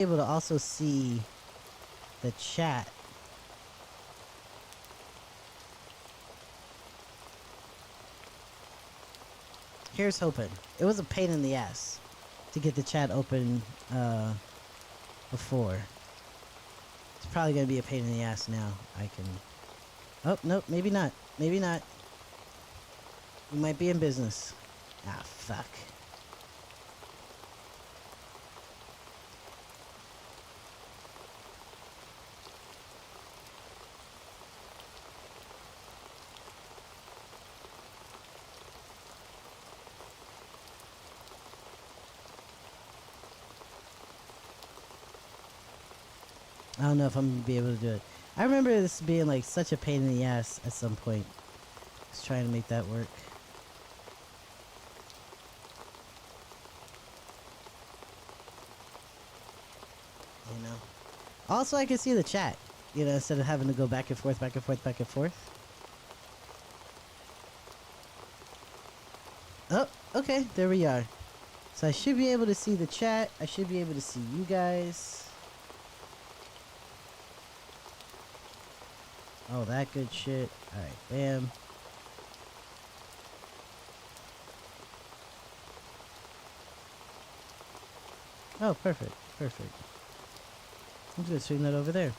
able to also see the chat. Here's hoping. It was a pain in the ass to get the chat open before. It's probably gonna be a pain in the ass now. I can. Oh nope, maybe not. Maybe not. We might be in business. Ah, fuck. I don't know if I'm gonna be able to do it. I remember this being like such a pain in the ass at some point. Just trying to make that work. You know. Also, I can see the chat. You know, instead of having to go back and forth, back and forth, back and forth. Oh, okay, there we are. So I should be able to see the chat. I should be able to see you guys. Oh, that good shit. Alright, bam. Oh, perfect, perfect. I'm just gonna swing that over there.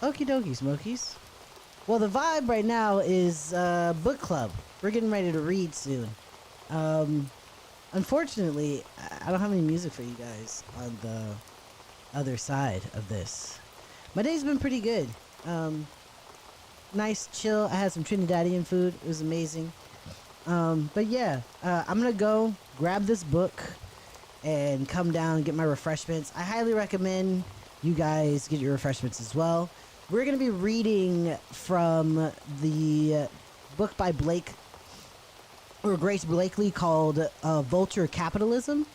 Okie dokie, Smokies. Well, the vibe right now is book club. We're getting ready to read soon. Unfortunately, I don't have any music for you guys on the other side of this. My day's been pretty good. Nice, chill. I had some Trinidadian food. It was amazing. But yeah, I'm gonna go grab this book and come down and get my refreshments. I highly recommend you guys get your refreshments as well. We're gonna be reading from the book by Grace Blakeley called Vulture Capitalism.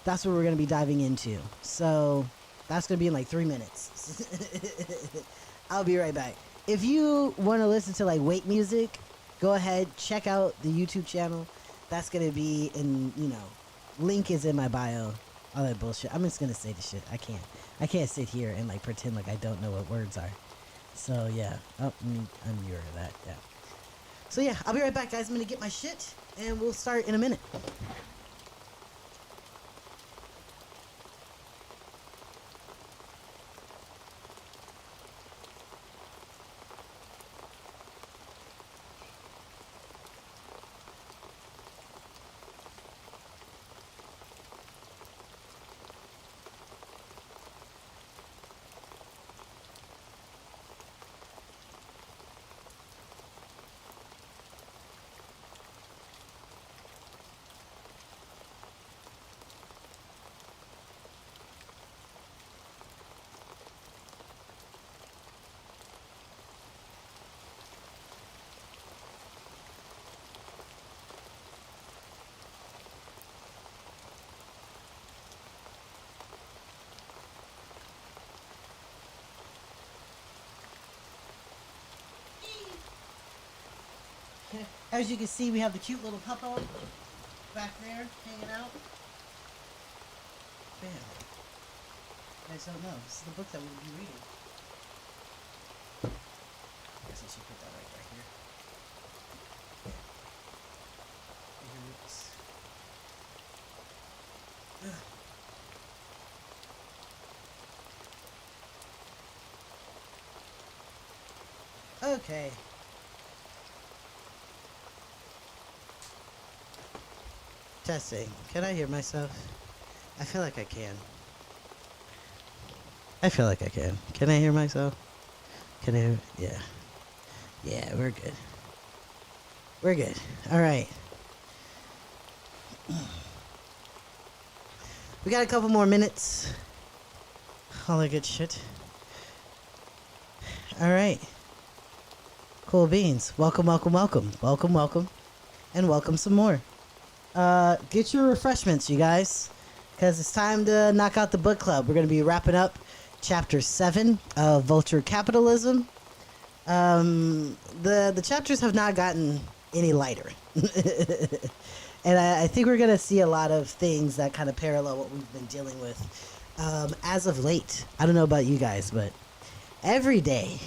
That's what we're gonna be diving into. So that's gonna be in like 3 minutes. I'll be right back. If you want to listen to like wait music, go ahead, check out the YouTube channel. That's gonna be in, you know, link is in my bio. All that bullshit. I'm just gonna say the shit. I can't sit here and like pretend like I don't know what words are. So yeah. Oh, I'm newer to that. Yeah. So yeah, I'll be right back, guys. I'm gonna get my shit, and we'll start in a minute. As you can see, we have the cute little puppo back there hanging out. Bam. You guys don't know. This is the book that we'll be reading. I guess I should put that right here. Okay. Testing. Can I hear myself? I feel like I can. I feel like I can. Can I hear myself? Can I hear? Yeah. Yeah, we're good. We're good. All right. We got a couple more minutes. All that good shit. All right. Cool beans. Welcome, welcome, welcome. Welcome, welcome. And welcome some more. Get your refreshments, you guys, because it's time to knock out the book club. We're going to be wrapping up chapter 7 of Vulture Capitalism. The chapters have not gotten any lighter. And I think we're going to see a lot of things that kind of parallel what we've been dealing with as of late. I don't know about you guys, but every day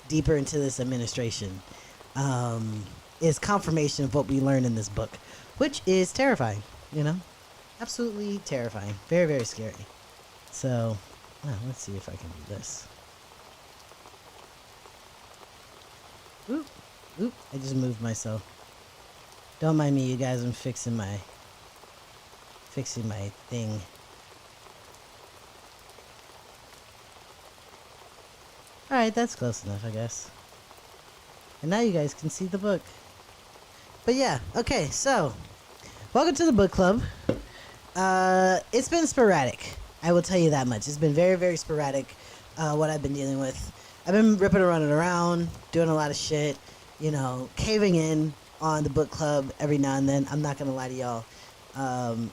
deeper into this administration is confirmation of what we learned in this book, which is terrifying, you know? Absolutely terrifying. Very, very scary. So, let's see if I can do this. Oop, oop, I just moved myself. Don't mind me, you guys. I'm fixing my thing. Alright, that's close enough, I guess. And now you guys can see the book. But yeah, okay, so welcome to the book club. It's been sporadic. I will tell you that much. It's been very, very sporadic, what I've been dealing with. I've been ripping and running around, doing a lot of shit, you know, caving in on the book club every now and then. I'm not going to lie to y'all.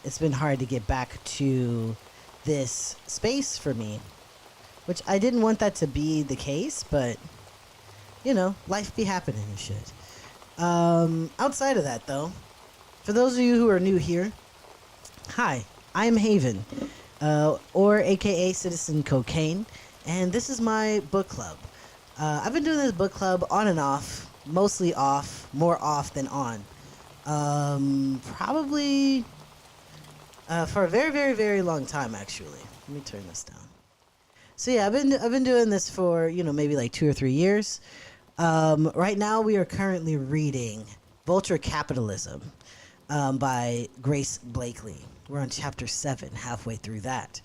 It's been hard to get back to this space for me, which I didn't want that to be the case, but, you know, life be happening and shit. Outside of that, though, for those of you who are new here, hi, I'm Haven, or aka Citizen Cocaine, and this is my book club. I've been doing this book club on and off, mostly off, more off than on. Probably for a very, very, very long time, actually. Let me turn this down. So yeah, I've been doing this for, you know, maybe like 2 or 3 years. Right now we are currently reading Vulture Capitalism by Grace Blakeley. We're on chapter 7, halfway through that.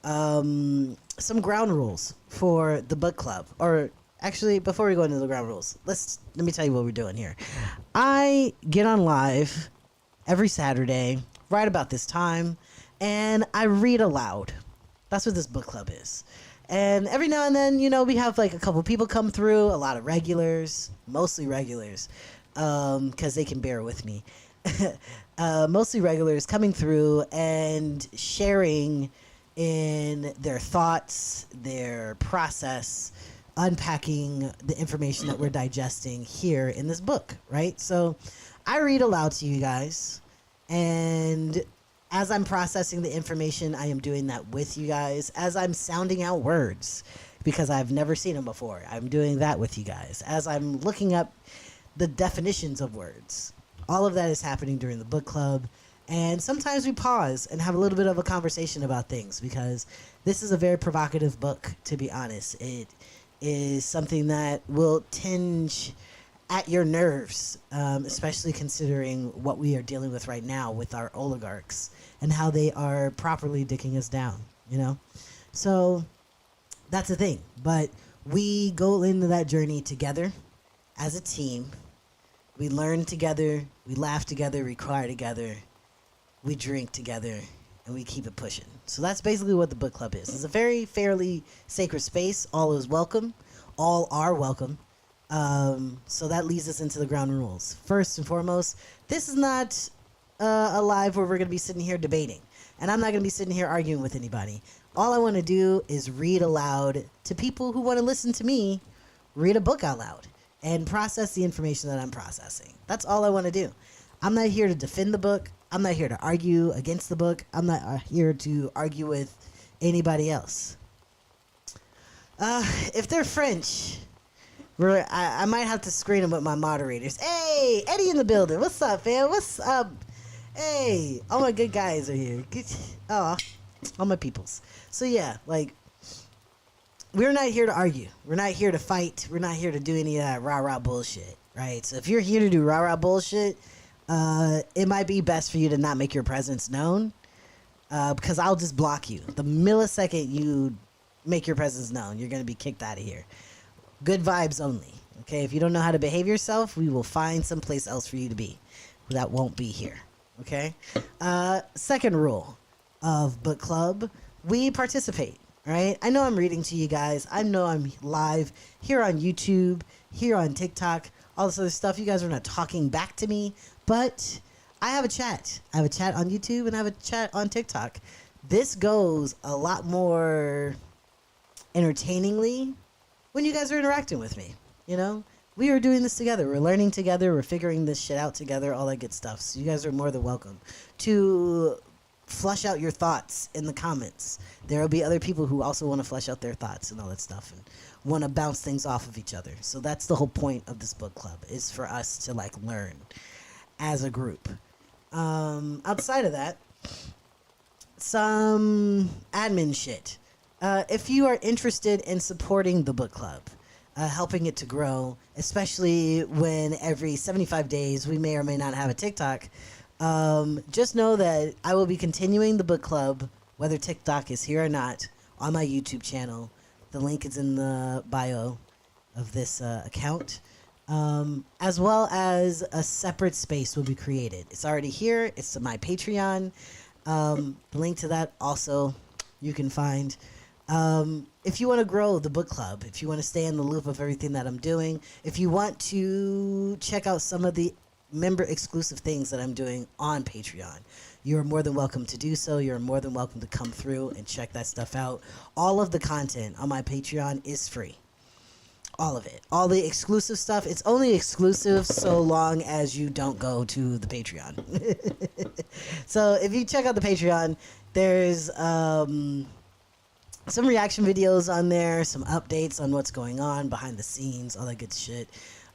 Some ground rules for the book club. Or actually, before we go into the ground rules, let me tell you what we're doing here. I get on live every Saturday, right about this time, and I read aloud. That's what this book club is. And every now and then, you know, we have like a couple people come through, a lot of regulars, mostly regulars, because they can bear with me. Mostly regulars coming through and sharing in their thoughts, their process, unpacking the information that we're digesting here in this book, right? So I read aloud to you guys, and as I'm processing the information, I am doing that with you guys. As I'm sounding out words, because I've never seen them before, I'm doing that with you guys. As I'm looking up the definitions of words, all of that is happening during the book club. And sometimes we pause and have a little bit of a conversation about things, because this is a very provocative book, to be honest. It is something that will tinge at your nerves, especially considering what we are dealing with right now with our oligarchs and how they are properly dicking us down, you know? So that's the thing. But we go into that journey together as a team. We learn together, we laugh together, we cry together, we drink together, and we keep it pushing. So that's basically what the book club is. It's a very fairly sacred space. All is welcome. All are welcome. So that leads us into the ground rules. First and foremost, this is not a live where we're going to be sitting here debating. And I'm not going to be sitting here arguing with anybody. All I want to do is read aloud to people who want to listen to me read a book out loud and process the information that I'm processing. That's all I want to do. I'm not here to defend the book. I'm not here to argue against the book. I'm not here to argue with anybody else. If they're French, I might have to screen them with my moderators. Hey, Eddie in the building. What's up, fam? What's up? Hey, all my good guys are here. Oh, all my peoples. So yeah, like, we're not here to argue. We're not here to fight. We're not here to do any of that rah-rah bullshit, right? So if you're here to do rah-rah bullshit, it might be best for you to not make your presence known, because I'll just block you. The millisecond you make your presence known, you're going to be kicked out of here. Good vibes only, okay? If you don't know how to behave yourself, we will find someplace else for you to be. That won't be here, okay? Second rule of book club, we participate, right? I know I'm reading to you guys. I know I'm live here on YouTube, here on TikTok, all this other stuff. You guys are not talking back to me, but I have a chat. I have a chat on YouTube and I have a chat on TikTok. This goes a lot more entertainingly when you guys are interacting with me, you know? we are doing this together. We're learning together. We're figuring this shit out together, all that good stuff. So you guys are more than welcome to flush out your thoughts in the comments. There will be other people who also want to flush out their thoughts and all that stuff and want to bounce things off of each other. So that's the whole point of this book club, is for us to like learn as a group. Outside of that, some admin shit. If you are interested in supporting the book club, helping it to grow, especially when every 75 days we may or may not have a TikTok, just know that I will be continuing the book club, whether TikTok is here or not, on my YouTube channel. The link is in the bio of this account. As well as a separate space will be created. It's already here. It's my Patreon. The link to that also you can find. If you want to grow the book club, if you want to stay in the loop of everything that I'm doing, if you want to check out some of the member exclusive things that I'm doing on Patreon, you're more than welcome to do so. You're more than welcome to come through and check that stuff out. All of the content on my Patreon is free. All of it. All the exclusive stuff. It's only exclusive so long as you don't go to the Patreon. So if you check out the Patreon, there's some reaction videos on there, some updates on what's going on behind the scenes, all that good shit.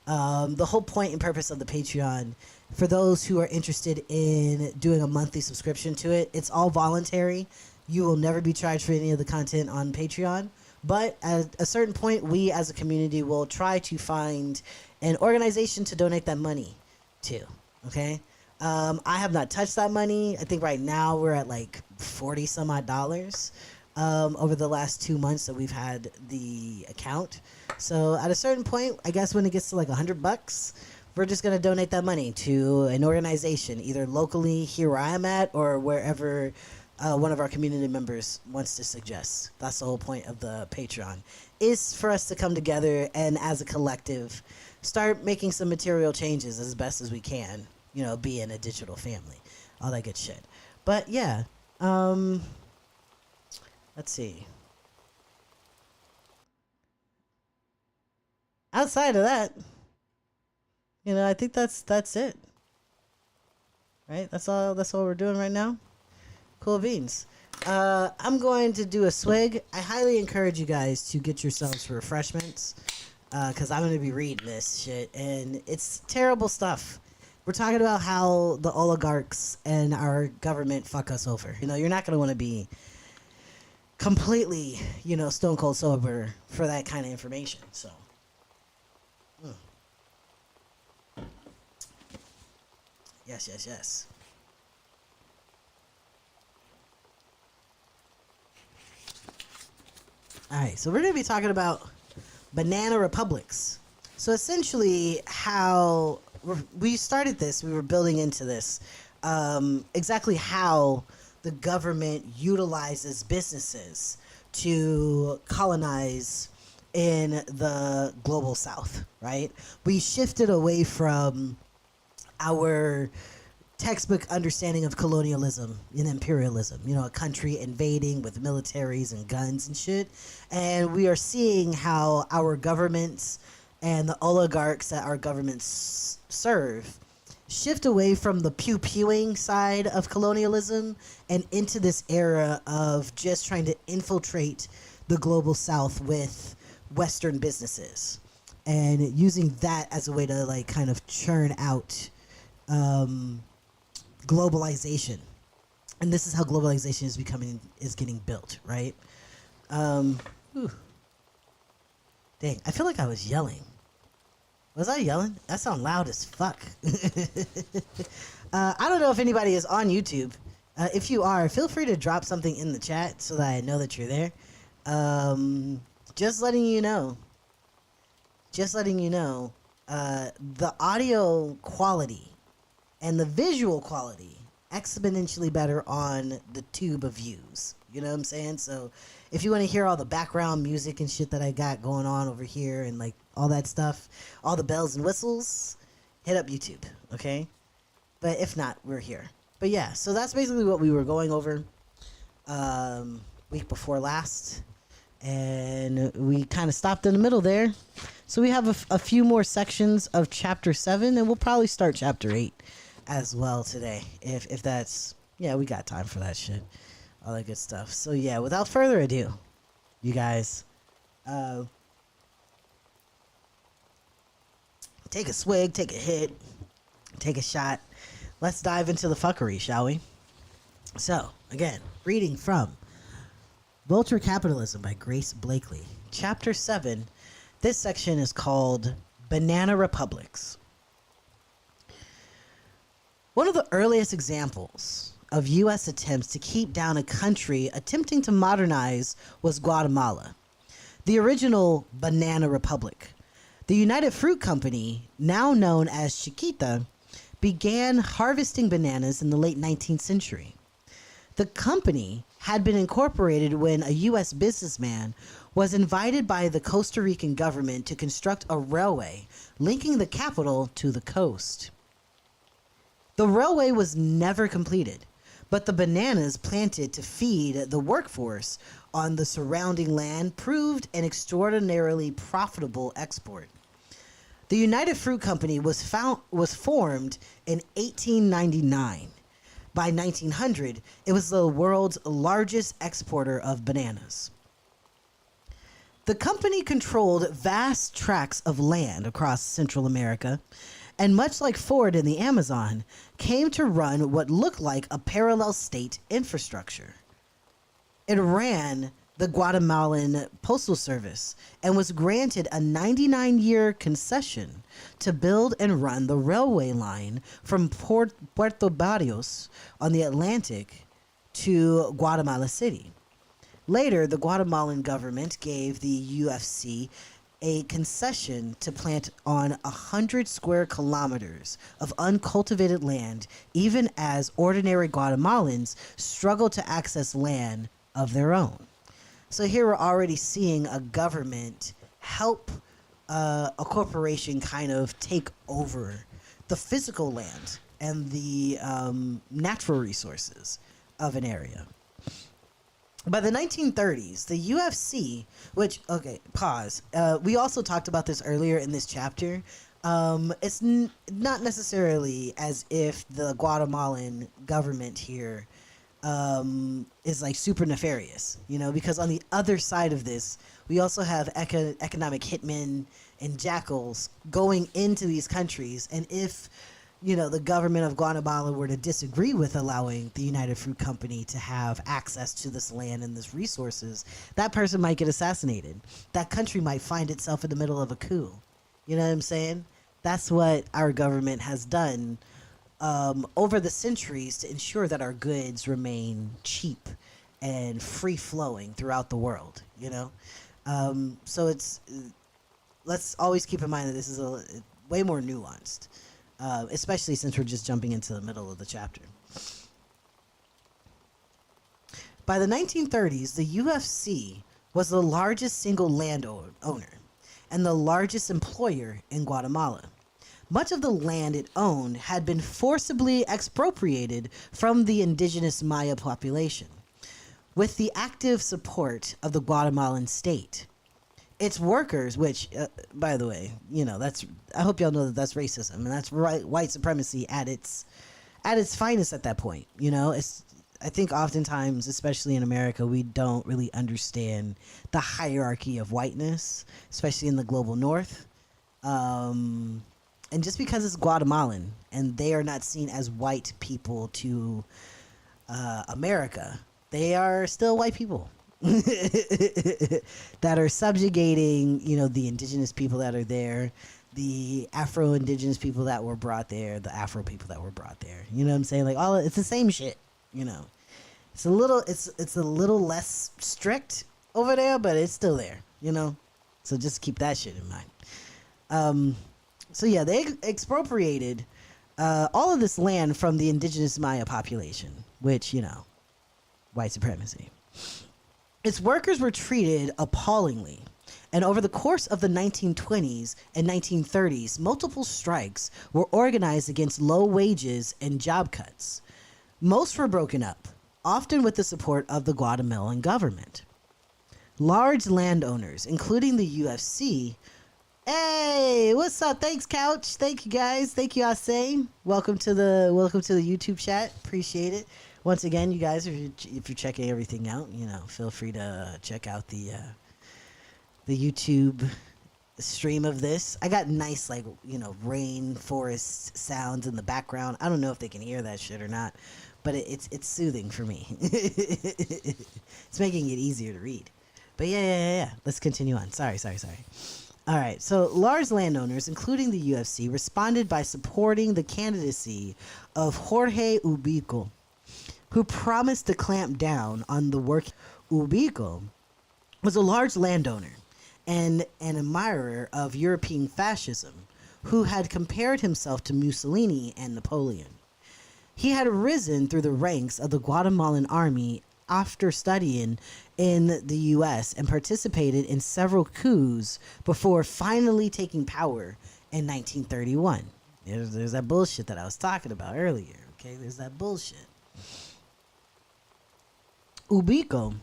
The whole point and purpose of the Patreon, for those who are interested in doing a monthly subscription to it, it's all voluntary. You will never be charged for any of the content on Patreon. But at a certain point, we as a community will try to find an organization to donate that money to. Okay? I have not touched that money. I think right now we're at like 40 some odd dollars over the last 2 months that we've had the account. So at a certain point, I guess when it gets to like $100, we're just going to donate that money to an organization, either locally here where I'm at or wherever one of our community members wants to suggest. That's the whole point of the Patreon, is for us to come together and as a collective start making some material changes as best as we can, you know, being a digital family, all that good shit. But yeah, let's see. Outside of that, you know, I think that's it. Right? That's all we're doing right now. Cool beans. I'm going to do a swig. I highly encourage you guys to get yourselves refreshments, because I'm going to be reading this shit, and it's terrible stuff. We're talking about how the oligarchs and our government fuck us over. You know, you're not going to want to be completely, you know, stone cold sober for that kind of information. So, yes. All right, so we're going to be talking about banana republics. So essentially how we started this, we were building into this, exactly how the government utilizes businesses to colonize in the global south, right? We shifted away from our textbook understanding of colonialism and imperialism, you know, a country invading with militaries and guns and shit. And we are seeing how our governments and the oligarchs that our governments serve shift away from the pew-pewing side of colonialism and into this era of just trying to infiltrate the global south with Western businesses and using that as a way to like kind of churn out globalization. And this is how globalization is getting built, right? Dang, I feel like I was yelling. Was I yelling? That sound loud as fuck. I don't know if anybody is on YouTube. If you are, feel free to drop something in the chat so that I know that you're there. Just letting you know. The audio quality and the visual quality exponentially better on the tube of views. You know what I'm saying? So if you want to hear all the background music and shit that I got going on over here and like all that stuff, all the bells and whistles, hit up YouTube, okay? But if not, we're here. But yeah, so that's basically what we were going over week before last. And we kind of stopped in the middle there So we have a few more sections of chapter 7, and we'll probably start chapter 8 as well today. If that's, yeah, we got time for that shit. All that good stuff. So yeah, without further ado, you guys, take a swig, take a hit, take a shot. Let's dive into the fuckery, shall we? So, again, reading from Vulture Capitalism by Grace Blakeley. Chapter 7. This section is called Banana Republics. One of the earliest examples of U.S. attempts to keep down a country attempting to modernize was Guatemala, the original Banana Republic. The United Fruit Company, now known as Chiquita, began harvesting bananas in the late 19th century. The company had been incorporated when a U.S. businessman was invited by the Costa Rican government to construct a railway linking the capital to the coast. The railway was never completed, but the bananas planted to feed the workforce on the surrounding land proved an extraordinarily profitable export. The United Fruit Company was formed in 1899. By 1900, it was the world's largest exporter of bananas. The company controlled vast tracts of land across Central America, and much like Ford in the Amazon, came to run what looked like a parallel state infrastructure. It ran the Guatemalan Postal Service and was granted a 99-year concession to build and run the railway line from Puerto Barrios on the Atlantic to Guatemala City. Later, the Guatemalan government gave the UFC a concession to plant on 100 square kilometers of uncultivated land, even as ordinary Guatemalans struggled to access land of their own. So here we're already seeing a government help a corporation kind of take over the physical land and the natural resources of an area. By the 1930s, the UFC, which, okay, pause. We also talked about this earlier in this chapter. It's not necessarily as if the Guatemalan government here is like super nefarious, you know, because on the other side of this, we also have economic hitmen and jackals going into these countries. And if, you know, the government of Guatemala were to disagree with allowing the United Fruit Company to have access to this land and this resources, that person might get assassinated. That country might find itself in the middle of a coup. You know what I'm saying? That's what our government has done over the centuries to ensure that our goods remain cheap and free-flowing throughout the world, you know? So let's always keep in mind that this is way more nuanced, especially since we're just jumping into the middle of the chapter. By the 1930s, the UFC was the largest single landowner and the largest employer in Guatemala. Much of the land it owned had been forcibly expropriated from the indigenous Maya population, with the active support of the Guatemalan state. Its workers, which, by the way, you know, I hope y'all know that that's racism, and that's white supremacy at its finest at that point. You know, I think oftentimes, especially in America, we don't really understand the hierarchy of whiteness, especially in the global north. And just because it's Guatemalan and they are not seen as white people to America, they are still white people that are subjugating, you know, the indigenous people that are there, the Afro-indigenous people that were brought there, the Afro people that were brought there. You know what I'm saying? Like it's the same shit. You know, it's a little less strict over there, but it's still there. You know, so just keep that shit in mind. So yeah, they expropriated all of this land from the indigenous Maya population, which, you know, white supremacy. Its workers were treated appallingly, and over the course of the 1920s and 1930s, multiple strikes were organized against low wages and job cuts. Most were broken up, often with the support of the Guatemalan government. Large landowners, including the UFC, Hey, what's up? Thanks, Couch. Thank you, guys. Thank you, Ase. Welcome to the YouTube chat. Appreciate it. Once again, you guys, if you're checking everything out, feel free to check out the YouTube stream of this. I got nice rain forest sounds in the background. I don't know if they can hear that shit or not, but it's soothing for me. It's making it easier to read. But yeah. Let's continue on. Sorry. All right, so large landowners, including the UFC, responded by supporting the candidacy of Jorge Ubico, who promised to clamp down on the work. Ubico was a large landowner and an admirer of European fascism, who had compared himself to Mussolini and Napoleon. He had risen through the ranks of the Guatemalan army after studying in the U.S. and participated in several coups before finally taking power in 1931. There's that bullshit that I was talking about earlier. Okay, there's that bullshit. Ubico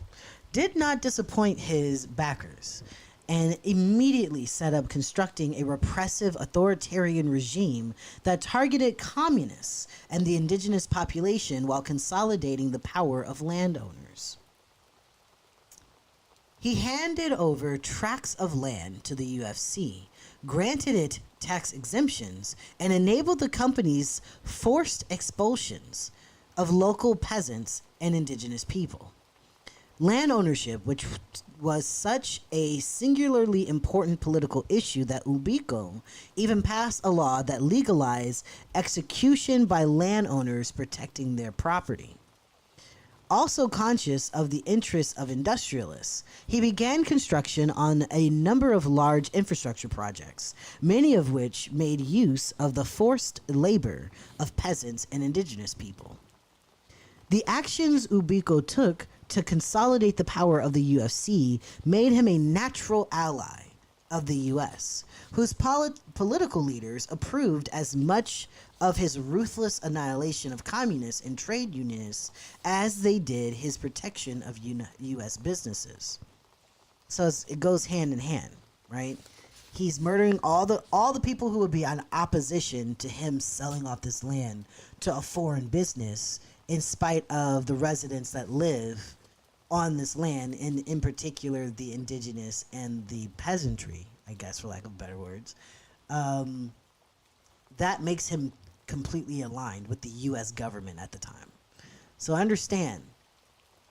did not disappoint his backers and immediately set up constructing a repressive authoritarian regime that targeted communists and the indigenous population while consolidating the power of landowners. He handed over tracts of land to the UFC, granted it tax exemptions, and enabled the company's forced expulsions of local peasants and indigenous people. Land ownership, which was such a singularly important political issue that Ubico even passed a law that legalized execution by landowners protecting their property. Also conscious of the interests of industrialists, he began construction on a number of large infrastructure projects, many of which made use of the forced labor of peasants and indigenous people. The actions Ubico took to consolidate the power of the UFC made him a natural ally of the U.S., whose political leaders approved as much of his ruthless annihilation of communists and trade unionists as they did his protection of U.S. businesses. So it goes hand in hand, right? He's murdering all the people who would be in opposition to him selling off this land to a foreign business, in spite of the residents that live on this land, and in particular the indigenous and the peasantry, I guess, for lack of better words. That makes him completely aligned with the U.S. government at the time. So understand,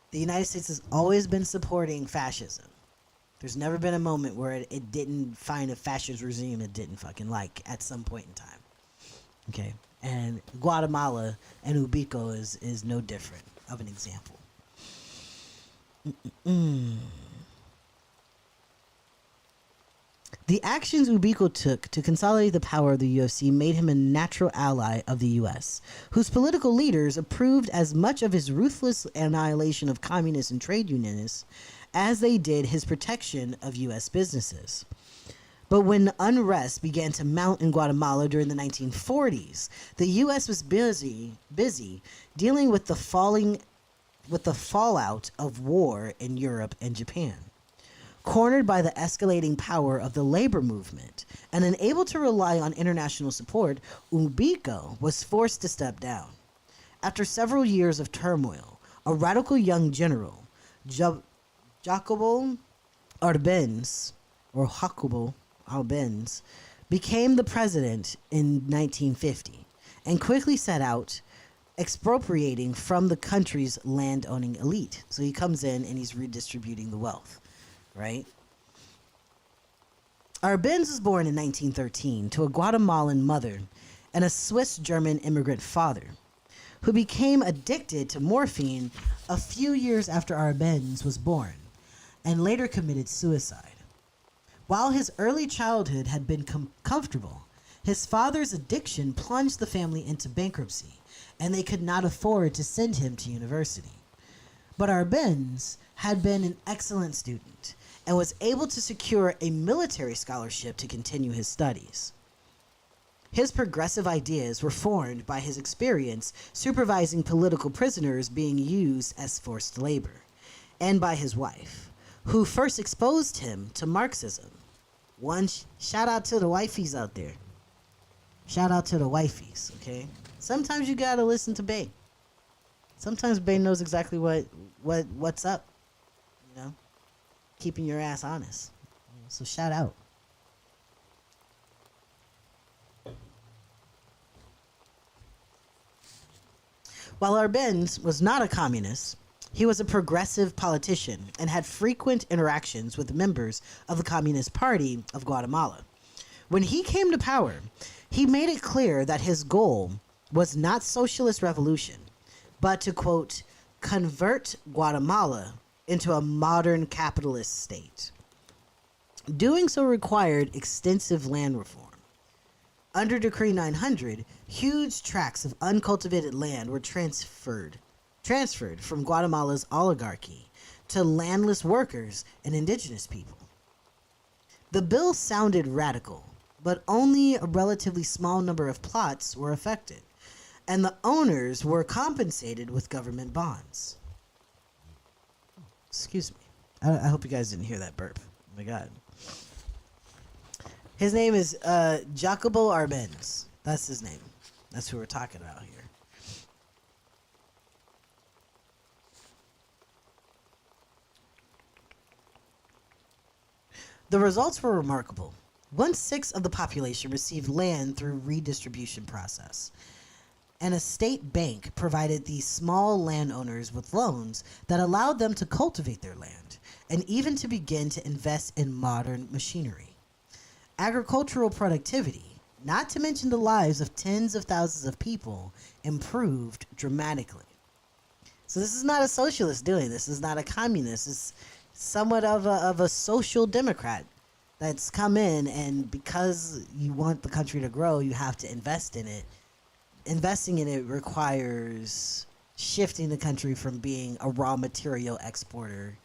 the United States has always been supporting fascism. There's never been a moment where it didn't find a fascist regime it didn't fucking like at some point in time. Okay? And Guatemala and Ubico is no different of an example. The actions Ubico took to consolidate the power of the UFC made him a natural ally of the U.S., whose political leaders approved as much of his ruthless annihilation of communists and trade unionists as they did his protection of U.S. businesses. But when unrest began to mount in Guatemala during the 1940s, the U.S. was busy dealing with the fallout of war in Europe and Japan. Cornered by the escalating power of the labor movement and unable to rely on international support, Ubico was forced to step down. After several years of turmoil, a radical young general, Jacobo Arbenz, became the president in 1950 and quickly set out expropriating from the country's land-owning elite. So he comes in and he's redistributing the wealth, right? Arbenz was born in 1913 to a Guatemalan mother and a Swiss-German immigrant father, who became addicted to morphine a few years after Arbenz was born and later committed suicide. While his early childhood had been comfortable, his father's addiction plunged the family into bankruptcy, and they could not afford to send him to university. But Arbenz had been an excellent student and was able to secure a military scholarship to continue his studies. His progressive ideas were formed by his experience supervising political prisoners being used as forced labor, and by his wife, who first exposed him to Marxism. Shout out to the wifeys out there. Shout out to the wifeys, okay? Sometimes you gotta listen to Bae. Sometimes Bae knows exactly what's up, you know? Keeping your ass honest. So shout out. While Arbenz was not a communist, he was a progressive politician and had frequent interactions with members of the Communist Party of Guatemala. When he came to power, he made it clear that his goal was not socialist revolution, but to, quote, convert Guatemala into a modern capitalist state. Doing so required extensive land reform. Under Decree 900, huge tracts of uncultivated land were transferred from Guatemala's oligarchy to landless workers and indigenous people. The bill sounded radical, but only a relatively small number of plots were affected, and the owners were compensated with government bonds. Excuse me. I hope you guys didn't hear that burp. Oh my God. His name is Jacobo Arbenz. That's his name. That's who we're talking about here. The results were remarkable. 1/6 of the population received land through redistribution process. And a state bank provided these small landowners with loans that allowed them to cultivate their land and even to begin to invest in modern machinery. Agricultural productivity, not to mention the lives of tens of thousands of people, improved dramatically. So this is not a socialist doing this. This is not a communist. It's somewhat of a social democrat that's come in, and because you want the country to grow, you have to invest in it. Investing in it requires shifting the country from being a raw material exporter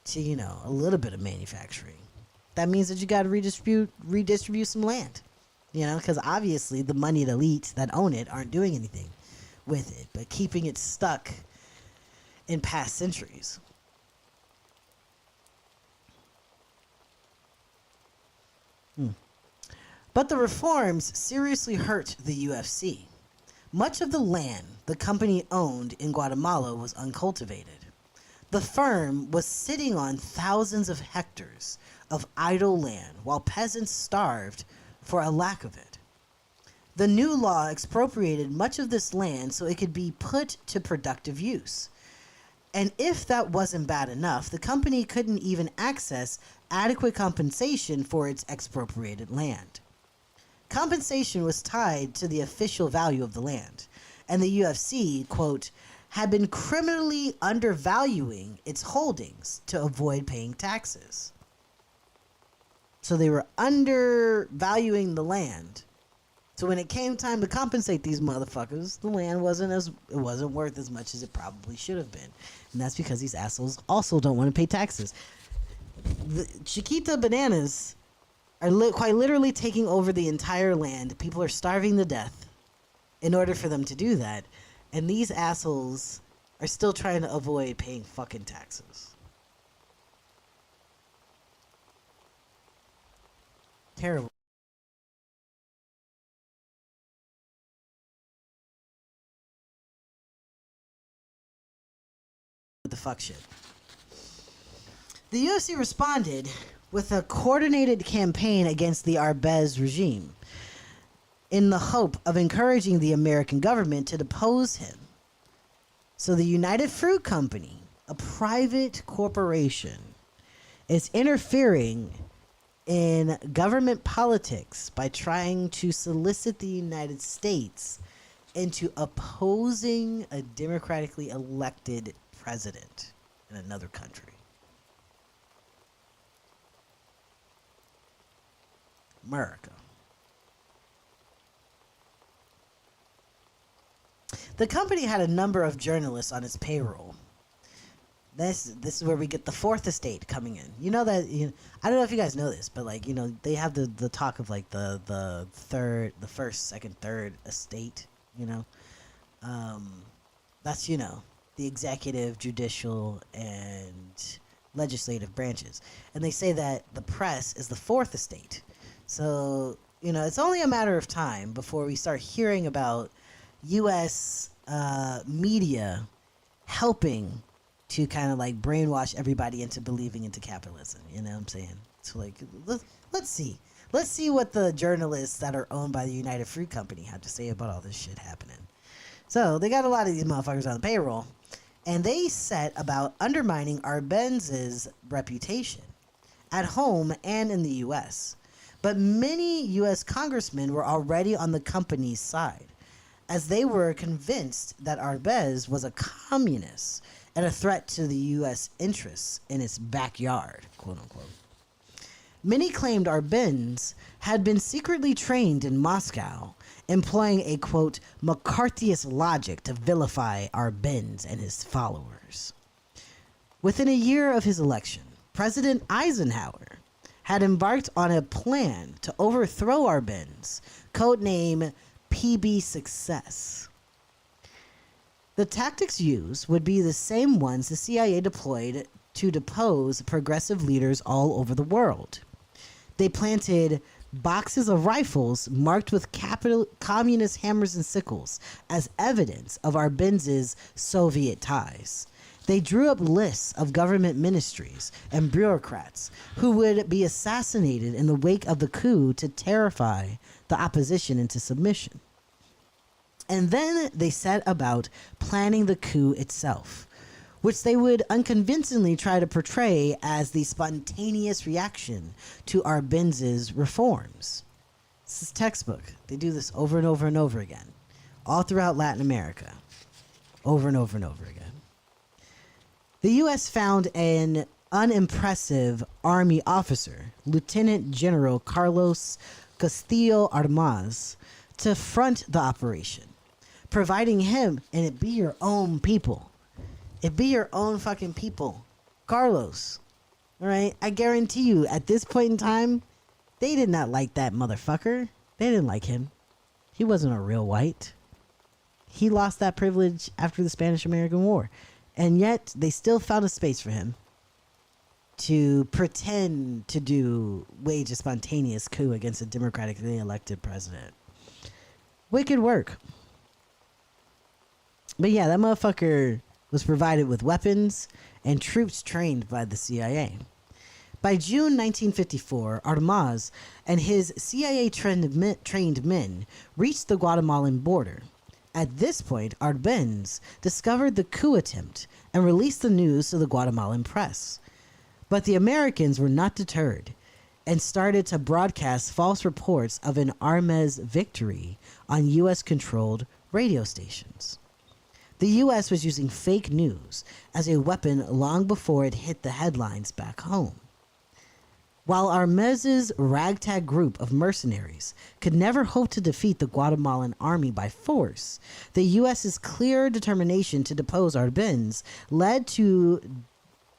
to, you know, a little bit of manufacturing. That means that you got to redistribute some land, you know, because obviously the moneyed elites that own it aren't doing anything with it, but keeping it stuck in past centuries. But the reforms seriously hurt the UFC. Much of the land the company owned in Guatemala was uncultivated. The firm was sitting on thousands of hectares of idle land while peasants starved for a lack of it. The new law expropriated much of this land so it could be put to productive use. And if that wasn't bad enough, the company couldn't even access adequate compensation for its expropriated land. Compensation was tied to the official value of the land, and the UFC, quote, had been criminally undervaluing its holdings to avoid paying taxes. So they were undervaluing the land. So when it came time to compensate these motherfuckers, the land wasn't worth as much as it probably should have been. And that's because these assholes also don't want to pay taxes. The Chiquita bananas are quite literally taking over the entire land. People are starving to death in order for them to do that. And these assholes are still trying to avoid paying fucking taxes. Terrible. The fuck shit. The UFC responded with a coordinated campaign against the Arbenz regime in the hope of encouraging the American government to depose him. So the United Fruit Company, a private corporation, is interfering in government politics by trying to solicit the United States into opposing a democratically elected president in another country. America. The company had a number of journalists on its payroll. This is where we get the fourth estate coming in. You know that, I don't know if you guys know this, but like, they have the talk of like the first, second, third estate, that's, the executive, judicial, and legislative branches. And they say that the press is the fourth estate. So, it's only a matter of time before we start hearing about U.S. Media helping to kind of like brainwash everybody into believing into capitalism. You know what I'm saying? So like, let's see. Let's see what the journalists that are owned by the United Fruit Company have to say about all this shit happening. So they got a lot of these motherfuckers on the payroll, and they set about undermining Arbenz's reputation at home and in the U.S. But many U.S. congressmen were already on the company's side, as they were convinced that Arbenz was a communist and a threat to the U.S. interests in its backyard, quote unquote. Many claimed Arbenz had been secretly trained in Moscow, employing a, quote, McCarthyist logic to vilify Arbenz and his followers. Within a year of his election, President Eisenhower had embarked on a plan to overthrow Arbenz, codename PB Success. The tactics used would be the same ones the CIA deployed to depose progressive leaders all over the world. They planted boxes of rifles marked with communist hammers and sickles as evidence of Arbenz's Soviet ties. They drew up lists of government ministries and bureaucrats who would be assassinated in the wake of the coup to terrify the opposition into submission. And then they set about planning the coup itself, which they would unconvincingly try to portray as the spontaneous reaction to Arbenz's reforms. This is textbook. They do this over and over and over again, all throughout Latin America, over and over and over again. The U.S. found an unimpressive Army officer, Lieutenant General Carlos Castillo Armas, to front the operation, providing him, and it be your own people. It be your own fucking people. Carlos. All right? I guarantee you, at this point in time, they did not like that motherfucker. They didn't like him. He wasn't a real white. He lost that privilege after the Spanish-American War. And yet, they still found a space for him to pretend to wage a spontaneous coup against a democratically elected president. Wicked work. But yeah, that motherfucker was provided with weapons and troops trained by the CIA. By June 1954, Armas and his CIA-trained men reached the Guatemalan border. At this point, Arbenz discovered the coup attempt and released the news to the Guatemalan press. But the Americans were not deterred and started to broadcast false reports of an Armas victory on U.S.-controlled radio stations. The U.S. was using fake news as a weapon long before it hit the headlines back home. While Armez's ragtag group of mercenaries could never hope to defeat the Guatemalan army by force, the U.S.'s clear determination to depose Arbenz led to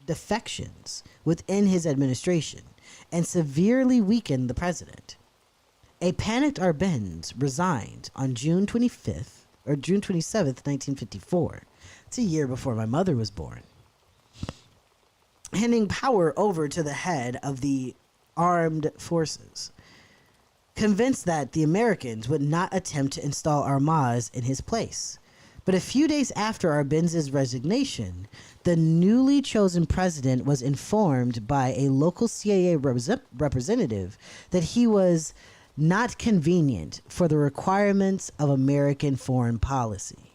defections within his administration and severely weakened the president. A panicked Arbenz resigned on June 27th, 1954. It's a year before my mother was born. Handing power over to the head of the armed forces, convinced that the Americans would not attempt to install Armas in his place. But a few days after Arbenz's resignation, the newly chosen president was informed by a local CIA representative that he was not convenient for the requirements of American foreign policy.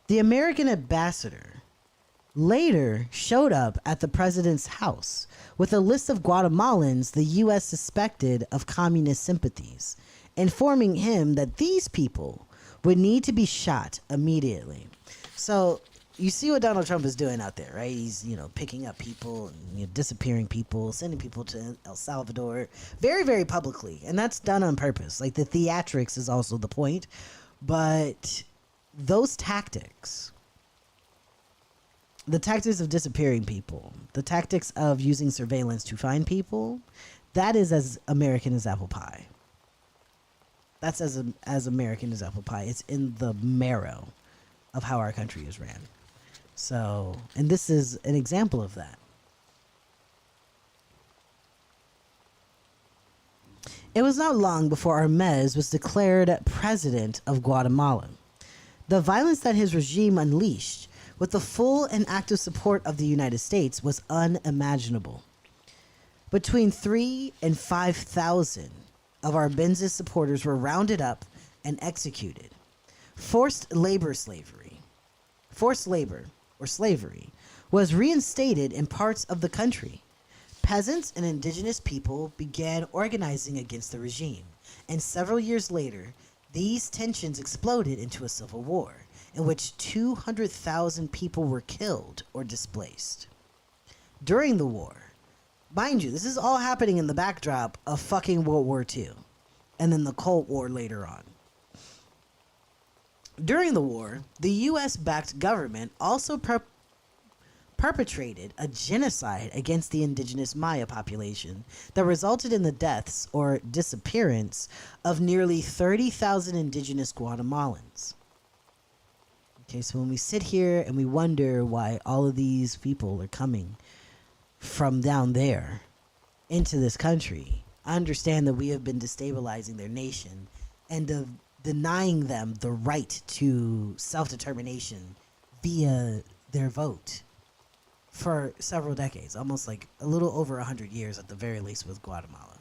The American ambassador later showed up at the president's house with a list of Guatemalans the U.S. suspected of communist sympathies, informing him that these people would need to be shot immediately. So you see what Donald Trump is doing out there, right? He's, picking up people and disappearing people, sending people to El Salvador very, very publicly. And that's done on purpose. Like, the theatrics is also the point. But those tactics, the tactics of disappearing people, the tactics of using surveillance to find people, that is as American as apple pie. That's as American as apple pie. It's in the marrow of how our country is ran. So, and this is an example of that. It was not long before Armez was declared president of Guatemala. The violence that his regime unleashed, with the full and active support of the United States, was unimaginable. Between 3,000 and 5,000 of Arbenz' supporters were rounded up and executed. Forced labor or slavery was reinstated in parts of the country. Peasants and indigenous people began organizing against the regime, and several years later, these tensions exploded into a civil war in which 200,000 people were killed or displaced. During the war, mind you, this is all happening in the backdrop of fucking World War II, and then the Cold War later on. During the war, the U.S.-backed government also perpetrated a genocide against the indigenous Maya population that resulted in the deaths or disappearance of nearly 30,000 indigenous Guatemalans. Okay, so when we sit here and we wonder why all of these people are coming from down there into this country, I understand that we have been destabilizing their nation and denying them the right to self-determination via their vote for several decades, almost like a little over 100 years at the very least with Guatemala.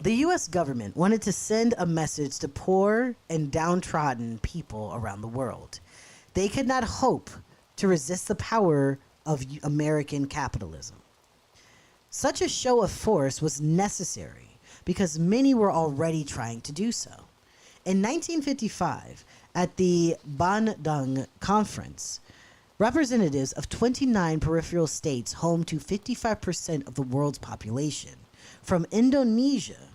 The U.S. government wanted to send a message to poor and downtrodden people around the world. They could not hope to resist the power of American capitalism. Such a show of force was necessary because many were already trying to do so. In 1955, at the Bandung Conference, representatives of 29 peripheral states home to 55% of the world's population, from Indonesia,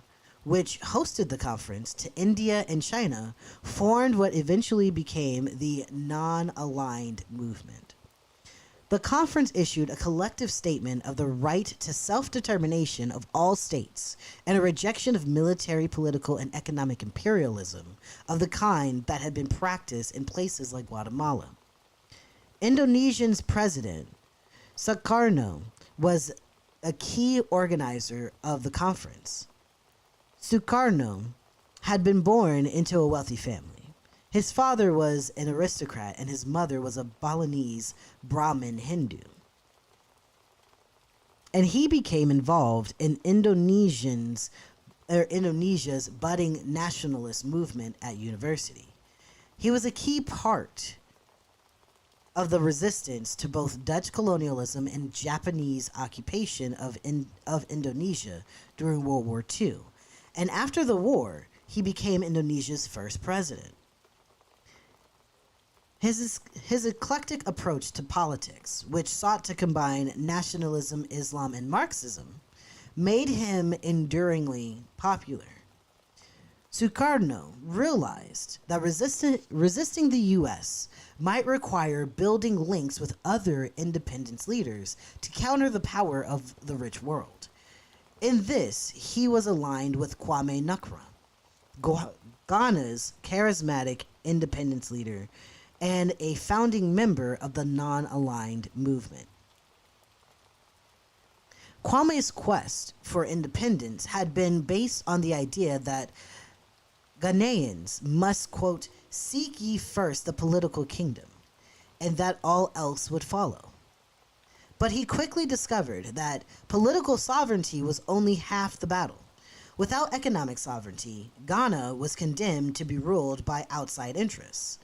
which hosted the conference, to India and China, formed what eventually became the Non-Aligned Movement. The conference issued a collective statement of the right to self-determination of all states and a rejection of military, political, and economic imperialism of the kind that had been practiced in places like Guatemala. Indonesia's president, Sukarno, was a key organizer of the conference. Sukarno had been born into a wealthy family. His father was an aristocrat and his mother was a Balinese Brahmin Hindu. And he became involved in Indonesia's budding nationalist movement at university. He was a key part of the resistance to both Dutch colonialism and Japanese occupation of Indonesia during World War II. And after the war, he became Indonesia's first president. His eclectic approach to politics, which sought to combine nationalism, Islam, and Marxism, made him enduringly popular. Sukarno realized that resisting the U.S. might require building links with other independence leaders to counter the power of the rich world. In this, he was aligned with Kwame Nkrumah, Ghana's charismatic independence leader and a founding member of the Non-Aligned Movement. Kwame's quest for independence had been based on the idea that Ghanaians must, quote, seek ye first the political kingdom, and that all else would follow. But he quickly discovered that political sovereignty was only half the battle. Without economic sovereignty, Ghana was condemned to be ruled by outside interests.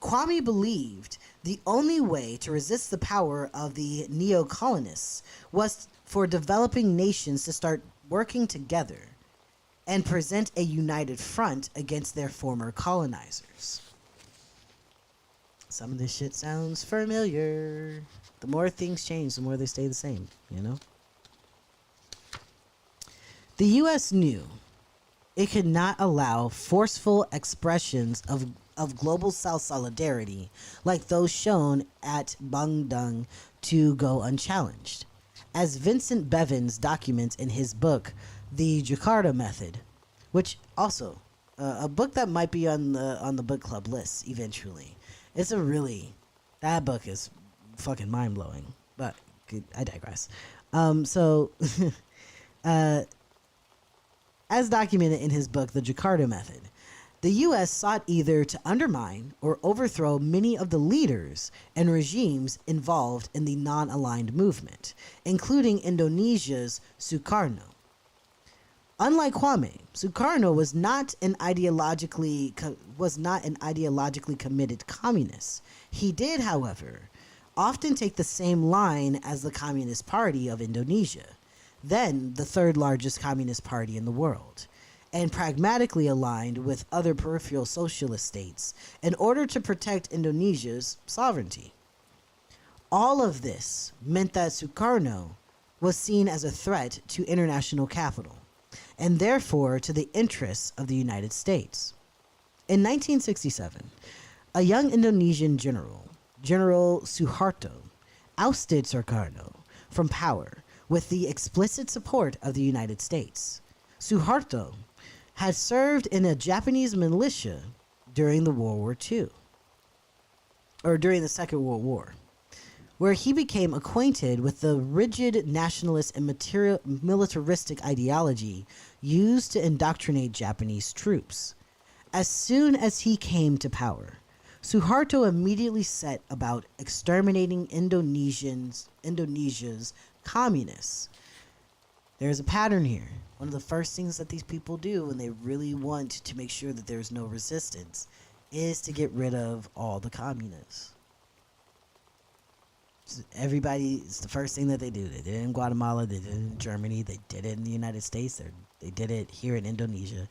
Kwame believed the only way to resist the power of the neo-colonists was for developing nations to start working together and present a united front against their former colonizers. Some of this shit sounds familiar. The more things change, the more they stay the same, you know? The U.S. knew it could not allow forceful expressions of global South solidarity like those shown at Bandung to go unchallenged. As Vincent Bevins documents in his book, The Jakarta Method, which also a book that might be on the book club list eventually. That book is fucking mind blowing. But I digress. So, as documented in his book, The Jakarta Method, the U.S. sought either to undermine or overthrow many of the leaders and regimes involved in the non-aligned movement, including Indonesia's Sukarno. Unlike Kwame, Sukarno was not an ideologically committed communist. He did, however, often take the same line as the Communist Party of Indonesia, then the third largest communist party in the world, and pragmatically aligned with other peripheral socialist states in order to protect Indonesia's sovereignty. All of this meant that Sukarno was seen as a threat to international capital, and therefore to the interests of the United States. In 1967, a young Indonesian general, General Suharto, ousted Sukarno from power with the explicit support of the United States. Suharto had served in a Japanese militia during the World War II, or during the Second World War, where he became acquainted with the rigid nationalist and militaristic ideology used to indoctrinate Japanese troops. As soon as he came to power, Suharto immediately set about exterminating Indonesia's communists. There's a pattern here. One of the first things that these people do when they really want to make sure that there's no resistance is to get rid of all the communists. It's the first thing that they do. They did it in Guatemala, they did it in Germany, they did it in the United States, they did it here in Indonesia.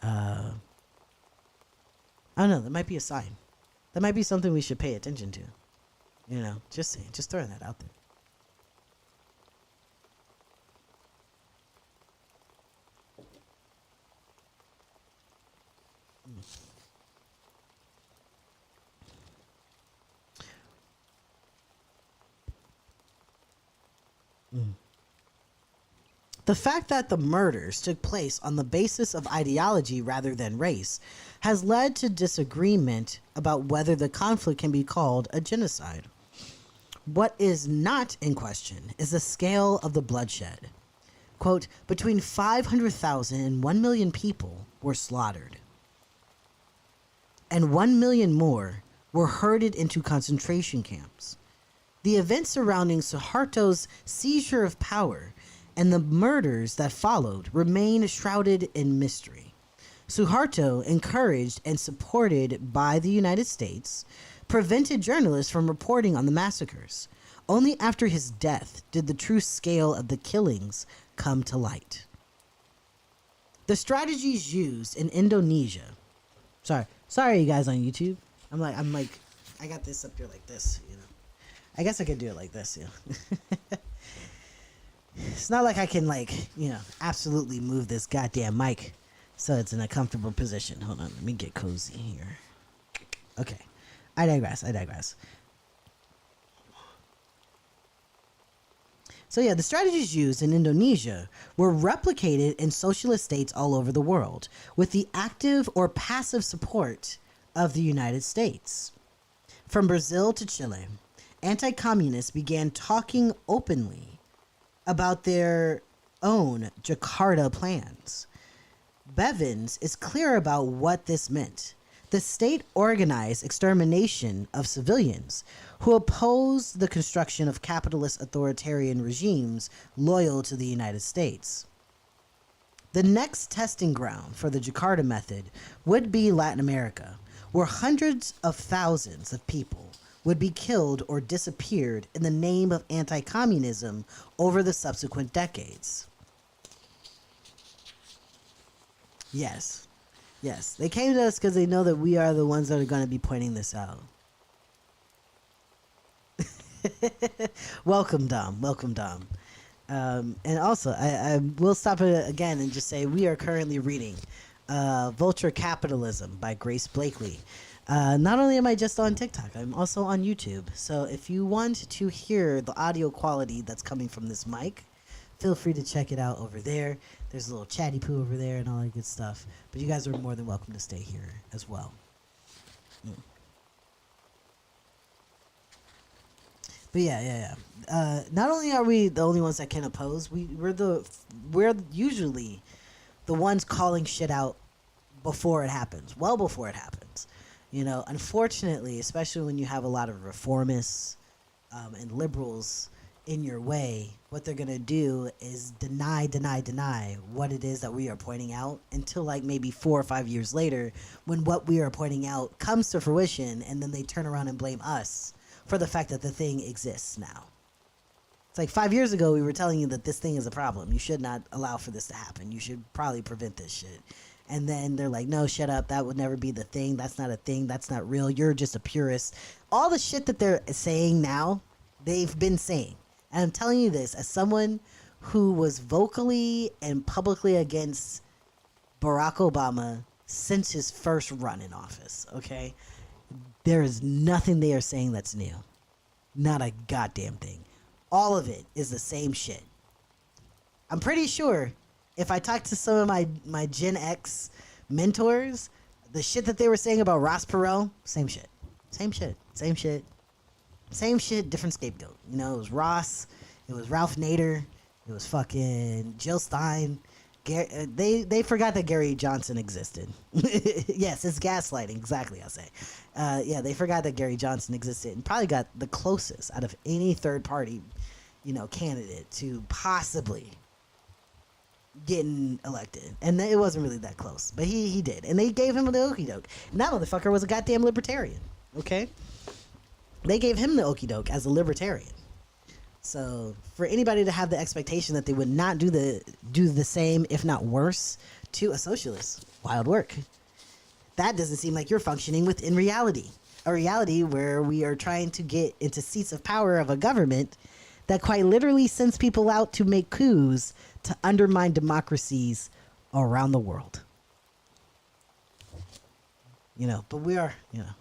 I don't know, that might be a sign. That might be something we should pay attention to. You know, just saying, just throwing that out there. The fact that the murders took place on the basis of ideology rather than race has led to disagreement about whether the conflict can be called a genocide. What is not in question is the scale of the bloodshed. Quote, between 500,000 and 1 million people were slaughtered, and 1 million more were herded into concentration camps. The events surrounding Suharto's seizure of power and the murders that followed remain shrouded in mystery. Suharto, encouraged and supported by the United States, prevented journalists from reporting on the massacres. Only after his death did the true scale of the killings come to light. The strategies used in Indonesia. Sorry, you guys on YouTube. I'm like, I got this up here like this, you know. I guess I could do it like this, you know. It's not like I can, like, you know, absolutely move this goddamn mic so it's in a comfortable position. Hold on, let me get cozy here. Okay, I digress. So yeah, the strategies used in Indonesia were replicated in socialist states all over the world with the active or passive support of the United States. From Brazil to Chile, anti-communists began talking openly about their own Jakarta plans. Bevins is clear about what this meant. The state organized extermination of civilians who opposed the construction of capitalist authoritarian regimes loyal to the United States. The next testing ground for the Jakarta method would be Latin America, where hundreds of thousands of people would be killed or disappeared in the name of anti-communism over the subsequent decades. Yes, they came to us because they know that we are the ones that are going to be pointing this out. Welcome, Dom. And also, I will stop it again and just say we are currently reading Vulture Capitalism by Grace Blakeley. Not only am I just on TikTok, I'm also on YouTube. So if you want to hear the audio quality that's coming from this mic, feel free to check it out over there. There's a little chatty poo over there and all that good stuff. But you guys are more than welcome to stay here as well. But yeah. Not only are we the only ones that can oppose, we're usually the ones calling shit out before it happens, well before it happens. You know, unfortunately, especially when you have a lot of reformists and liberals in your way, what they're going to do is deny what it is that we are pointing out until like maybe 4 or 5 years later when what we are pointing out comes to fruition, and then they turn around and blame us for the fact that the thing exists now. It's like 5 years ago we were telling you that this thing is a problem. You should not allow for this to happen. You should probably prevent this shit. And then they're like, no, shut up. That would never be the thing. That's not a thing. That's not real. You're just a purist. All the shit that they're saying now, they've been saying. And I'm telling you this as someone who was vocally and publicly against Barack Obama since his first run in office, okay? There is nothing they are saying that's new. Not a goddamn thing. All of it is the same shit. I'm pretty sure if I talk to some of my Gen X mentors, the shit that they were saying about Ross Perot, same shit. Same shit. Same shit. Same shit, different scapegoat. You know, it was Ross, it was Ralph Nader, it was fucking Jill Stein. They forgot that Gary Johnson existed. Yes, it's gaslighting, exactly, I'll say. Yeah, they forgot that Gary Johnson existed and probably got the closest out of any third party, you know, candidate to possibly getting elected. And it wasn't really that close, but he did. And they gave him the okie doke. And that motherfucker was a goddamn libertarian, okay? They gave him the okie doke as a libertarian. So for anybody to have the expectation that they would not do the same, if not worse, to a socialist, wild work. That doesn't seem like you're functioning within reality. A reality where we are trying to get into seats of power of a government that quite literally sends people out to make coups to undermine democracies around the world. You know, but we are, you know.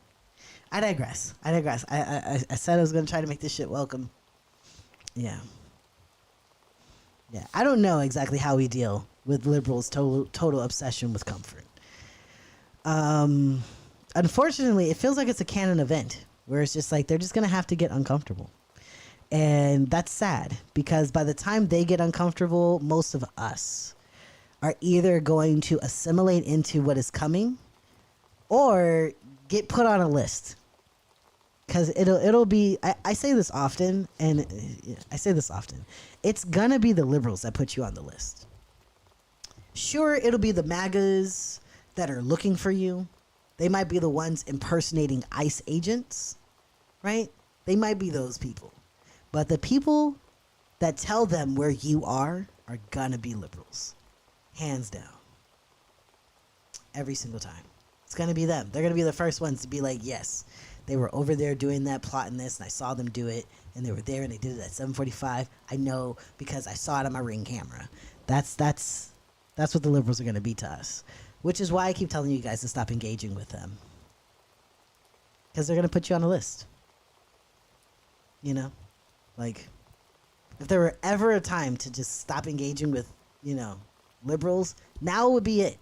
I digress. I said I was going to try to make this shit welcome. Yeah. I don't know exactly how we deal with liberals' total obsession with comfort. Unfortunately, it feels like it's a canon event where it's just like they're just going to have to get uncomfortable. And that's sad because by the time they get uncomfortable, most of us are either going to assimilate into what is coming or get put on a list. Because it'll be, I say this often, and it's gonna be the liberals that put you on the list. Sure, it'll be the MAGAs that are looking for you. They might be the ones impersonating ICE agents, right? They might be those people. But the people that tell them where you are gonna be liberals. Hands down. Every single time. It's gonna be them. They're gonna be the first ones to be like, yes, they were over there doing that, plotting this, and I saw them do it, and they were there, and they did it at 7:45. I know because I saw it on my Ring camera. That's what the liberals are going to be to us, which is why I keep telling you guys to stop engaging with them, because they're going to put you on a list. You know, like if there were ever a time to just stop engaging with, you know, liberals, now would be it.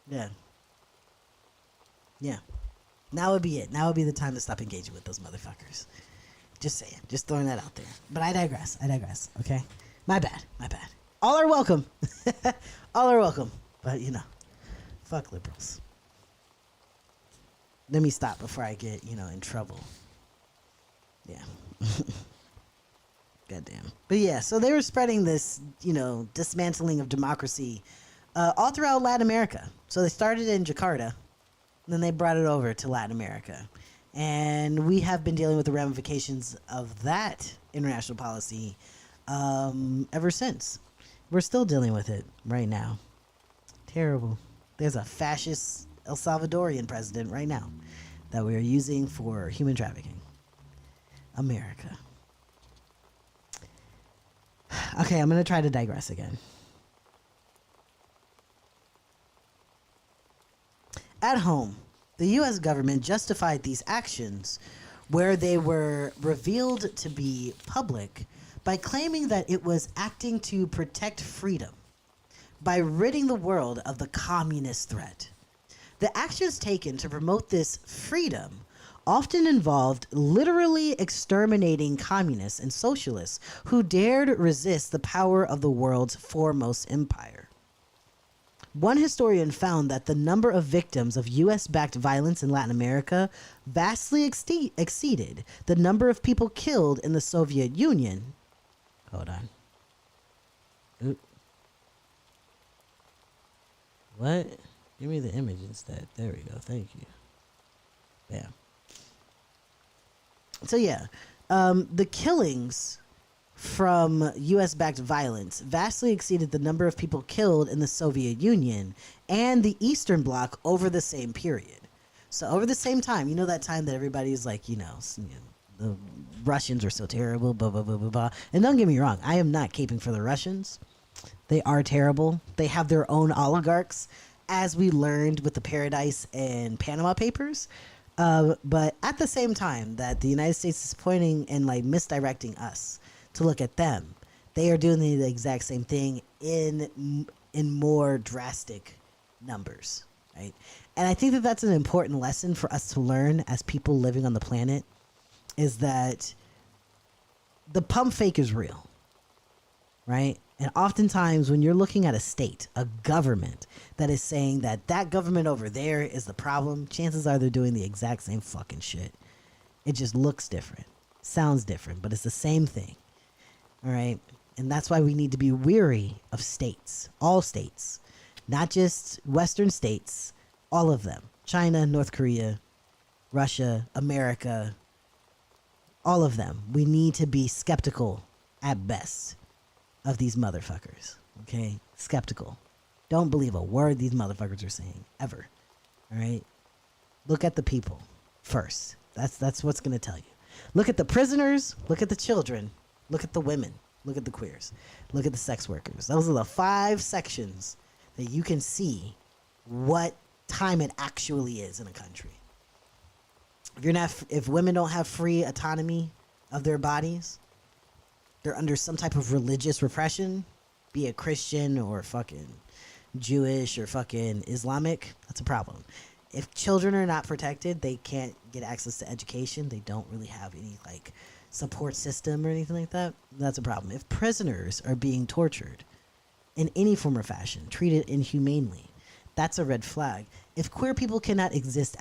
Yeah. Now would be it. Now would be the time to stop engaging with those motherfuckers. Just saying. Just throwing that out there. But I digress. Okay? My bad. All are welcome. All are welcome. But, you know, fuck liberals. Let me stop before I get, you know, in trouble. Yeah. Goddamn. But yeah, so they were spreading this, you know, dismantling of democracy all throughout Latin America. So they started in Jakarta. And then they brought it over to Latin America. And we have been dealing with the ramifications of that international policy ever since. We're still dealing with it right now. Terrible. There's a fascist El Salvadorian president right now that we are using for human trafficking. America. Okay, I'm going to try to digress again. At home, the U.S. government justified these actions where they were revealed to be public by claiming that it was acting to protect freedom by ridding the world of the communist threat. The actions taken to promote this freedom often involved literally exterminating communists and socialists who dared resist the power of the world's foremost empire. One historian found that the number of victims of U.S.-backed violence in Latin America vastly exceeded the number of people killed in the Soviet Union. Hold on. Oop. What? Give me the image instead. There we go. Thank you. Bam. So yeah, the killings from U.S.-backed violence vastly exceeded the number of people killed in the Soviet Union and the Eastern Bloc over the same period. So over the same time, you know that time that everybody's like, the Russians are so terrible, blah, blah, blah, blah, blah. And don't get me wrong, I am not caping for the Russians. They are terrible. They have their own oligarchs, as we learned with the Paradise and Panama Papers. But at the same time that the United States is pointing and like misdirecting us to look at them, they are doing the exact same thing in more drastic numbers, right? And I think that that's an important lesson for us to learn as people living on the planet, is that the pump fake is real, right? And oftentimes when you're looking at a state, a government that is saying that that government over there is the problem, chances are they're doing the exact same fucking shit. It just looks different, sounds different, but it's the same thing. All right. And that's why we need to be weary of states, all states, not just Western states, all of them. China, North Korea, Russia, America, all of them. We need to be skeptical at best of these motherfuckers. Okay? Skeptical. Don't believe a word these motherfuckers are saying, ever. All right? Look at the people first. That's what's going to tell you. Look at the prisoners, look at the children, look at the women, look at the queers, look at the sex workers. Those are the 5 sections that you can see what time it actually is in a country. If women don't have free autonomy of their bodies, they're under some type of religious repression, be it Christian or fucking Jewish or fucking Islamic, that's a problem. If children are not protected, they can't get access to education. They don't really have any like support system or anything like that. That's a problem. If prisoners are being tortured in any form or fashion, treated inhumanely, that's a red flag. If queer people cannot exist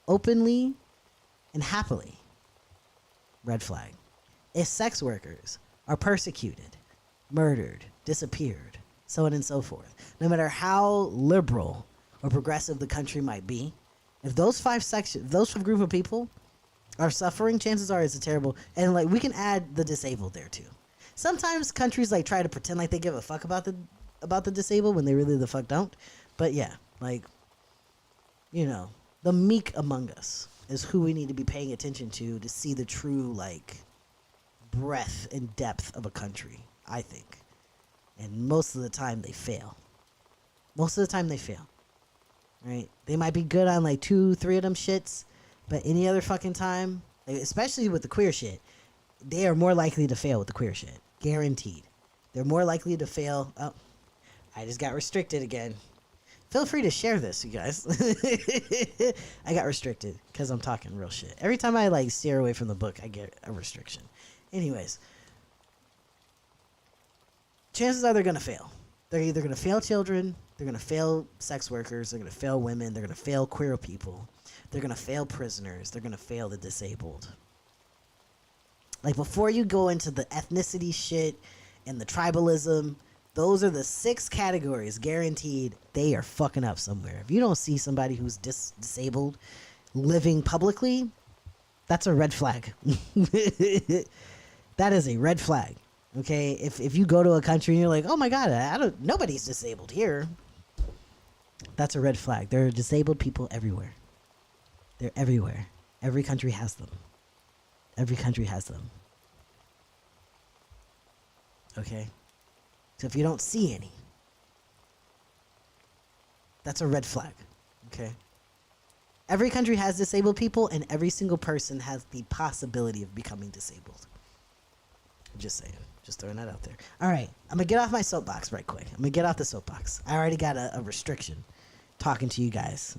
openly and happily, red flag. If sex workers are persecuted, murdered, disappeared, so on and so forth, no matter how liberal or progressive the country might be, if those 5 sections, those group of people are suffering, chances are it's a terrible. And like we can add the disabled there too. Sometimes countries like try to pretend like they give a fuck about the disabled when they really the fuck don't. But yeah, like, the meek among us is who we need to be paying attention to see the true like breadth and depth of a country, I think. And most of the time they fail. Most of the time they fail. Right? They might be good on like 2-3 of them shits, but any other fucking time, like, especially with the queer shit, they are more likely to fail with the queer shit. Guaranteed. They're more likely to fail. Oh, I just got restricted again. Feel free to share this, you guys. I got restricted because I'm talking real shit. Every time I like steer away from the book, I get a restriction. Anyways, chances are they're going to fail. They're either going to fail children, they're going to fail sex workers, they're going to fail women, they're going to fail queer people, they're going to fail prisoners, they're going to fail the disabled. Like, before you go into the ethnicity shit and the tribalism, those are the 6 categories guaranteed they are fucking up somewhere. If you don't see somebody who's disabled living publicly, that's a red flag. That is a red flag. Okay, if you go to a country and you're like, oh my god, nobody's disabled here, that's a red flag. There are disabled people everywhere. They're everywhere. Every country has them. Every country has them. Okay, so if you don't see any, that's a red flag. Okay, Every country has disabled people, and every single person has the possibility of becoming disabled. Just saying. Just throwing that out there. All right. I'm going to get off my soapbox right quick. I'm going to get off the soapbox. I already got a restriction talking to you guys.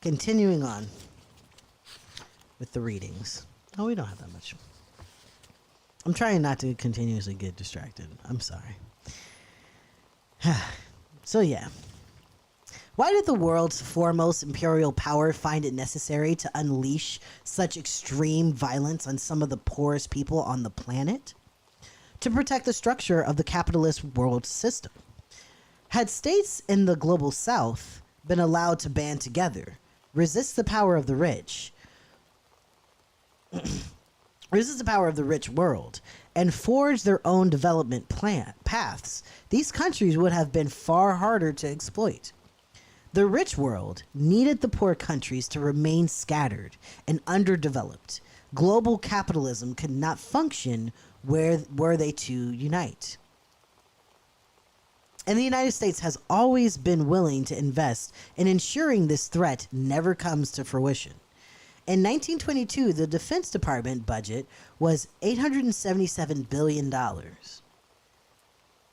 Continuing on with the readings. Oh, we don't have that much. I'm trying not to continuously get distracted. I'm sorry. So, yeah. Why did the world's foremost imperial power find it necessary to unleash such extreme violence on some of the poorest people on the planet? To protect the structure of the capitalist world system. Had states in the global south been allowed to band together, resist the power of the rich, world, and forge their own development paths, these countries would have been far harder to exploit. The rich world needed the poor countries to remain scattered and underdeveloped. Global capitalism could not function were they to unite. And the United States has always been willing to invest in ensuring this threat never comes to fruition. In 1922, the Defense Department budget was $877 billion,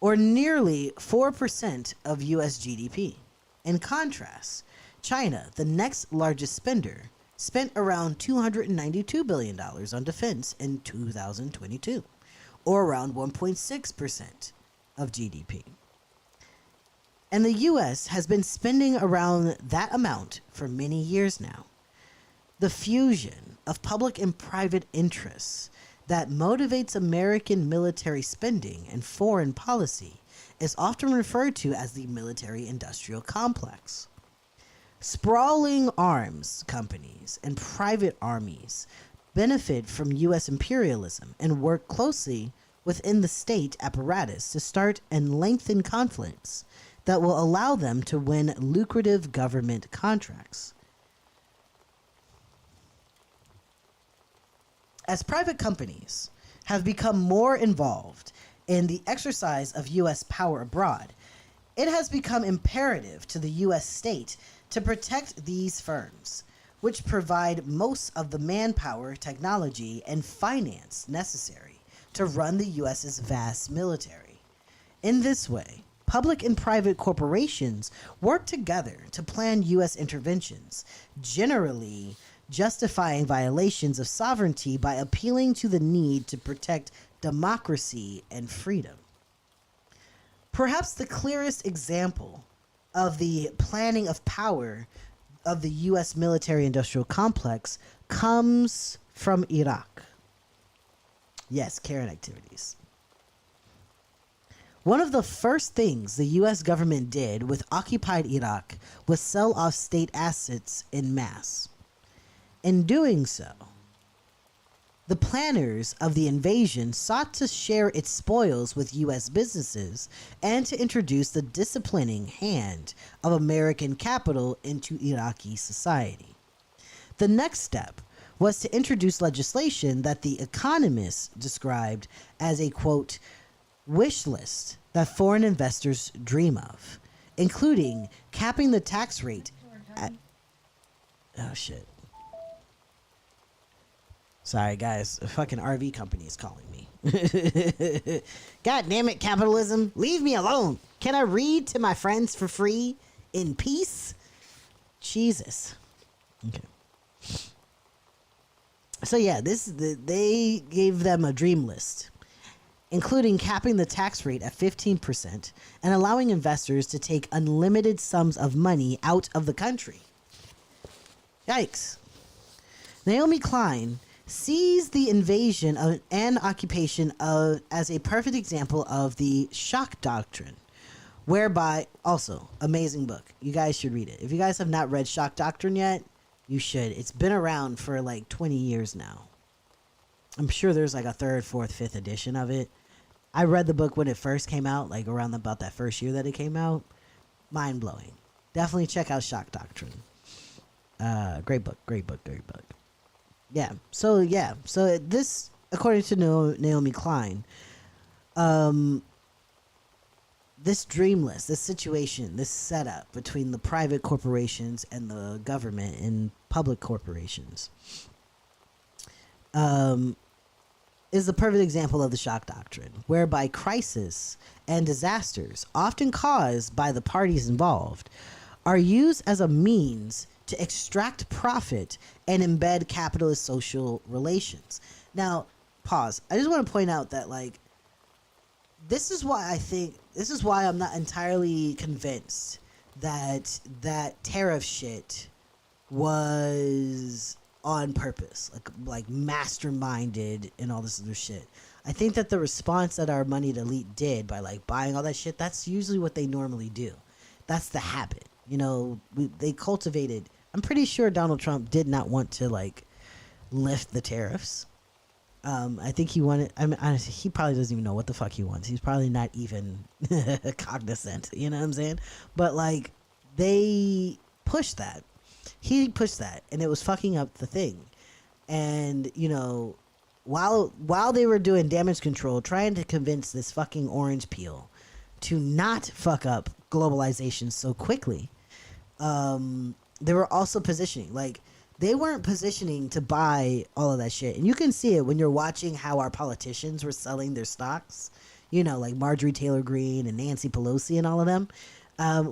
or nearly 4% of U.S. GDP. In contrast, China, the next largest spender, spent around $292 billion on defense in 2022, or around 1.6% of GDP. And the U.S. has been spending around that amount for many years now. The fusion of public and private interests that motivates American military spending and foreign policy is often referred to as the military-industrial complex. Sprawling arms companies and private armies benefit from U.S. imperialism and work closely within the state apparatus to start and lengthen conflicts that will allow them to win lucrative government contracts. As private companies have become more involved in the exercise of U.S. power abroad, it has become imperative to the U.S. state to protect these firms, which provide most of the manpower, technology, and finance necessary to run the U.S.'s vast military. In this way, public and private corporations work together to plan U.S. interventions, generally justifying violations of sovereignty by appealing to the need to protect democracy and freedom. Perhaps the clearest example of the planning of power of the U.S. military-industrial complex comes from Iraq. Yes, Karen activities. One of the first things the U.S. government did with occupied Iraq was sell off state assets en masse. In doing so, the planners of the invasion sought to share its spoils with U.S. businesses and to introduce the disciplining hand of American capital into Iraqi society. The next step was to introduce legislation that the economists described as a, quote, wish list that foreign investors dream of, including capping the tax rate at... Oh, shit. Sorry, guys. A fucking RV company is calling me. God damn it, capitalism. Leave me alone. Can I read to my friends for free in peace? Jesus. Okay. So, yeah, they gave them a dream list, including capping the tax rate at 15% and allowing investors to take unlimited sums of money out of the country. Yikes. Naomi Klein sees the invasion of and occupation of as a perfect example of the shock doctrine, whereby, also, amazing book. You guys should read it. If you guys have not read Shock Doctrine yet, you should. It's been around for like 20 years now. I'm sure there's like a third, fourth, fifth edition of it. I read the book when it first came out, like around about that first year that it came out. Mind-blowing. Definitely check out Shock Doctrine. Great book. So this, according to Naomi Klein, This dream list, this situation, this setup between the private corporations and the government and public corporations is the perfect example of the shock doctrine, whereby crisis and disasters, often caused by the parties involved, are used as a means to extract profit and embed capitalist social relations. Now, pause. I just want to point out that, like, this is why I'm not entirely convinced that that tariff shit was on purpose, like masterminded and all this other shit. I think that the response that our moneyed elite did by like buying all that shit, that's usually what they normally do. That's the habit. You know, they cultivated. I'm pretty sure Donald Trump did not want to like lift the tariffs. I think he wanted. I mean, honestly, he probably doesn't even know what the fuck he wants. He's probably not even cognizant. You know what I'm saying? But like, they pushed that. He pushed that, and it was fucking up the thing. And you know, while they were doing damage control, trying to convince this fucking orange peel to not fuck up globalization so quickly, they were also positioning like. They weren't positioning to buy all of that shit. And you can see it when you're watching how our politicians were selling their stocks. You know, like Marjorie Taylor Greene and Nancy Pelosi and all of them.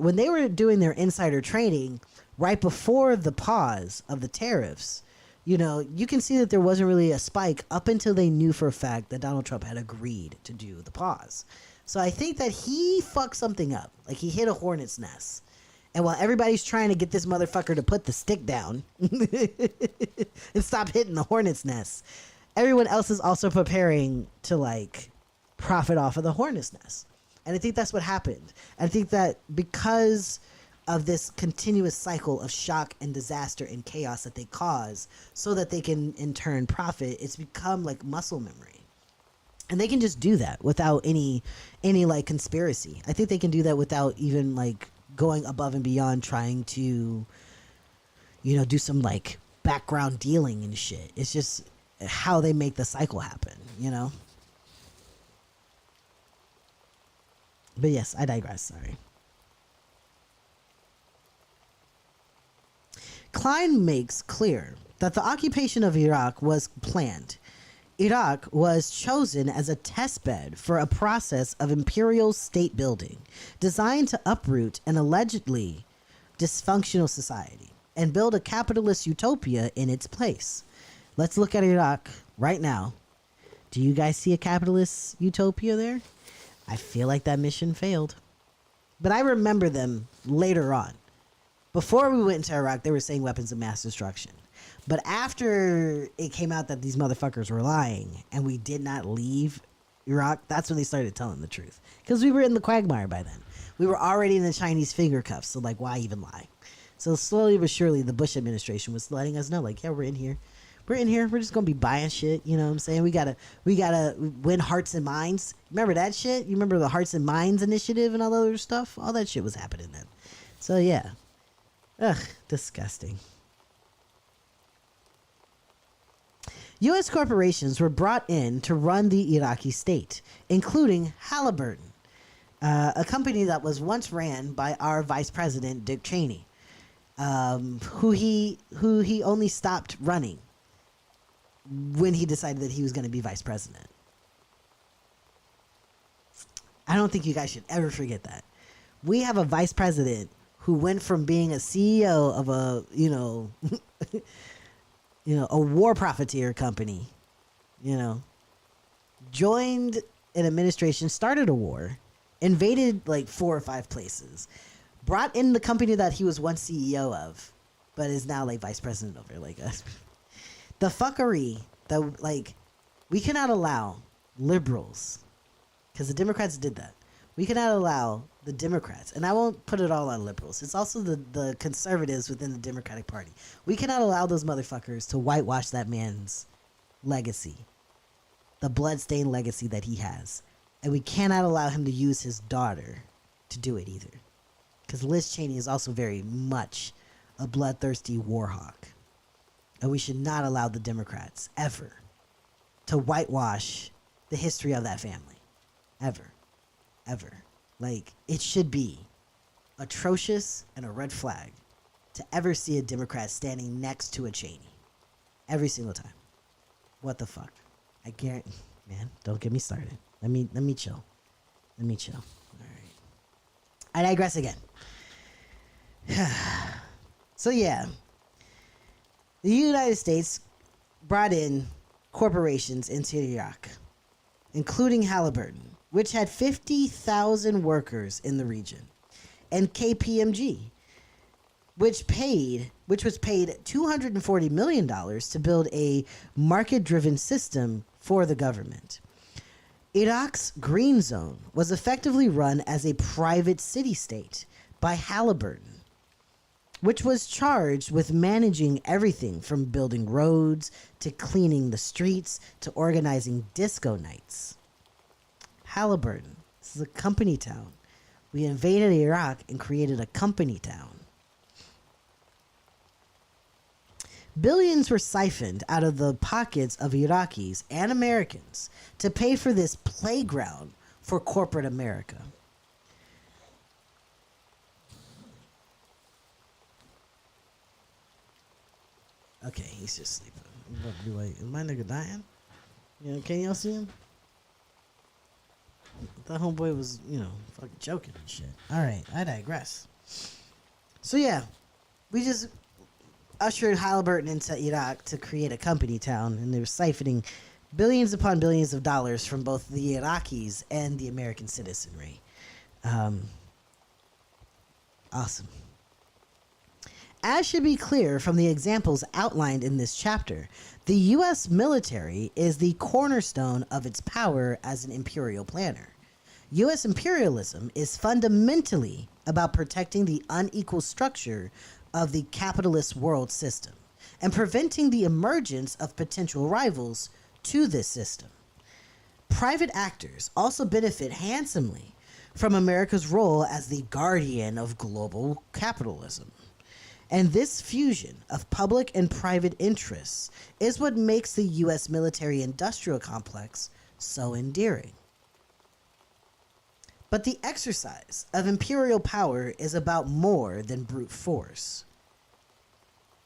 When they were doing their insider trading right before the pause of the tariffs, you know, you can see that there wasn't really a spike up until they knew for a fact that Donald Trump had agreed to do the pause. So I think that he fucked something up. Like he hit a hornet's nest. And while everybody's trying to get this motherfucker to put the stick down and stop hitting the hornet's nest, everyone else is also preparing to like profit off of the hornet's nest. And I think that's what happened. I think that because of this continuous cycle of shock and disaster and chaos that they cause so that they can in turn profit, it's become like muscle memory. And they can just do that without any like conspiracy. I think they can do that without even like going above and beyond trying to, you know, do some like background dealing and shit. It's just how they make the cycle happen, you know? But yes, I digress, sorry. Klein makes clear that the occupation of Iraq was planned. Iraq was chosen as a testbed for a process of imperial state building designed to uproot an allegedly dysfunctional society and build a capitalist utopia in its place. Let's look at Iraq right now. Do you guys see a capitalist utopia there? I feel like that mission failed. But I remember them later on. Before we went into Iraq, they were saying weapons of mass destruction. But after it came out that these motherfuckers were lying and we did not leave Iraq, that's when they started telling the truth. Because we were in the quagmire by then. We were already in the Chinese finger cuffs, so like, why even lie? So slowly but surely, the Bush administration was letting us know, like, yeah, we're in here. We're in here. We're just gonna be buying shit. You know what I'm saying? We gotta win hearts and minds. Remember that shit? You remember the Hearts and Minds initiative and all that other stuff? All that shit was happening then. So yeah. Ugh, disgusting. U.S. corporations were brought in to run the Iraqi state, including Halliburton, a company that was once ran by our Vice President Dick Cheney, who he only stopped running when he decided that he was going to be vice president. I don't think you guys should ever forget that. We have a vice president who went from being a CEO of a, a war profiteer company, joined an administration, started a war, invaded like 4 or 5 places, brought in the company that he was once CEO of, but is now like vice president over. Like the fuckery that we cannot allow liberals, because the Democrats did that. We cannot allow the Democrats, and I won't put it all on liberals. It's also the conservatives within the Democratic Party. We cannot allow those motherfuckers to whitewash that man's legacy, the bloodstained legacy that he has. And we cannot allow him to use his daughter to do it either. Because Liz Cheney is also very much a bloodthirsty war hawk. And we should not allow the Democrats ever to whitewash the history of that family. Ever. Ever. Like, it should be atrocious and a red flag to ever see a Democrat standing next to a Cheney. Every single time. What the fuck? I guarantee, man, don't get me started. Let me chill. Let me chill. All right. I digress again. So yeah, the United States brought in corporations into Iraq, including Halliburton, which had 50,000 workers in the region, and KPMG, which was paid $240 million to build a market-driven system for the government. Iraq's Green Zone was effectively run as a private city-state by Halliburton, which was charged with managing everything from building roads to cleaning the streets to organizing disco nights. Halliburton, this is a company town. We invaded Iraq and created a company town. Billions were siphoned out of the pockets of Iraqis and Americans to pay for this playground for corporate America. Okay, he's just sleeping. I'm about to be like, is my nigga dying? You know, can y'all see him? That homeboy was, fucking joking and shit. Alright, I digress. So yeah, we just ushered Halliburton into Iraq to create a company town, and they were siphoning billions upon billions of dollars from both the Iraqis and the American citizenry. Awesome. As should be clear from the examples outlined in this chapter, the U.S. military is the cornerstone of its power as an imperial planner. U.S. imperialism is fundamentally about protecting the unequal structure of the capitalist world system and preventing the emergence of potential rivals to this system. Private actors also benefit handsomely from America's role as the guardian of global capitalism. And this fusion of public and private interests is what makes the U.S. military-industrial complex so endearing. But the exercise of imperial power is about more than brute force.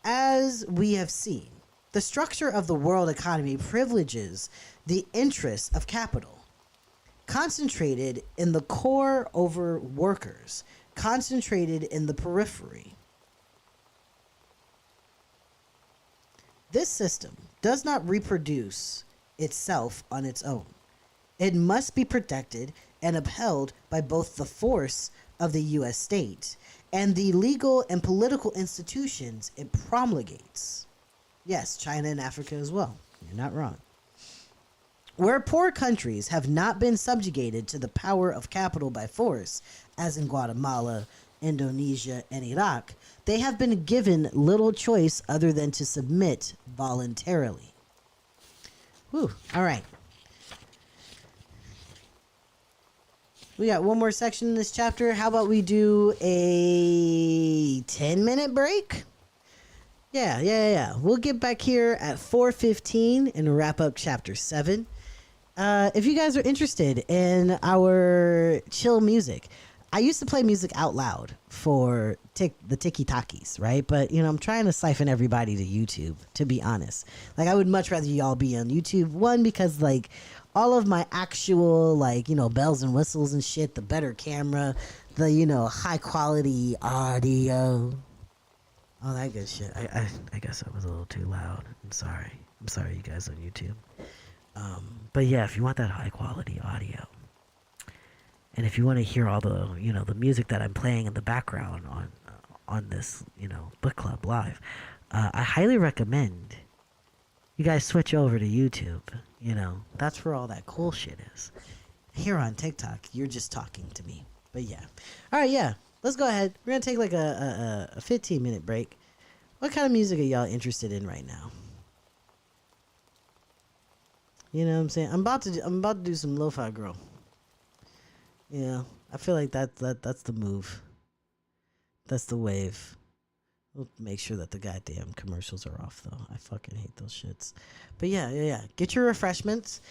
As we have seen, the structure of the world economy privileges the interests of capital, concentrated in the core over workers, concentrated in the periphery. This system does not reproduce itself on its own. It must be protected and upheld by both the force of the U.S. state and the legal and political institutions it promulgates. Yes, China and Africa as well. You're not wrong. Where poor countries have not been subjugated to the power of capital by force, as in Guatemala, Indonesia, and Iraq, they have been given little choice other than to submit voluntarily. Whew, all right. We got one more section in this chapter. How about we do a 10-minute break? Yeah. We'll get back here at 4:15 and wrap up chapter 7. If you guys are interested in our chill music, I used to play music out loud for the Tiki-Takis, right? But, I'm trying to siphon everybody to YouTube, to be honest. Like, I would much rather y'all be on YouTube. One, because, all of my actual, bells and whistles and shit, the better camera, the, high-quality audio, all that good shit. I guess I was a little too loud. I'm sorry. I'm sorry, you guys on YouTube. But, yeah, if you want that high-quality audio, and if you want to hear all the, the music that I'm playing in the background on this, book club live, I highly recommend you guys switch over to YouTube. That's where all that cool shit is. Here on TikTok, you're just talking to me. But yeah. All right, yeah. Let's go ahead. We're going to take a 15-minute break. What kind of music are y'all interested in right now? You know what I'm saying? I'm about to do some lo-fi girl. Yeah, I feel like that's the move. That's the wave. We'll make sure that the goddamn commercials are off, though. I fucking hate those shits. But yeah. Get your refreshments.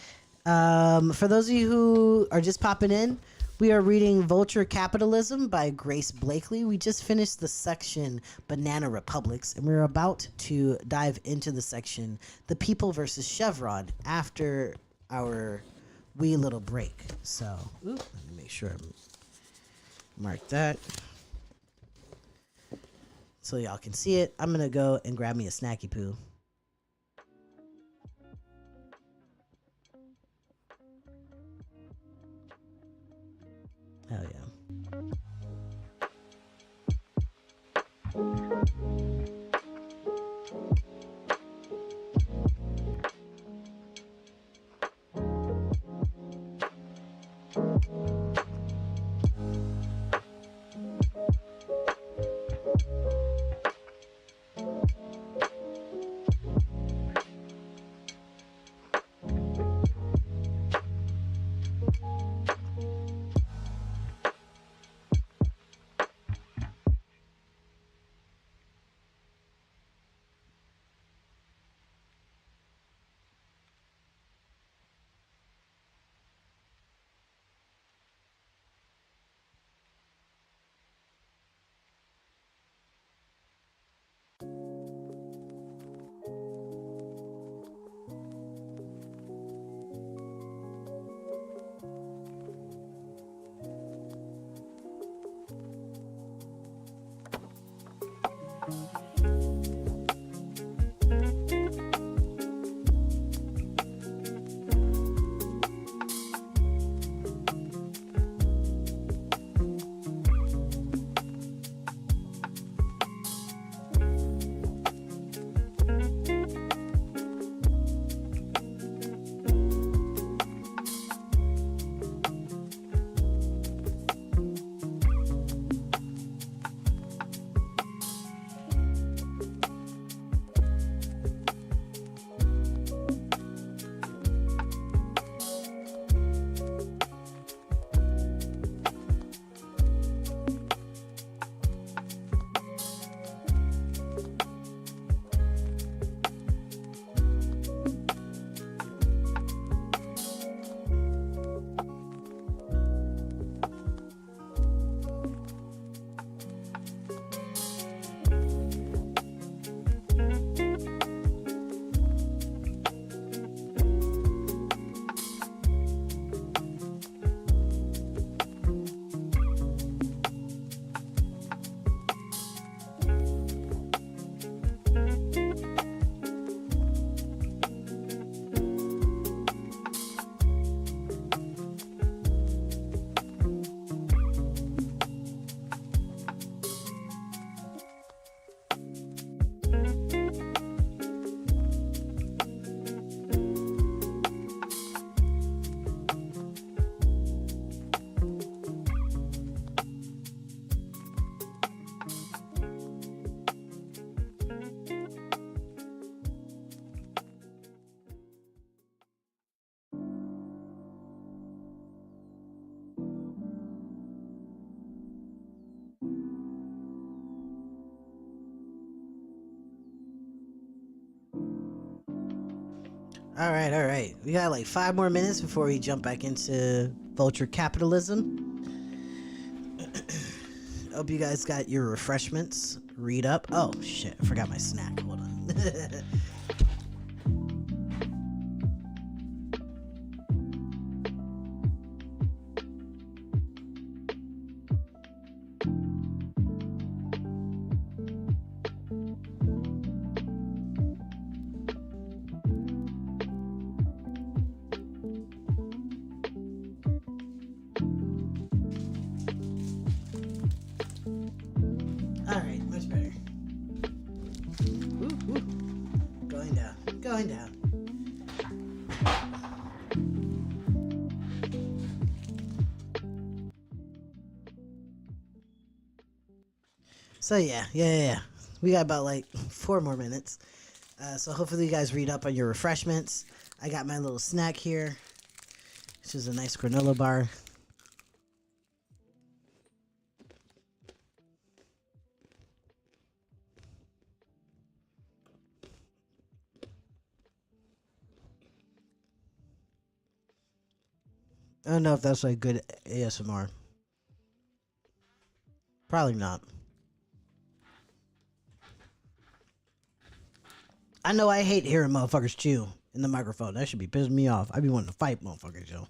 For those of you who are just popping in, we are reading Vulture Capitalism by Grace Blakeley. We just finished the section Banana Republics, and we're about to dive into the section The People versus Chevron after our wee little break. So, let me make sure I mark that so y'all can see it. I'm going to go and grab me a snacky poo. Hell yeah. All right. We got like 5 more minutes before we jump back into Vulture Capitalism. Hope you guys got your refreshments. Read up. Oh, shit. I forgot my snack. Hold on. Going down. So yeah. We got about like 4 more minutes. So hopefully you guys read up on your refreshments. I got my little snack here, which is a nice granola bar. I don't know if that's like good ASMR. Probably not. I know I hate hearing motherfuckers chew in the microphone. That should be pissing me off. I be wanting to fight motherfuckers, yo.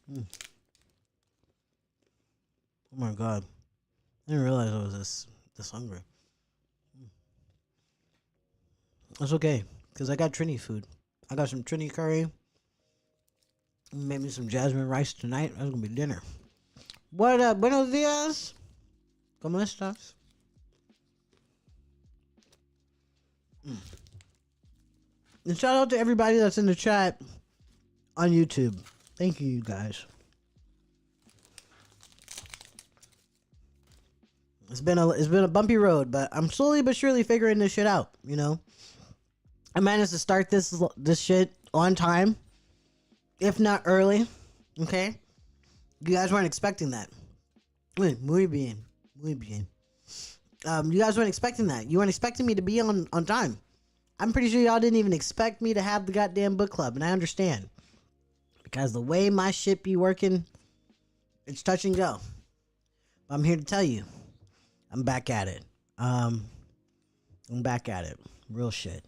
Mm. Oh my god. I didn't realize I was this hungry. That's okay, because I got Trini food. I got some Trini curry. Made me some jasmine rice tonight. That's gonna be dinner. What up? Buenos dias. ¿Cómo estás? And shout out to everybody that's in the chat on YouTube. Thank you, you guys. It's been a bumpy road, but I'm slowly but surely figuring this shit out. You know, I managed to start this shit on time, if not early. Okay, you guys weren't expecting that. Muy bien, muy bien. You guys weren't expecting that. You weren't expecting me to be on time. I'm pretty sure y'all didn't even expect me to have the goddamn book club, and I understand. Because the way my shit be working, it's touch and go. I'm here to tell you, I'm back at it. I'm back at it. Real shit.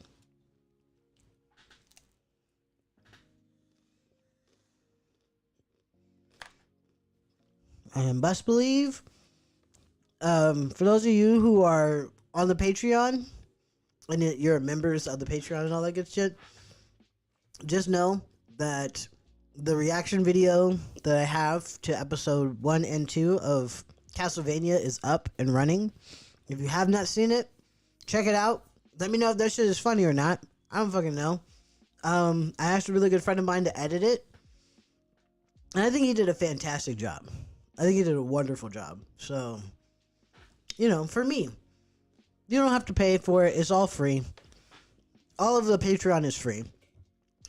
And best believe, for those of you who are on the Patreon, and you're members of the Patreon and all that good shit, just know that the reaction video that I have to episode 1 and 2 of Castlevania is up and running. If you have not seen it, check it out. Let me know if that shit is funny or not. I don't fucking know. I asked a really good friend of mine to edit it, and I think he did a fantastic job. I think he did a wonderful job. So, you know, for me, you don't have to pay for it. It's all free. All of the Patreon is free.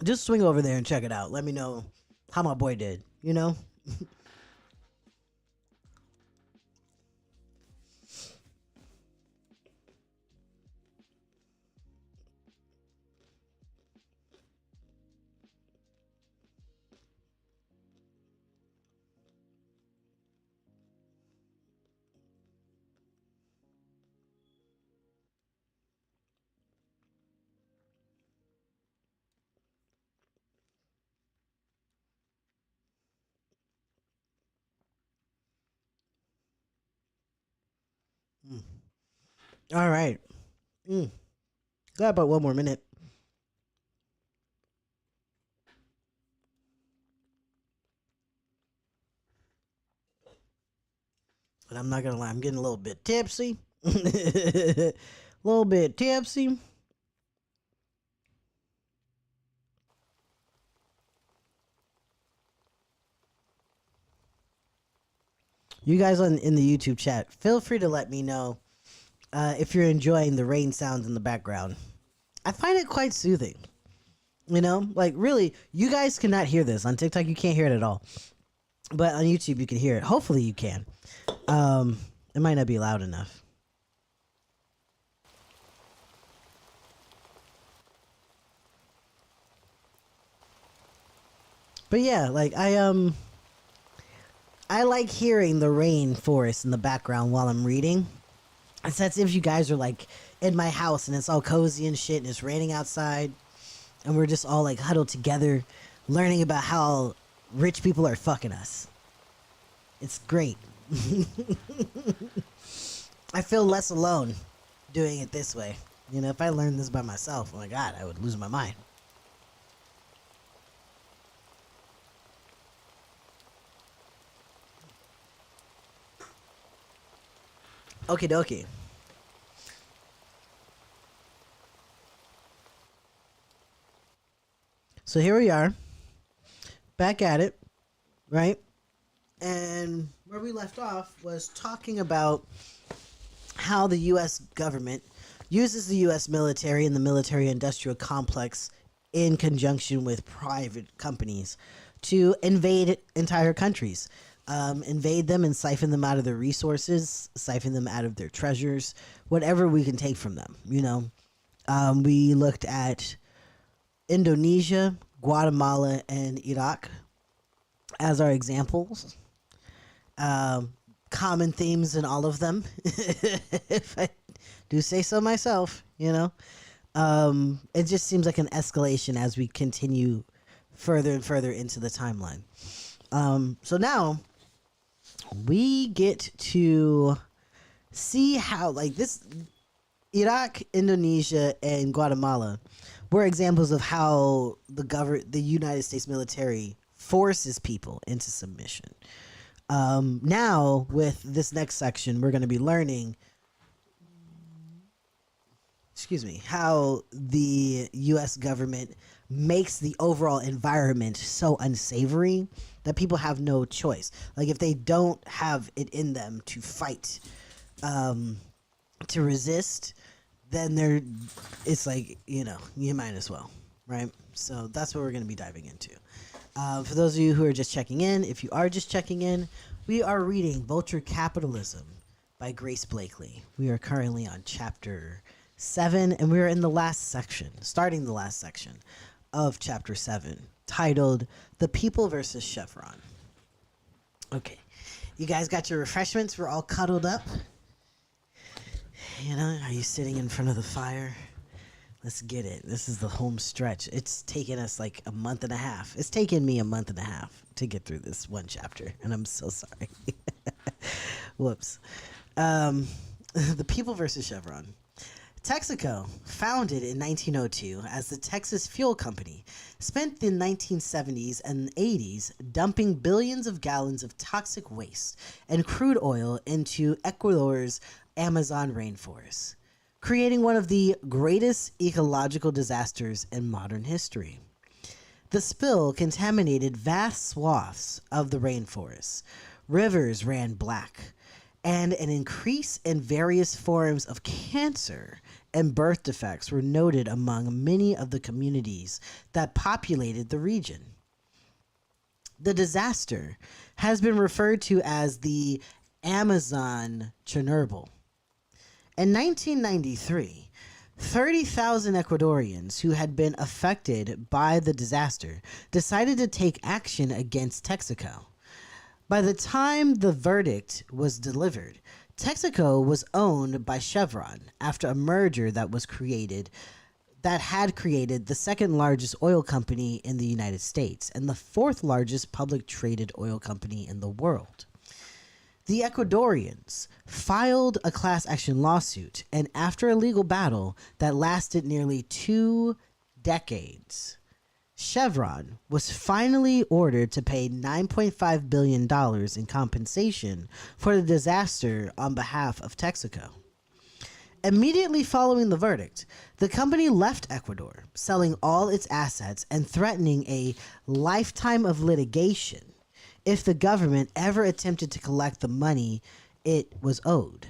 Just swing over there and check it out. Let me know how my boy did, you know? Mm. All right. Got about one more minute. But I'm not gonna lie, I'm getting a little bit tipsy. A little bit tipsy. You guys in the YouTube chat, feel free to let me know if you're enjoying the rain sounds in the background. I find it quite soothing. You know, like really, you guys cannot hear this on TikTok. You can't hear it at all, but on YouTube you can hear it. Hopefully you can. It might not be loud enough. But yeah, like I like hearing the rainforest in the background while I'm reading. It's as if you guys are like in my house and it's all cozy and shit and it's raining outside and we're just all like huddled together learning about how rich people are fucking us. It's great. I feel less alone doing it this way. You know, if I learned this by myself, oh my god, I would lose my mind. Okie dokie. So here we are, back at it, right? And where we left off was talking about how the U.S. government uses the U.S. military and the military-industrial complex in conjunction with private companies to invade entire countries, invade them and siphon them out of their resources, siphon them out of their treasures, whatever we can take from them. We looked at Indonesia, Guatemala, and Iraq as our examples. Common themes in all of them, if I do say so myself, It just seems like an escalation as we continue further and further into the timeline. So now we get to see how, like, this Iraq, Indonesia, and Guatemala were examples of how the United States military forces people into submission. Now, with this next section, we're going to be learning, how the U.S. government makes the overall environment so unsavory that people have no choice. Like, if they don't have it in them to fight, to resist, then it's like, you might as well, right? So that's what we're going to be diving into. For those of you who are just checking in, if you are just checking in, we are reading Vulture Capitalism by Grace Blakeley. We are currently on chapter 7, and we are in the last section, starting the last section of chapter 7, titled The People versus Chevron. Okay, you guys got your refreshments? We're all cuddled up. Are you sitting in front of the fire? Let's get it. This is the home stretch. It's taken us like a month and a half. It's taken me a month and a half to get through this one chapter, and I'm so sorry. Whoops. The People versus Chevron. Texaco, founded in 1902 as the Texas Fuel Company, spent the 1970s and 80s dumping billions of gallons of toxic waste and crude oil into Ecuador's Amazon rainforest, creating one of the greatest ecological disasters in modern history. The spill contaminated vast swaths of the rainforest. Rivers ran black, and an increase in various forms of cancer and birth defects were noted among many of the communities that populated the region. The disaster has been referred to as the Amazon Chernobyl. In 1993, 30,000 Ecuadorians who had been affected by the disaster decided to take action against Texaco. By the time the verdict was delivered, Texaco was owned by Chevron after a merger that had created the second largest oil company in the United States and the fourth largest public traded oil company in the world. The Ecuadorians filed a class action lawsuit, and after a legal battle that lasted nearly 2 decades, Chevron was finally ordered to pay $9.5 billion in compensation for the disaster on behalf of Texaco. Immediately following the verdict, the company left Ecuador, selling all its assets and threatening a lifetime of litigation if the government ever attempted to collect the money it was owed.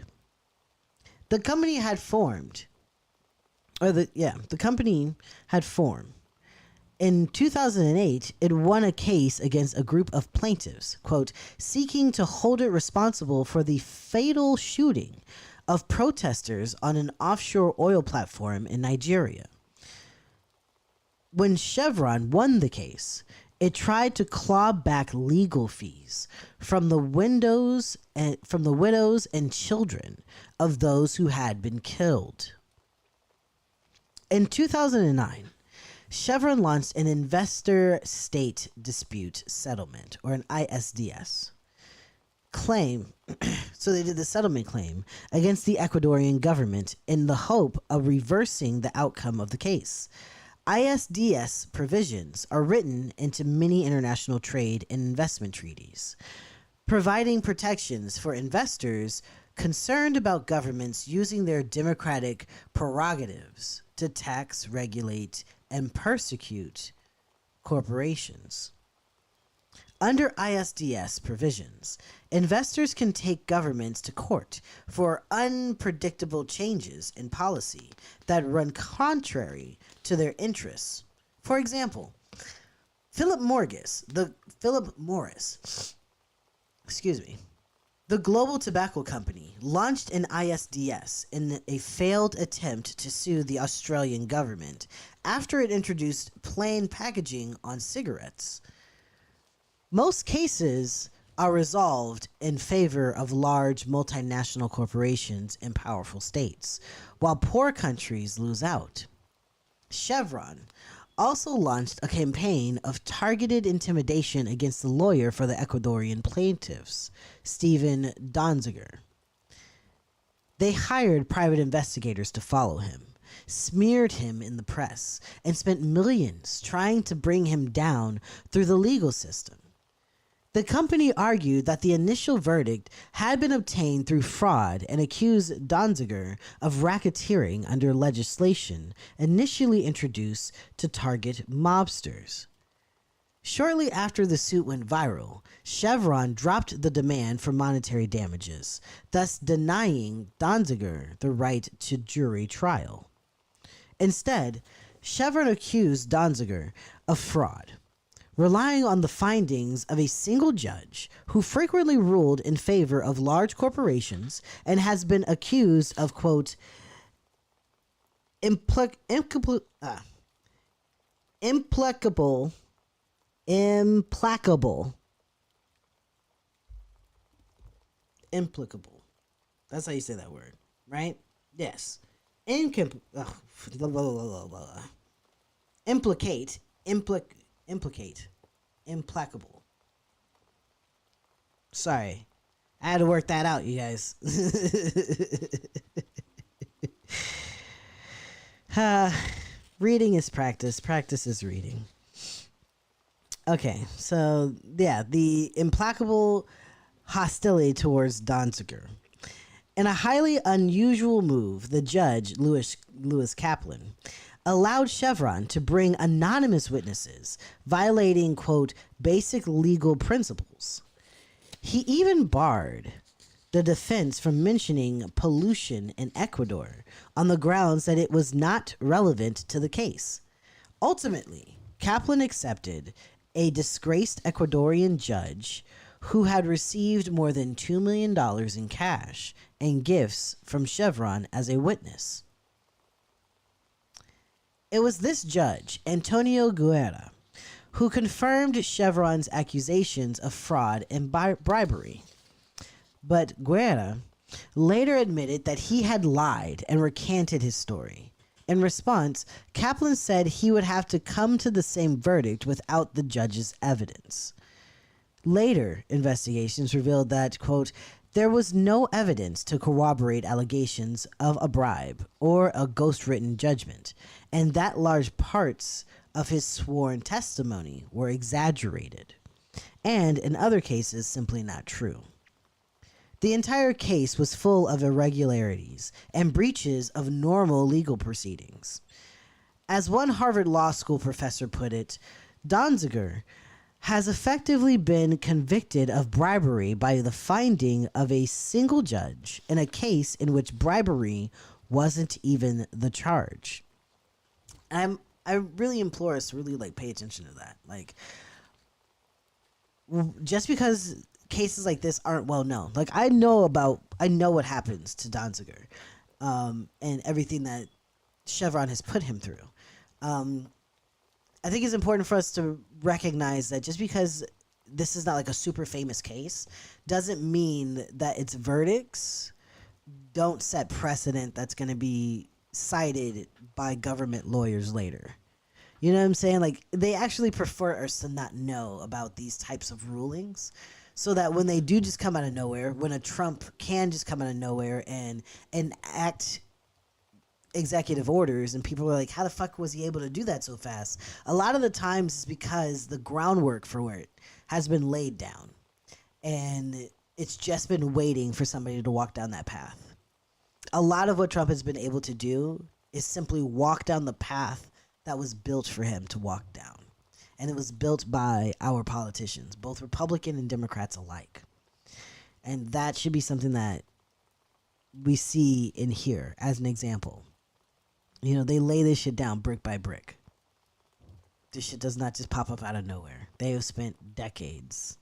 The company had formed. In 2008, it won a case against a group of plaintiffs, quote, seeking to hold it responsible for the fatal shooting of protesters on an offshore oil platform in Nigeria. When Chevron won the case, it tried to claw back legal fees from the widows and children of those who had been killed. In 2009, Chevron launched an investor state dispute settlement, or an ISDS claim. So they did the settlement claim against the Ecuadorian government in the hope of reversing the outcome of the case. ISDS provisions are written into many international trade and investment treaties, providing protections for investors concerned about governments using their democratic prerogatives to tax, regulate, and persecute corporations. Under ISDS provisions, investors can take governments to court for unpredictable changes in policy that run contrary to their interests. For example, Philip Morris, the global tobacco company, launched an ISDS in a failed attempt to sue the Australian government after it introduced plain packaging on cigarettes. Most cases are resolved in favor of large multinational corporations in powerful states, while poor countries lose out. Chevron also launched a campaign of targeted intimidation against the lawyer for the Ecuadorian plaintiffs, Steven Donziger. They hired private investigators to follow him, smeared him in the press, and spent millions trying to bring him down through the legal system. The company argued that the initial verdict had been obtained through fraud and accused Donziger of racketeering under legislation initially introduced to target mobsters. Shortly after the suit went viral, Chevron dropped the demand for monetary damages, thus denying Donziger the right to jury trial. Instead, Chevron accused Donziger of fraud, relying on the findings of a single judge who frequently ruled in favor of large corporations and has been accused of, quote, implacable implicable. That's how you say that word, right? Yes. Implicate. Implacable. Sorry. I had to work that out, you guys. Reading is practice. Practice is reading. Okay, so yeah, the implacable hostility towards Donziger. In a highly unusual move, the judge, Lewis Kaplan, allowed Chevron to bring anonymous witnesses, violating, quote, basic legal principles. He even barred the defense from mentioning pollution in Ecuador on the grounds that it was not relevant to the case. Ultimately, Kaplan accepted a disgraced Ecuadorian judge who had received more than $2 million in cash and gifts from Chevron as a witness. It was this judge, Antonio Guerra, who confirmed Chevron's accusations of fraud and bribery. But Guerra later admitted that he had lied and recanted his story. In response, Kaplan said he would have to come to the same verdict without the judge's evidence. Later investigations revealed that, quote, there was no evidence to corroborate allegations of a bribe or a ghost-written judgment, and that large parts of his sworn testimony were exaggerated, and in other cases simply not true. The entire case was full of irregularities and breaches of normal legal proceedings. As one Harvard Law School professor put it, Donziger has effectively been convicted of bribery by the finding of a single judge in a case in which bribery wasn't even the charge. I really implore us to really pay attention to that. Just because cases like this aren't well known. I know what happens to Donziger, and everything that Chevron has put him through. I think it's important for us to recognize that just because this is not a super famous case doesn't mean that its verdicts don't set precedent that's going to be cited by government lawyers later. You know what I'm saying? They actually prefer us to not know about these types of rulings, so that when they do just come out of nowhere, when a Trump can just come out of nowhere and act executive orders, and people are like, how the fuck was he able to do that so fast? A lot of the times it's because the groundwork for it has been laid down, and it's just been waiting for somebody to walk down that path. A lot of what Trump has been able to do is simply walk down the path that was built for him to walk down. and it was built by our politicians, both Republican and Democrats alike. And that should be something that we see in here as an example. You know, they lay this shit down brick by brick. This shit does not just pop up out of nowhere. They have spent decades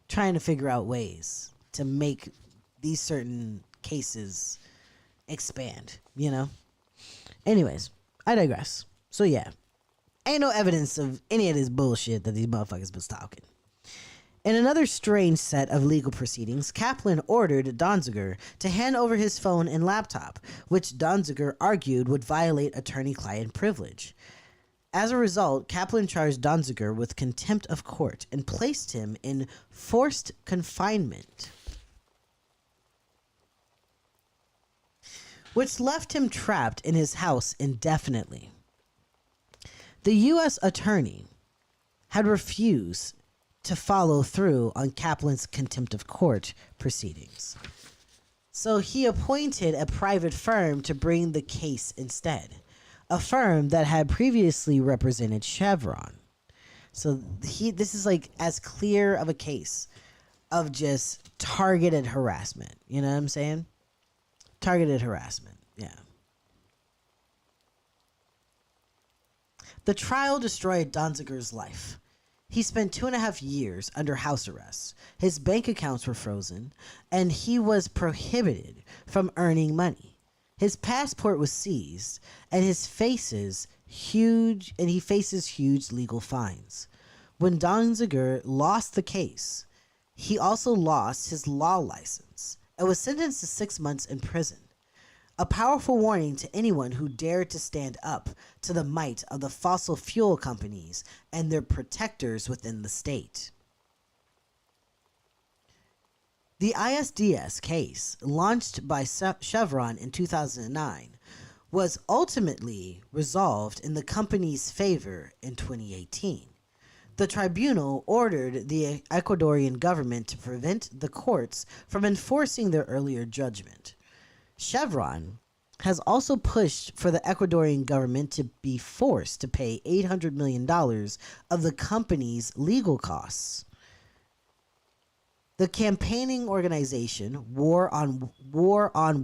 trying to figure out ways to make these certain cases expand, you know? Anyways, I digress. So yeah, ain't no evidence of any of this bullshit that these motherfuckers was talking. In another strange set of legal proceedings, Kaplan ordered Donziger to hand over his phone and laptop, which Donziger argued would violate attorney-client privilege. As a result, Kaplan charged Donziger with contempt of court and placed him in forced confinement, which left him trapped in his house indefinitely. The U.S. attorney had refused to follow through on Kaplan's contempt of court proceedings, so he appointed a private firm to bring the case instead, a firm that had previously represented Chevron. So this is like as clear of a case of just targeted harassment. You know what I'm saying? Targeted harassment, yeah. The trial destroyed Donziger's life. He spent 2.5 years under house arrest. His bank accounts were frozen, and he was prohibited from earning money. His passport was seized, and he faces huge legal fines. When Donziger lost the case, he also lost his law license and was sentenced to 6 months in prison. A powerful warning to anyone who dared to stand up to the might of the fossil fuel companies and their protectors within the state. The ISDS case, launched by Chevron in 2009, was ultimately resolved in the company's favor in 2018. The tribunal ordered the Ecuadorian government to prevent the courts from enforcing their earlier judgment. Chevron has also pushed for the Ecuadorian government to be forced to pay $800 million of the company's legal costs. The campaigning organization War on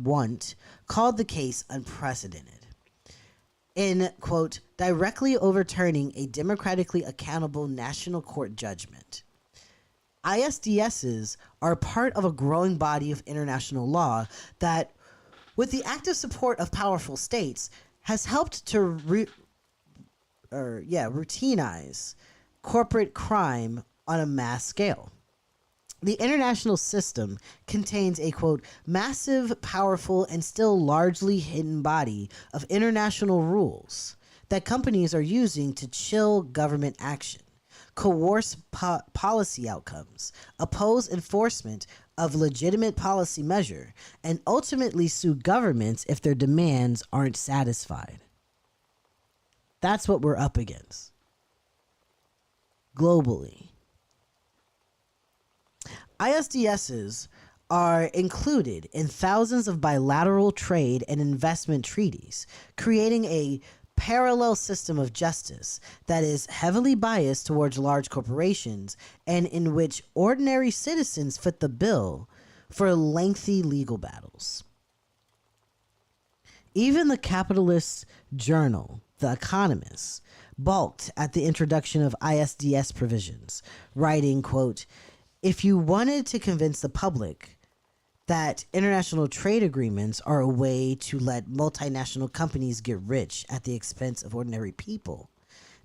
Want called the case unprecedented in, quote, directly overturning a democratically accountable national court judgment. ISDSs are part of a growing body of international law that, with the active support of powerful states, has helped to routinize corporate crime on a mass scale. The international system contains a, quote, massive, powerful, and still largely hidden body of international rules that companies are using to chill government action, coerce policy outcomes, oppose enforcement of legitimate policy measure, and ultimately sue governments if their demands aren't satisfied. That's what we're up against globally. ISDSs are included in thousands of bilateral trade and investment treaties, creating a parallel system of justice that is heavily biased towards large corporations and in which ordinary citizens fit the bill for lengthy legal battles. Even the capitalist journal, The Economist, balked at the introduction of ISDS provisions, writing, quote, if you wanted to convince the public that international trade agreements are a way to let multinational companies get rich at the expense of ordinary people,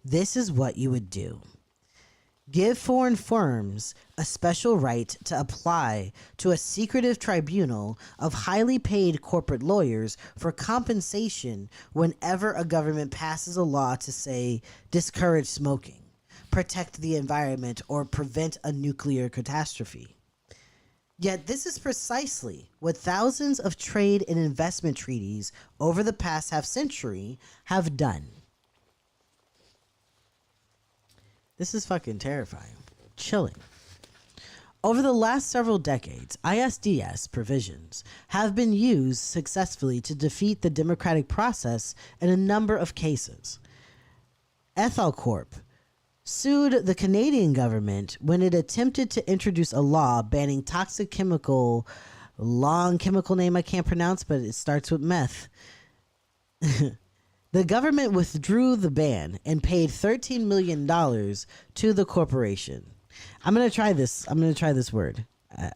this is what you would do. Give foreign firms a special right to apply to a secretive tribunal of highly paid corporate lawyers for compensation whenever a government passes a law to, say, discourage smoking, protect the environment, or prevent a nuclear catastrophe. Yet this is precisely what thousands of trade and investment treaties over the past half-century have done. This is fucking terrifying. Chilling. Over the last several decades, ISDS provisions have been used successfully to defeat the democratic process in a number of cases. Ethalcorp sued the Canadian government when it attempted to introduce a law banning toxic chemical, long chemical name I can't pronounce, but it starts with meth. The government withdrew the ban and paid $13 million to the corporation. I'm going to try this. I'm going to try this word.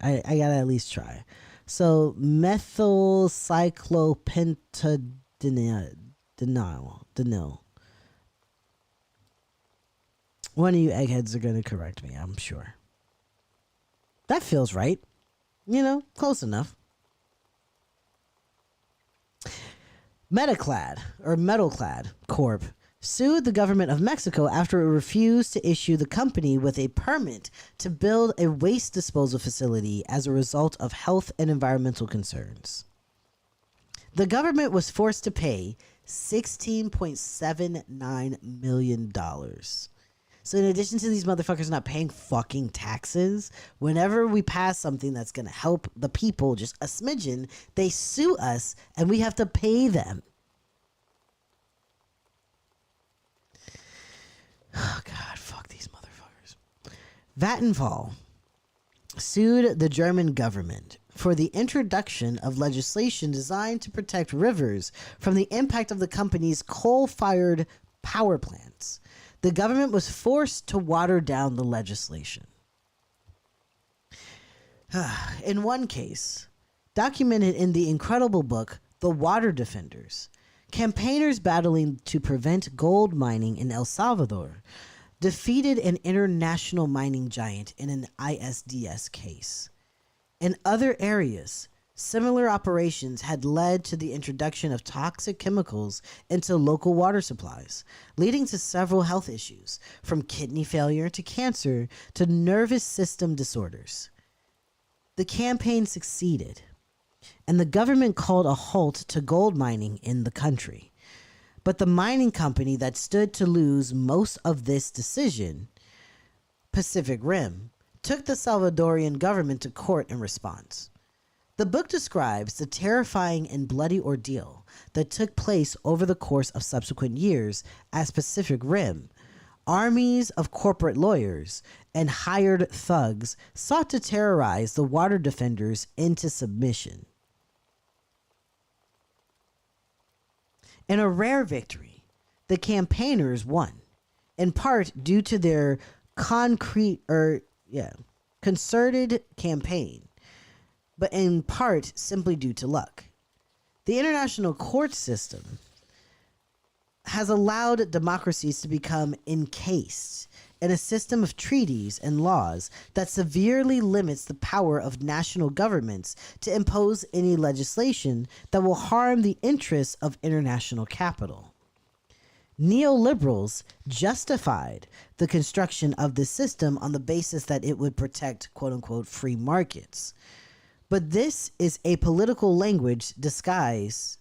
I got to at least try. So methylcyclopentadienol. One of you eggheads are going to correct me, I'm sure. That feels right. You know, close enough. Metalclad Corp sued the government of Mexico after it refused to issue the company with a permit to build a waste disposal facility as a result of health and environmental concerns. The government was forced to pay $16.79 million. So in addition to these motherfuckers not paying fucking taxes, whenever we pass something that's going to help the people just a smidgen, they sue us and we have to pay them. Oh, God, fuck these motherfuckers. Vattenfall sued the German government for the introduction of legislation designed to protect rivers from the impact of the company's coal-fired power plants. The government was forced to water down the legislation. In one case, documented in the incredible book, The Water Defenders, campaigners battling to prevent gold mining in El Salvador defeated an international mining giant in an ISDS case. In other areas, similar operations had led to the introduction of toxic chemicals into local water supplies, leading to several health issues, from kidney failure to cancer to nervous system disorders. The campaign succeeded, and the government called a halt to gold mining in the country. But the mining company that stood to lose most of this decision, Pacific Rim, took the Salvadorian government to court in response. The book describes the terrifying and bloody ordeal that took place over the course of subsequent years as Pacific Rim, armies of corporate lawyers, and hired thugs sought to terrorize the water defenders into submission. In a rare victory, the campaigners won, in part due to their concerted campaign, but in part simply due to luck. The international court system has allowed democracies to become encased in a system of treaties and laws that severely limits the power of national governments to impose any legislation that will harm the interests of international capital. Neoliberals justified the construction of this system on the basis that it would protect quote-unquote free markets. But this apolitical language disguised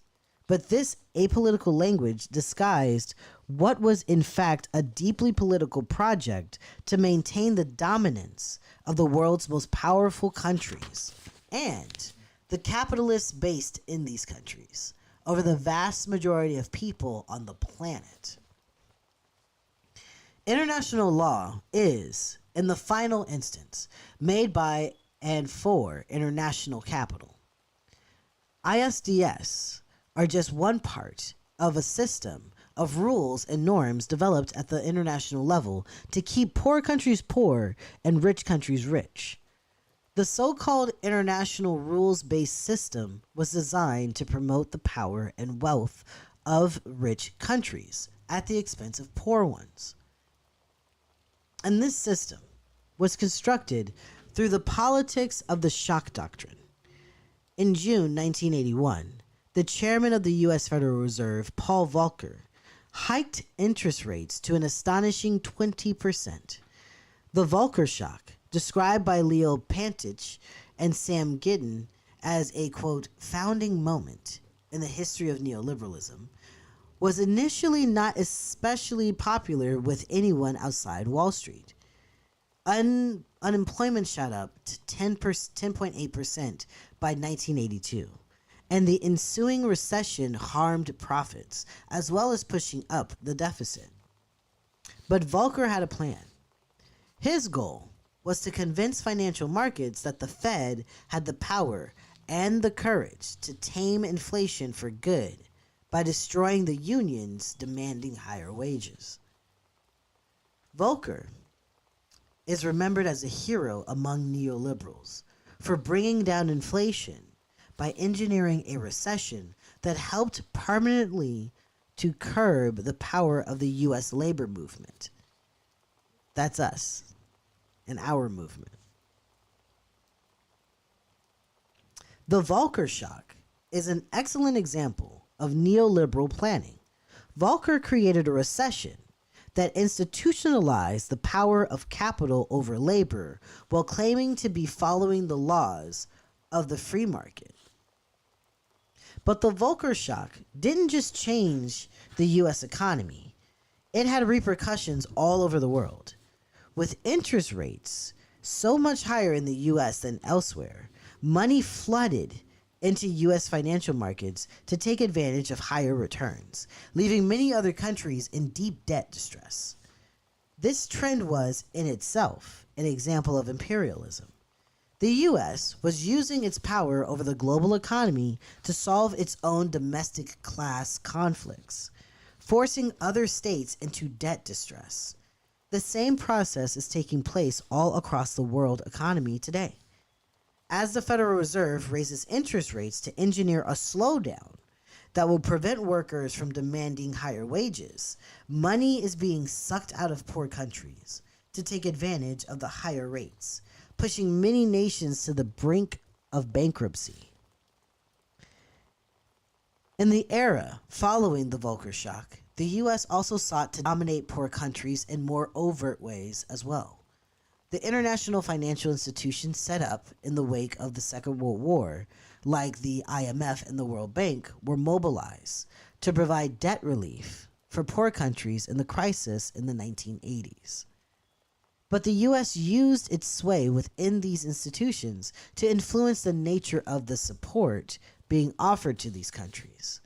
what was in fact a deeply political project to maintain the dominance of the world's most powerful countries and the capitalists based in these countries over the vast majority of people on the planet. International law is, in the final instance, made by and for international capital. ISDS are just one part of a system of rules and norms developed at the international level to keep poor countries poor and rich countries rich. The so-called international rules-based system was designed to promote the power and wealth of rich countries at the expense of poor ones. And this system was constructed through the politics of the shock doctrine. In June 1981, the chairman of the U.S. Federal Reserve, Paul Volcker, hiked interest rates to an astonishing 20%. The Volcker shock, described by Leo Pantich and Sam Gittin as a, quote, founding moment in the history of neoliberalism, was initially not especially popular with anyone outside Wall Street. Unemployment shot up to 10.8% by 1982, and the ensuing recession harmed profits, as well as pushing up the deficit. But Volcker had a plan. His goal was to convince financial markets that the Fed had the power and the courage to tame inflation for good by destroying the unions demanding higher wages. Volcker is remembered as a hero among neoliberals for bringing down inflation by engineering a recession that helped permanently to curb the power of the U.S. labor movement. That's us and our movement. The Volcker shock is an excellent example of neoliberal planning. Volcker created a recession that institutionalized the power of capital over labor while claiming to be following the laws of the free market. But the Volcker shock didn't just change the U.S. economy. It had repercussions all over the world. With interest rates so much higher in the U.S. than elsewhere, money flooded into U.S. financial markets to take advantage of higher returns, leaving many other countries in deep debt distress. This trend was, in itself, an example of imperialism. The U.S. was using its power over the global economy to solve its own domestic class conflicts, forcing other states into debt distress. The same process is taking place all across the world economy today. As the Federal Reserve raises interest rates to engineer a slowdown that will prevent workers from demanding higher wages, money is being sucked out of poor countries to take advantage of the higher rates, pushing many nations to the brink of bankruptcy. In the era following the Volcker shock, the U.S. also sought to dominate poor countries in more overt ways as well. The international financial institutions set up in the wake of the Second World War, like the IMF and the World Bank, were mobilized to provide debt relief for poor countries in the crisis in the 1980s. But the U.S. used its sway within these institutions to influence the nature of the support being offered to these countries,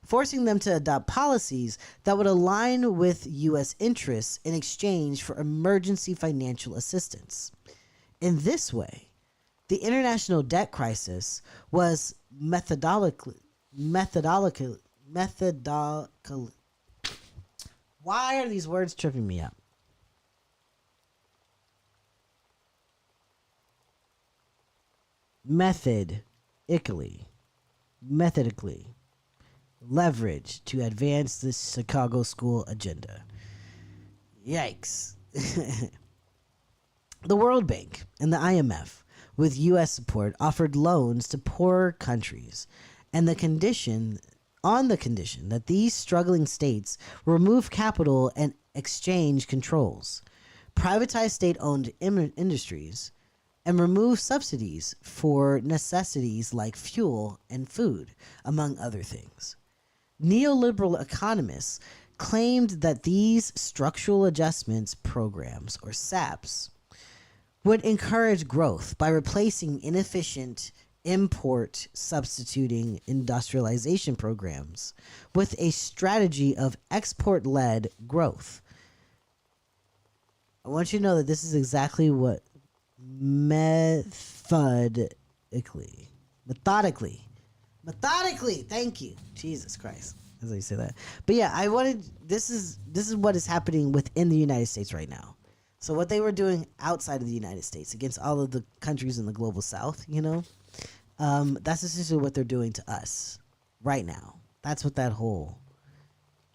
forcing them to adopt policies that would align with U.S. interests in exchange for emergency financial assistance. In this way, the international debt crisis was methodically. Why are these words tripping me up? Methodically leverage to advance the Chicago school agenda. Yikes. The World Bank and the IMF, with U.S. support, offered loans to poor countries on the condition that these struggling states remove capital and exchange controls, privatize state-owned industries, and remove subsidies for necessities like fuel and food, among other things. Neoliberal economists claimed that these structural adjustments programs, or SAPs, would encourage growth by replacing inefficient import substituting industrialization programs with a strategy of export-led growth. I want you to know that this is exactly what methodically, thank you, Jesus Christ, as I say that. But yeah, this is what is happening within the United States right now. So what they were doing outside of the United States against all of the countries in the global South, that's essentially what they're doing to us right now. That's what all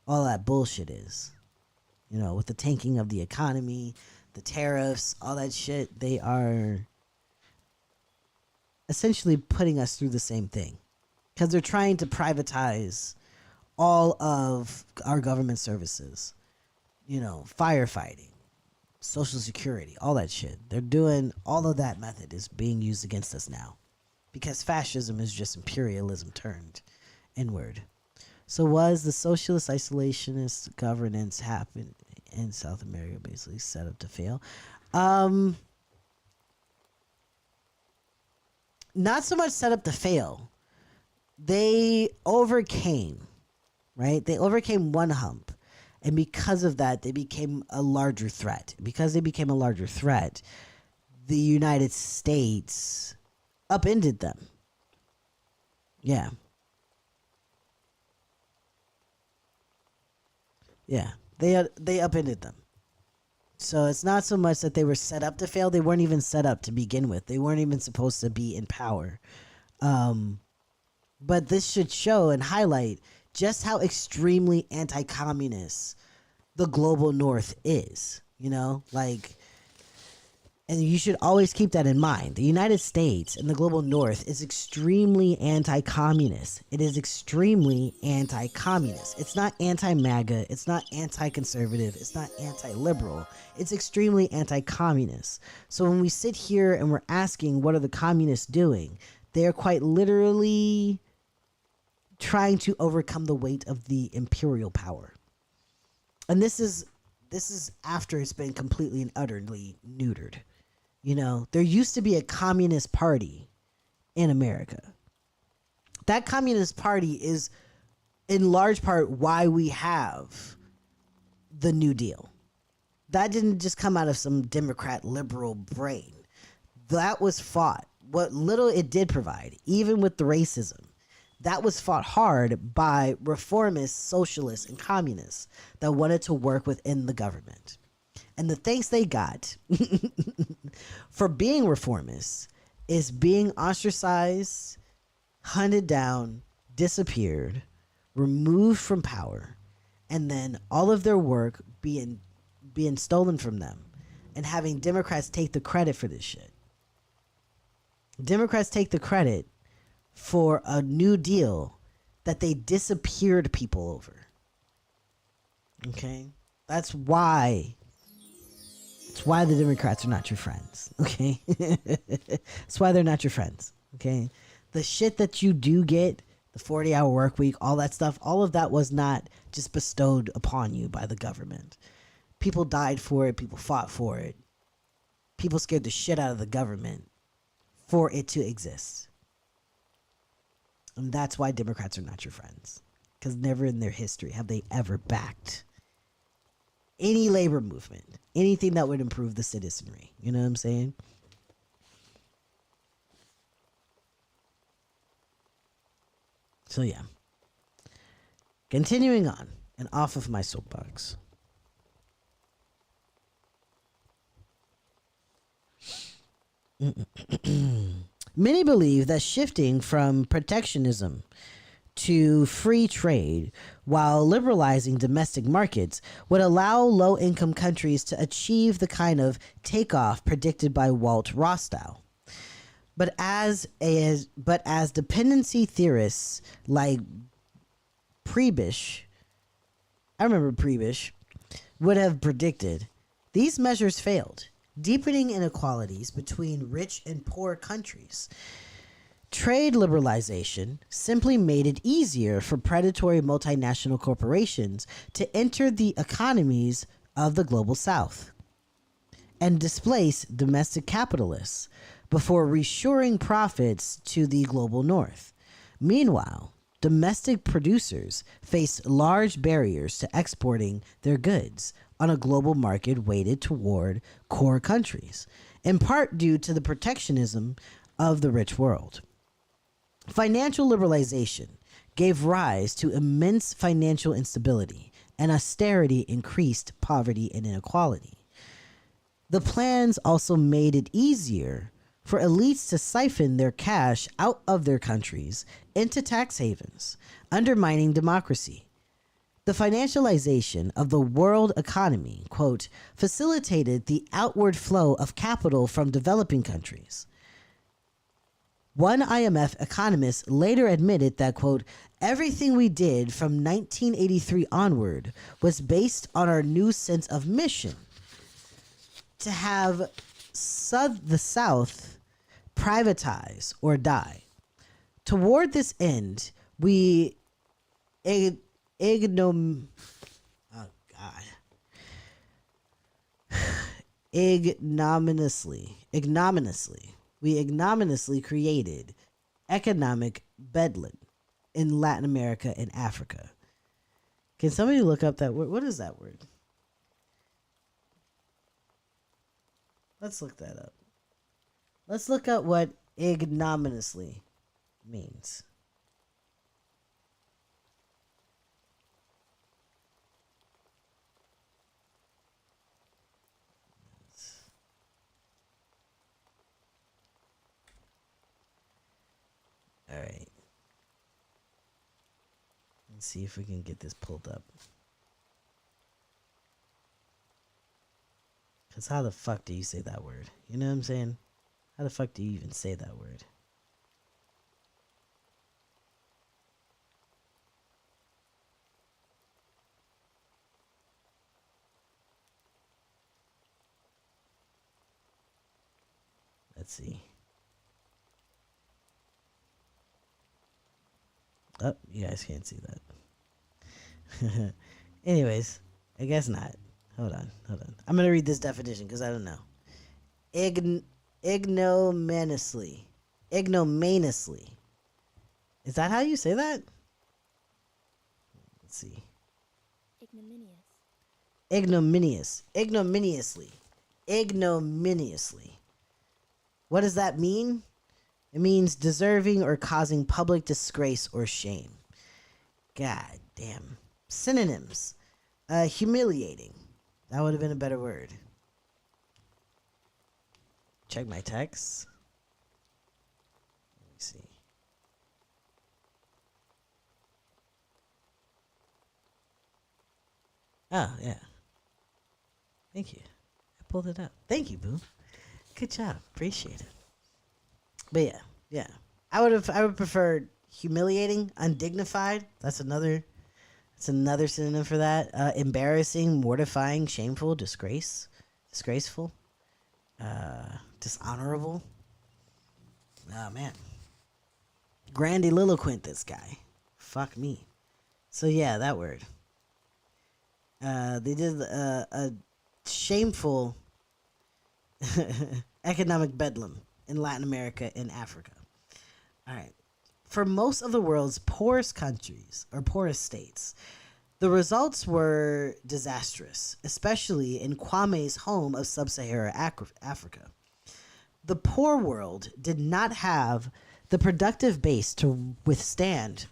that bullshit is. With the tanking of the economy, the tariffs, all that shit, they are essentially putting us through the same thing. Because they're trying to privatize all of our government services. Firefighting, Social Security, all that shit. They're doing all of that method is being used against us now. Because fascism is just imperialism turned inward. So was the socialist isolationist governance happen in South America basically set up to fail? Not so much set up to fail. They overcame, right? They overcame one hump And because of that, they became a larger threat. Because they became a larger threat, the United States upended them. Yeah. Yeah. They upended them. So it's not so much that they were set up to fail. They weren't even set up to begin with. They weren't even supposed to be in power. But this should show and highlight just how extremely anti-communist the global north is, and you should always keep that in mind. The United States and the global north is extremely anti-communist. It is extremely anti-communist. It's not anti-MAGA. It's not anti-conservative. It's not anti-liberal. It's extremely anti-communist. So when we sit here and we're asking, what are the communists doing? They're quite literally trying to overcome the weight of the imperial power. And this is after it's been completely and utterly neutered. There used to be a communist party in America. That communist party is in large part why we have the New Deal. That didn't just come out of some Democrat liberal brain. That was fought. What little it did provide, even with the racism, that was fought hard by reformists, socialists, and communists that wanted to work within the government. And the thanks they got for being reformists is being ostracized, hunted down, disappeared, removed from power, and then all of their work being stolen from them, and having Democrats take the credit for this shit. Democrats take the credit for a New Deal that they disappeared people over. Okay? That's why the Democrats are not your friends. Okay? That's why they're not your friends. Okay? The shit that you do get, the 40-hour work week, all that stuff, all of that was not just bestowed upon you by the government. People died for it. People fought for it. People scared the shit out of the government for it to exist. And that's why Democrats are not your friends. Because never in their history have they ever backed any labor movement, anything that would improve the citizenry. You know what I'm saying? So yeah. Continuing on and off of my soapbox. Many believe that shifting from protectionism to free trade while liberalizing domestic markets would allow low-income countries to achieve the kind of takeoff predicted by Walt Rostow. But as dependency theorists like Prebish, I remember Prebish, would have predicted, these measures failed, deepening inequalities between rich and poor countries. Trade liberalization simply made it easier for predatory multinational corporations to enter the economies of the global south and displace domestic capitalists before reshoring profits to the global north. Meanwhile, domestic producers face large barriers to exporting their goods on a global market weighted toward core countries, in part due to the protectionism of the rich world. Financial liberalization gave rise to immense financial instability, and austerity increased poverty and inequality. The plans also made it easier for elites to siphon their cash out of their countries into tax havens, undermining democracy. The financialization of the world economy, quote, facilitated the outward flow of capital from developing countries. One IMF economist later admitted that, quote, everything we did from 1983 onward was based on our new sense of mission to have the South privatize or die. Toward this end, we ignominiously created economic bedlam in Latin America and Africa. Can somebody look up that word? What is that word? Let's look that up. Let's look up what ignominiously means. All right. Let's see if we can get this pulled up. Because how the fuck do you say that word? You know what I'm saying? How the fuck do you even say that word? Let's see. Oh, you guys can't see that. Anyways, I guess not. Hold on. I'm going to read this definition because I don't know. Ignominiously. Is that how you say that? Let's see. Ignominiously. What does that mean? It means deserving or causing public disgrace or shame. God damn. Synonyms. Humiliating. That would have been a better word. Check my text. Let me see. Oh, yeah. Thank you. I pulled it up. Thank you, boo. Good job. Appreciate it. But yeah. I would prefer humiliating, undignified. That's another synonym for that. Embarrassing, mortifying, shameful, disgraceful, dishonorable. Oh man. Grandiloquent, this guy. Fuck me. So yeah, that word. They did a shameful economic bedlam in Latin America and Africa. All right. For most of the world's poorest countries or poorest states, the results were disastrous, especially in Kwame's home of sub-Saharan Africa. The poor world did not have the productive base to withstand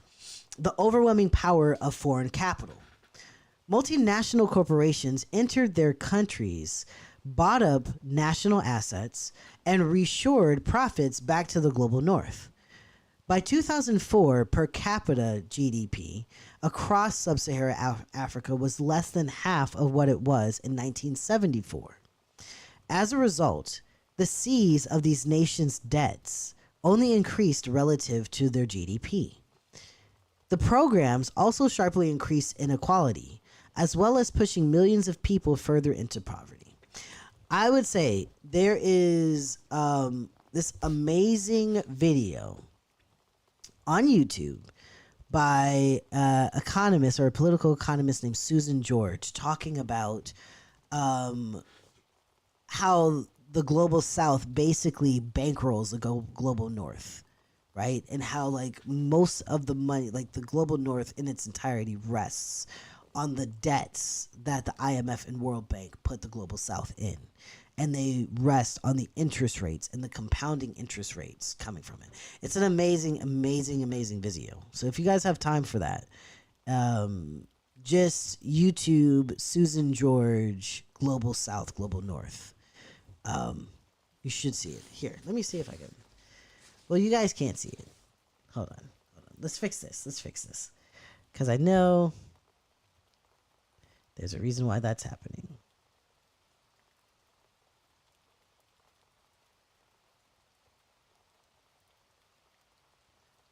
the overwhelming power of foreign capital. Multinational corporations entered their countries, bought up national assets, and reshored profits back to the global north. By 2004, per capita GDP across sub-Saharan Africa was less than half of what it was in 1974. As a result, the size of these nations' debts only increased relative to their GDP. The programs also sharply increased inequality, as well as pushing millions of people further into poverty. I would say there is this amazing video on YouTube by economist or a political economist named Susan George talking about how the global south basically bankrolls the global north, right? And how like most of the money, like the global north in its entirety rests on the debts that the IMF and World Bank put the global south in. And they rest on the interest rates and the compounding interest rates coming from it. It's an amazing video. So if you guys have time for that, just YouTube Susan George Global South, Global North. You should see it. Here, let me see if I can. Well, you guys can't see it. Hold on. Let's fix this. Because I know there's a reason why that's happening.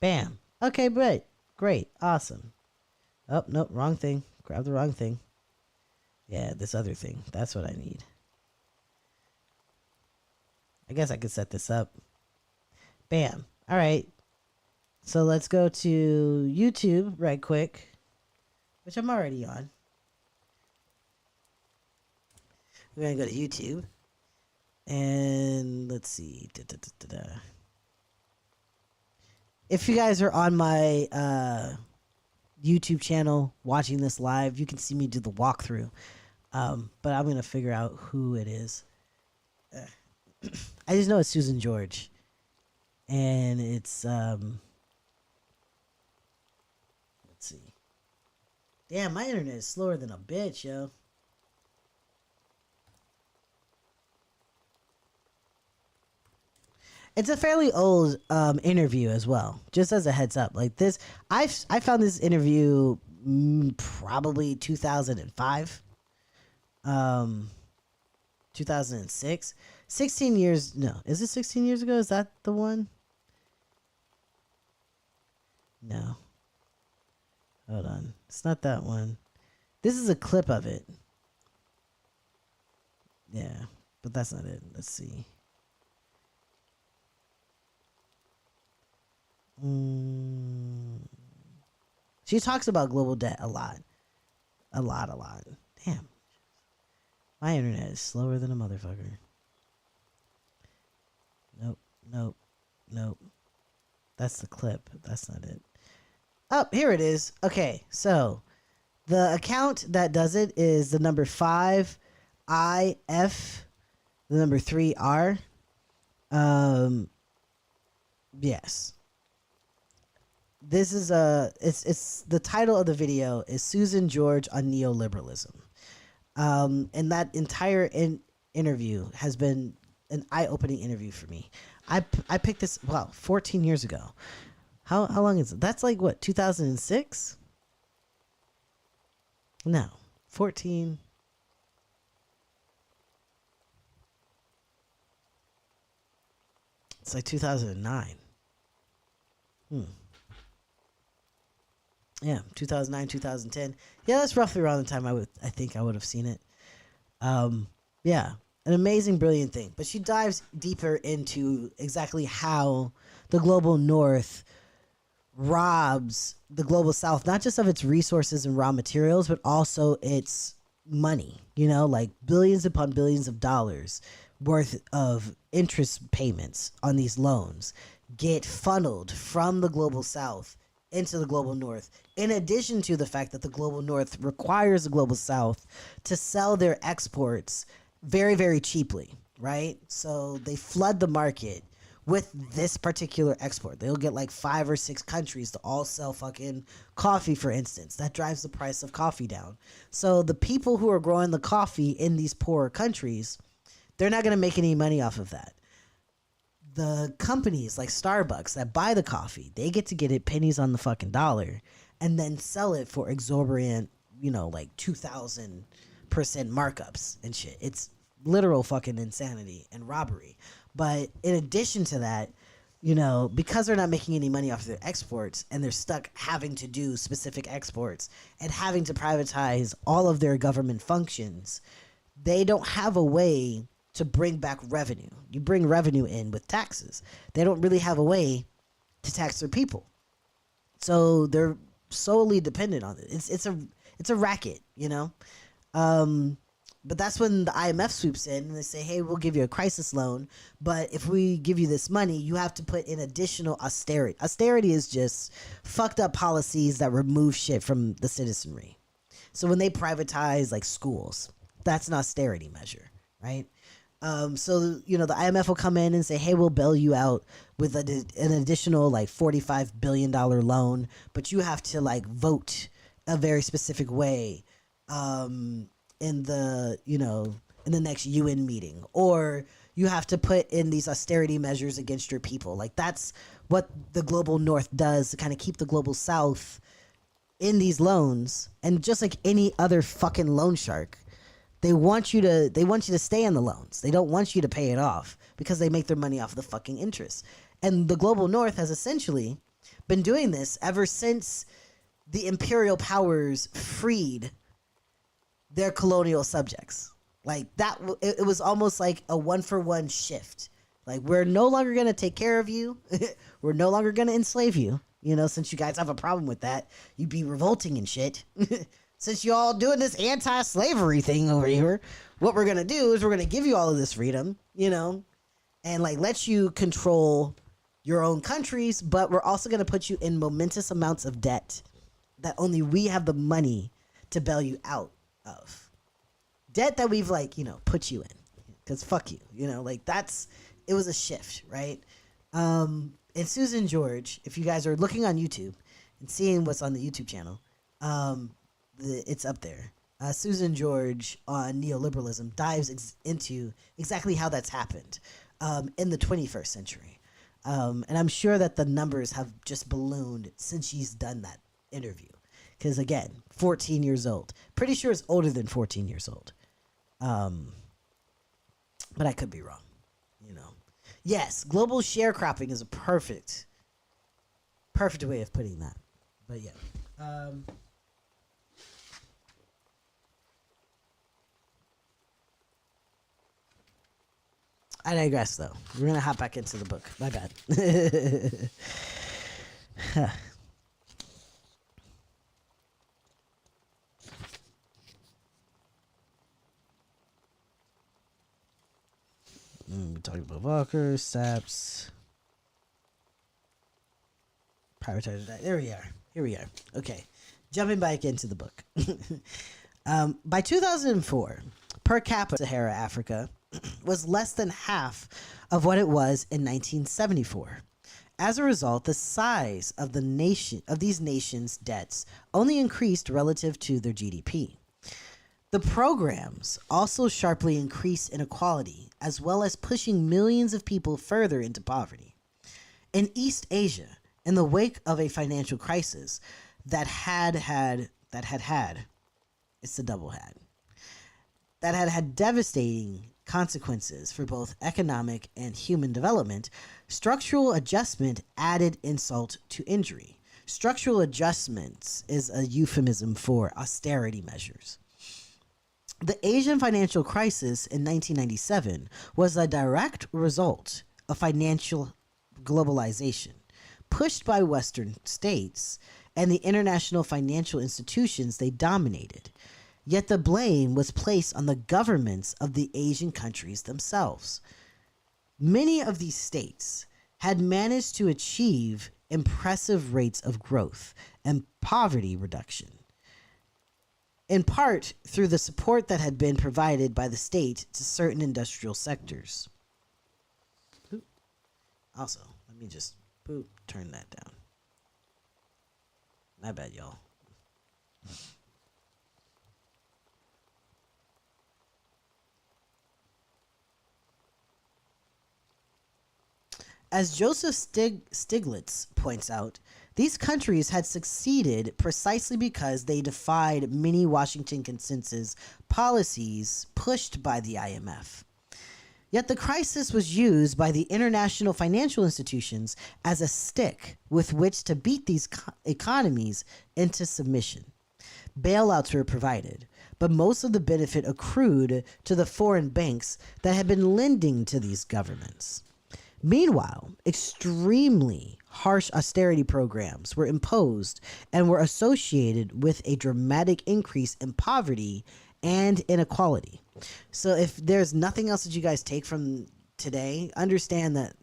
Bam. Okay, great. Awesome. Oh, nope, wrong thing. Grab the wrong thing. Yeah, this other thing. That's what I need. I guess I could set this up. Bam. All right. So let's go to YouTube right quick, which I'm already on. We're going to go to YouTube. And let's see. If you guys are on my YouTube channel watching this live, you can see me do the walkthrough. But I'm going to figure out who it is. I just know it's Susan George. And it's, let's see. Damn, my internet is slower than a bitch, yo. It's a fairly old interview as well. Just as a heads up, like this, I found this interview probably 2005, 2006, 16 years. No, is it 16 years ago? Is that the one? No. Hold on, it's not that one. This is a clip of it. Yeah, but that's not it. Let's see. She talks about global debt a lot. A lot. Damn. My internet is slower than a motherfucker. Nope. That's the clip. That's not it. Oh, here it is. Okay, so the account that does it is the number 5IF, the number 3R. Yes. This is it's the title of the video is Susan George on Neoliberalism. And that entire interview has been an eye-opening interview for me. I picked this 14 years ago. How long is it? That's like what, 2006? No, 14. It's like 2009. Yeah, 2009, 2010. Yeah, that's roughly around the time I think I would have seen it. Yeah, an amazing, brilliant thing. But she dives deeper into exactly how the global north robs the global south, not just of its resources and raw materials, but also its money, you know, like billions upon billions of dollars worth of interest payments on these loans get funneled from the global south into the global north, in addition to the fact that the global north requires the global south to sell their exports very, very cheaply, right? So they flood the market with this particular export. They'll get like 5 or 6 countries to all sell fucking coffee, for instance. That drives the price of coffee down. So the people who are growing the coffee in these poorer countries, they're not going to make any money off of that. The companies like Starbucks that buy the coffee, they get to get it pennies on the fucking dollar and then sell it for exorbitant, you know, like 2,000% markups and shit. It's literal fucking insanity and robbery. But in addition to that, you know, because they're not making any money off of their exports and they're stuck having to do specific exports and having to privatize all of their government functions, they don't have a way to bring back revenue. You bring revenue in with taxes. They don't really have a way to tax their people. So they're solely dependent on it. It's a racket, you know? But that's when the IMF swoops in and they say, hey, we'll give you a crisis loan, but if we give you this money, you have to put in additional austerity. Austerity is just fucked up policies that remove shit from the citizenry. So when they privatize like schools, that's an austerity measure, right? So, you know, the IMF will come in and say, hey, we'll bail you out with an additional like $45 billion loan, but you have to like vote a very specific way in the, you know, in the next UN meeting, or you have to put in these austerity measures against your people. Like that's what the global north does to kind of keep the global south in these loans. And just like any other fucking loan shark, they want you to stay in the loans. They don't want you to pay it off because they make their money off the fucking interest. And the global north has essentially been doing this ever since the imperial powers freed their colonial subjects. Like that, it was almost like a 1-for-1 shift. Like, we're no longer going to take care of you. We're no longer going to enslave you. You know, since you guys have a problem with that, you'd be revolting and shit. Since you all doing this anti-slavery thing over here, what we're going to do is we're going to give you all of this freedom, you know, and like let you control your own countries, but we're also going to put you in momentous amounts of debt that only we have the money to bail you out of. Debt that we've put you in. Because fuck you. It was a shift, right? And Susan George, if you guys are looking on YouTube and seeing what's on the YouTube channel, it's up there. Susan George on neoliberalism dives into exactly how that's happened in the 21st century. And I'm sure that the numbers have just ballooned since she's done that interview. Because, again, 14 years old. Pretty sure it's older than 14 years old. But I could be wrong. Yes, global sharecropping is a perfect way of putting that. But, yeah. I digress, though. We're going to hop back into the book. My bad. We're talking about Walker, SAPS. Prioritize that. There we are. Here we are. Okay. Jumping back into the book. By 2004, per capita Sahara Africa was less than half of what it was in 1974. As a result, the size of these nations' debts only increased relative to their GDP. The programs also sharply increased inequality, as well as pushing millions of people further into poverty. In East Asia, in the wake of a financial crisis that had devastating consequences for both economic and human development, structural adjustment added insult to injury. Structural adjustments is a euphemism for austerity measures. The Asian financial crisis in 1997 was a direct result of financial globalization, pushed by Western states and the international financial institutions they dominated. Yet the blame was placed on the governments of the Asian countries themselves. Many of these states had managed to achieve impressive rates of growth and poverty reduction, in part through the support that had been provided by the state to certain industrial sectors. Also, let me just turn that down. My bad, y'all. As Joseph Stiglitz points out, these countries had succeeded precisely because they defied many Washington consensus policies pushed by the IMF. Yet the crisis was used by the international financial institutions as a stick with which to beat these economies into submission. Bailouts were provided, but most of the benefit accrued to the foreign banks that had been lending to these governments. Meanwhile, extremely harsh austerity programs were imposed and were associated with a dramatic increase in poverty and inequality. So if there's nothing else that you guys take from today, understand that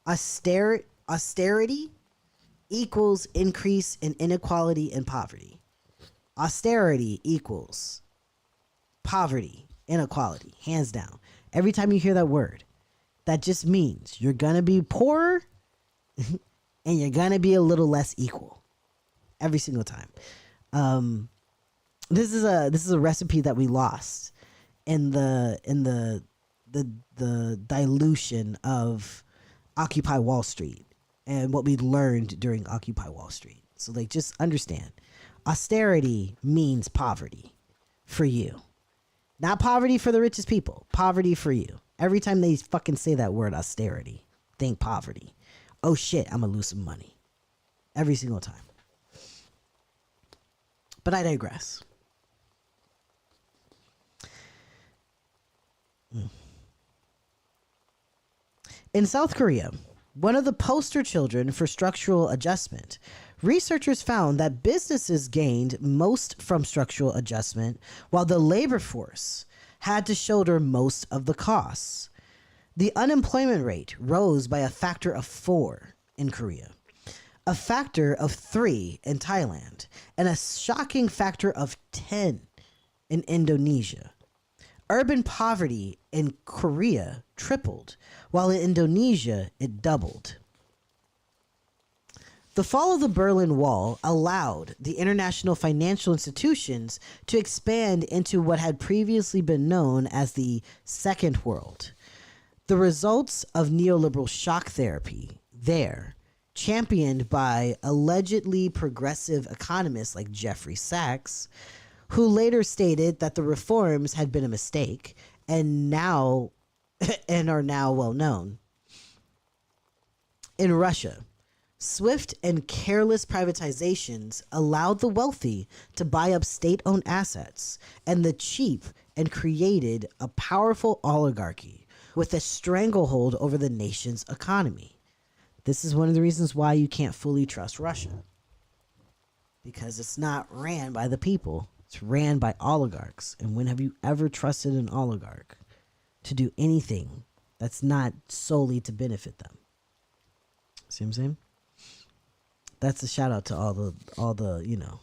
austerity equals increase in inequality and poverty. Austerity equals poverty, inequality, hands down. Every time you hear that word, that just means you're going to be poorer and you're going to be a little less equal every single time. This is a recipe that we lost in the dilution of Occupy Wall Street and what we learned during Occupy Wall Street. So just understand, austerity means poverty for you. Not poverty for the richest people, poverty for you. Every time they fucking say that word austerity, think poverty. Oh shit, I'm gonna lose some money. Every single time. But I digress. In South Korea, one of the poster children for structural adjustment, researchers found that businesses gained most from structural adjustment, while the labor force had to shoulder most of the costs. The unemployment rate rose by a factor of 4 in Korea. a factor of 3 in Thailand, and a shocking factor of 10 in Indonesia. Urban poverty in Korea tripled, while in Indonesia it doubled. The fall of the Berlin Wall allowed the international financial institutions to expand into what had previously been known as the Second World. The results of neoliberal shock therapy there, championed by allegedly progressive economists like Jeffrey Sachs, who later stated that the reforms had been a mistake and are now well known. In Russia, swift and careless privatizations allowed the wealthy to buy up state-owned assets and the cheap, and created a powerful oligarchy with a stranglehold over the nation's economy. This is one of the reasons why you can't fully trust Russia, because it's not ran by the people. It's ran by oligarchs. And when have you ever trusted an oligarch to do anything that's not solely to benefit them? See what I'm saying? That's a shout out to all the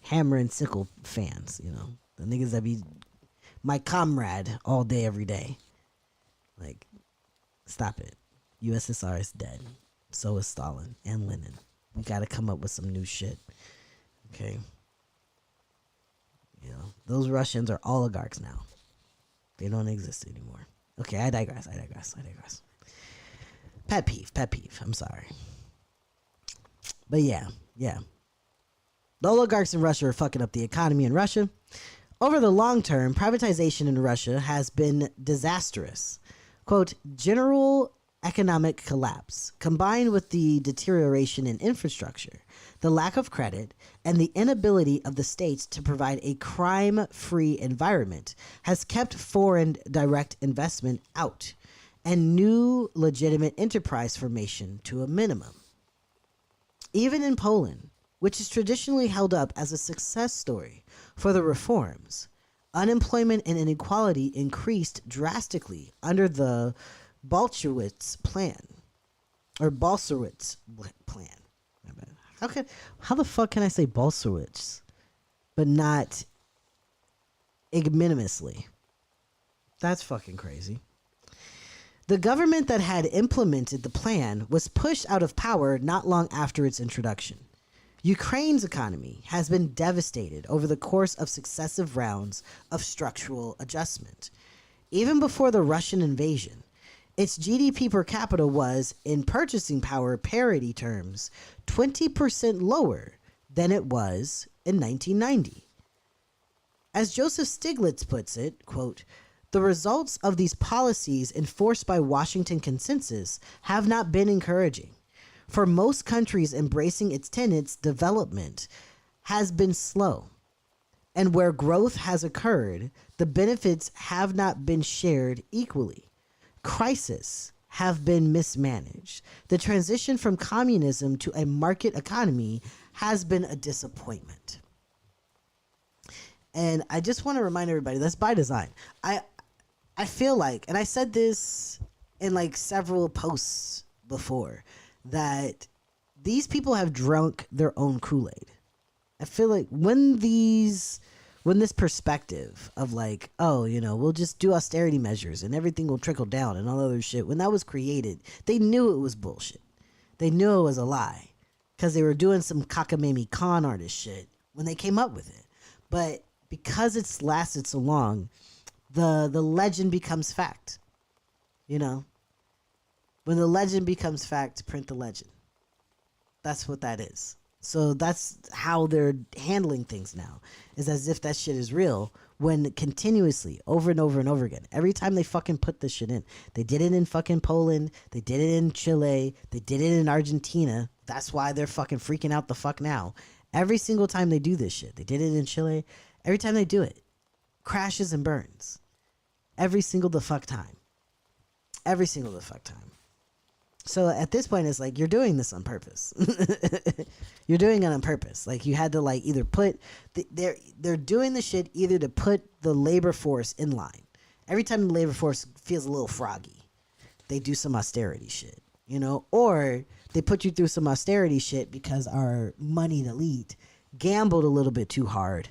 hammer and sickle fans, the niggas that be my comrade all day, every day. Like, stop it. USSR is dead. So is Stalin and Lenin. We got to come up with some new shit. Okay. Those Russians are oligarchs now. They don't exist anymore. Okay, I digress. Pet peeve. I'm sorry. But yeah. The oligarchs in Russia are fucking up the economy in Russia. Over the long term, privatization in Russia has been disastrous. Quote, general economic collapse, combined with the deterioration in infrastructure, the lack of credit, and the inability of the states to provide a crime-free environment, has kept foreign direct investment out and new legitimate enterprise formation to a minimum. Even in Poland, which is traditionally held up as a success story for the reforms, unemployment and inequality increased drastically under the Bolshevik plan. How the fuck can I say Bolsheviks but not ignominiously? That's fucking crazy. The government that had implemented the plan was pushed out of power not long after its introduction. Ukraine's economy has been devastated over the course of successive rounds of structural adjustment. Even before the Russian invasion, its GDP per capita was, in purchasing power parity terms, 20% lower than it was in 1990. As Joseph Stiglitz puts it, quote, the results of these policies enforced by Washington consensus have not been encouraging. For most countries embracing its tenets, development has been slow. And where growth has occurred, the benefits have not been shared equally. Crises have been mismanaged. The transition from communism to a market economy has been a disappointment. And I just want to remind everybody, that's by design. I feel like, and I said this in like several posts before, that these people have drunk their own Kool-Aid. I feel like when this perspective of like, oh, we'll just do austerity measures and everything will trickle down and all other shit, when that was created, they knew it was bullshit. They knew it was a lie because they were doing some cockamamie con artist shit when they came up with it. But because it's lasted so long, the legend becomes fact. When the legend becomes fact, print the legend. That's what that is. So that's how they're handling things now, is as if that shit is real, when continuously, over and over and over again, every time they fucking put this shit in. They did it in fucking Poland. They did it in Chile. They did it in Argentina. That's why they're fucking freaking out the fuck now. Every single time they do this shit. They did it in Chile. Every time they do it, crashes and burns. Every single the fuck time. Every single the fuck time. So at this point, it's like, you're doing this on purpose. You're doing it on purpose. Like, you had to like either put, they're doing the shit either to put the labor force in line. Every time the labor force feels a little froggy, they do some austerity shit. you know, or they put you through some austerity shit because our moneyed elite gambled a little bit too hard.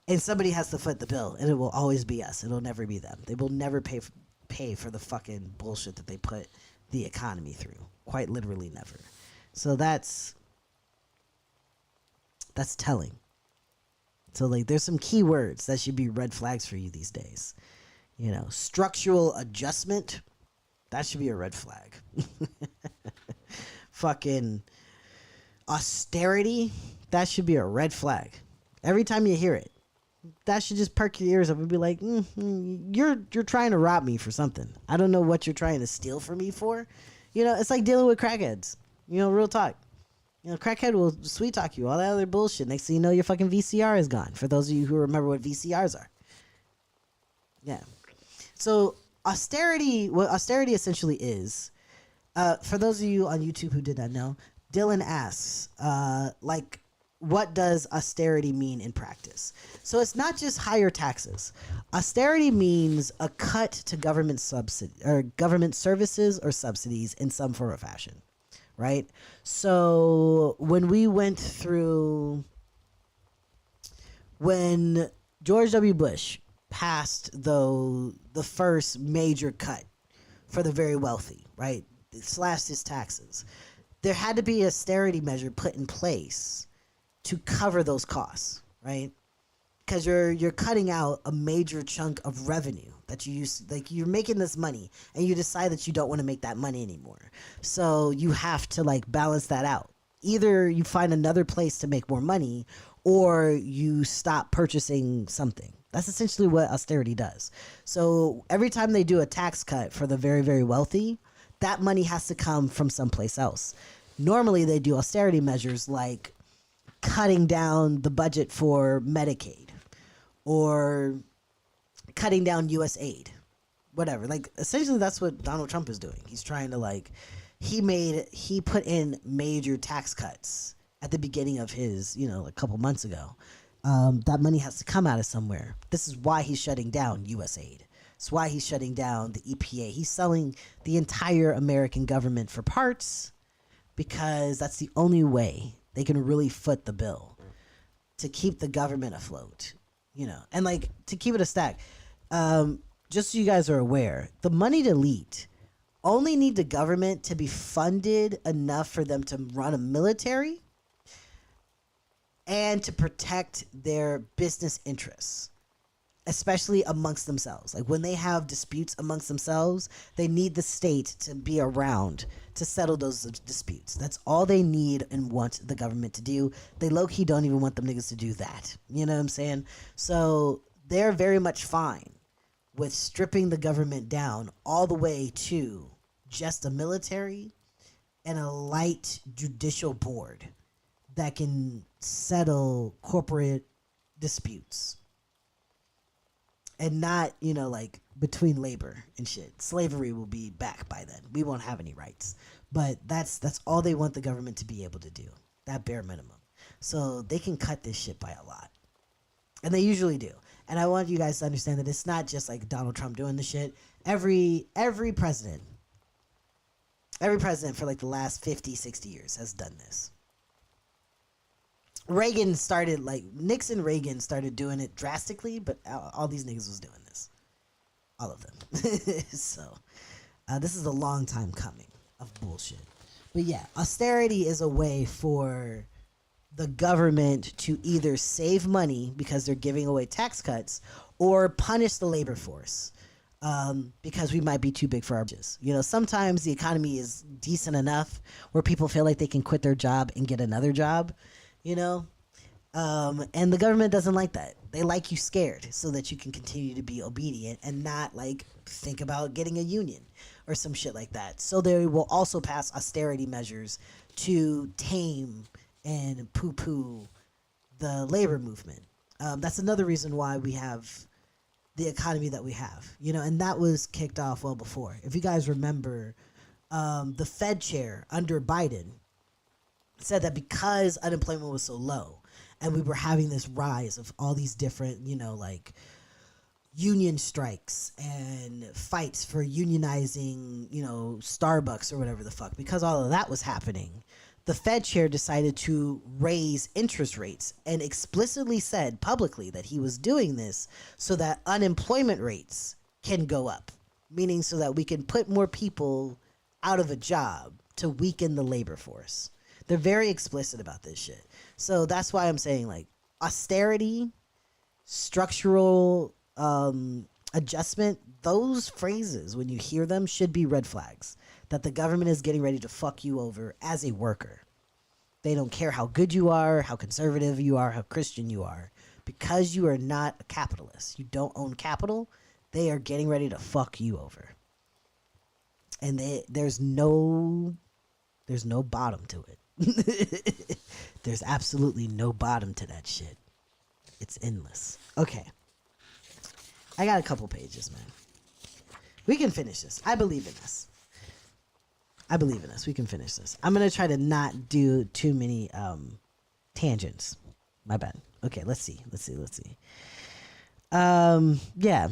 And somebody has to foot the bill, and it will always be us. It'll never be them. They will never pay for the fucking bullshit that they put the economy through. Quite literally never. So that's telling. So, like, there's some key words that should be red flags for you these days. You know, structural adjustment, that should be a red flag. Fucking austerity, that should be a red flag. Every time you hear it, that should just perk your ears up and be like, you're trying to rob me for something. I don't know what you're trying to steal from me for. You know, it's like dealing with crackheads. You know, real talk. You know, crackhead will sweet talk you, all that other bullshit. Next thing you know, your fucking VCR is gone. For those of you who remember what VCRs are. Yeah. So austerity, what austerity essentially is, for those of you on YouTube who did not know, Dylan asks, what does austerity mean in practice? So it's not just higher taxes. Austerity means a cut to government government services or subsidies in some form or fashion, right? So when George W. Bush passed the first major cut for the very wealthy, right? It slashed his taxes. There had to be an austerity measure put in place to cover those costs, right? Because you're cutting out a major chunk of revenue that you use. Like, you're making this money and you decide that you don't want to make that money anymore. So you have to, like, balance that out. Either you find another place to make more money, or you stop purchasing something. That's essentially what austerity does. So every time they do a tax cut for the very, very wealthy, that money has to come from someplace else. Normally they do austerity measures like cutting down the budget for Medicaid or cutting down U.S. aid, whatever. Like, essentially that's what Donald Trump is doing. He's trying to, like, he put in major tax cuts at the beginning of his, you know, a couple months ago. That money has to come out of somewhere. This is why he's shutting down U.S. aid. It's why he's shutting down the EPA. He's selling the entire American government for parts because that's the only way they can really foot the bill to keep the government afloat, you know, and, like, to keep it a stack. Just so you guys are aware, the moneyed elite only need the government to be funded enough for them to run a military and to protect their business interests, especially amongst themselves. Like, when they have disputes amongst themselves, they need the state to be around to settle those disputes. That's all they need and want the government to do. They low-key don't even want them niggas to do that. You know what I'm saying? So they're very much fine with stripping the government down all the way to just a military and a light judicial board that can settle corporate disputes. And not, you know, like, between labor and shit. Slavery will be back by then. We won't have any rights. But that's all they want the government to be able to do. That bare minimum. So they can cut this shit by a lot. And they usually do. And I want you guys to understand that it's not just like Donald Trump doing the shit. Every president for like the last 50, 60 years has done this. Reagan started, like, Nixon, Reagan started doing it drastically, but all these niggas was doing this. All of them. So, this is a long time coming of bullshit. But yeah, austerity is a way for the government to either save money because they're giving away tax cuts or punish the labor force because we might be too big for our britches. You know, sometimes the economy is decent enough where people feel like they can quit their job and get another job. You know, and the government doesn't like that. They like you scared so that you can continue to be obedient and not, like, think about getting a union or some shit like that. So they will also pass austerity measures to tame and poo-poo the labor movement. That's another reason why we have the economy that we have, you know, and that was kicked off well before. If you guys remember, the Fed chair under Biden said that because unemployment was so low and we were having this rise of all these different, you know, like, union strikes and fights for unionizing, Starbucks or whatever the fuck. Because all of that was happening, the Fed chair decided to raise interest rates and explicitly said publicly that he was doing this so that unemployment rates can go up, meaning so that we can put more people out of a job to weaken the labor force. They're very explicit about this shit. So that's why I'm saying, like, austerity, structural adjustment, those phrases, when you hear them, should be red flags that the government is getting ready to fuck you over as a worker. They don't care how good you are, how conservative you are, how Christian you are. Because you are not a capitalist, you don't own capital, they are getting ready to fuck you over. And there's no bottom to it. There's absolutely no bottom to that shit. It's endless. Okay. I got a couple pages, man. We can finish this. I believe in this. We can finish this. I'm going to try to not do too many tangents. My bad. Okay, let's see. Yeah.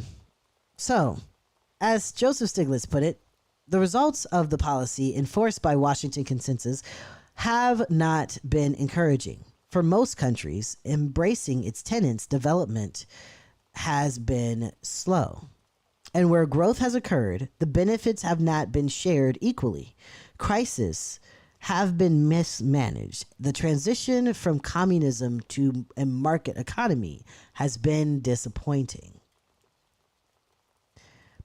So, as Joseph Stiglitz put it, the results of the policy enforced by Washington Consensus have not been encouraging. For most countries, embracing its tenets' development has been slow. And where growth has occurred, the benefits have not been shared equally. Crises have been mismanaged. The transition from communism to a market economy has been disappointing.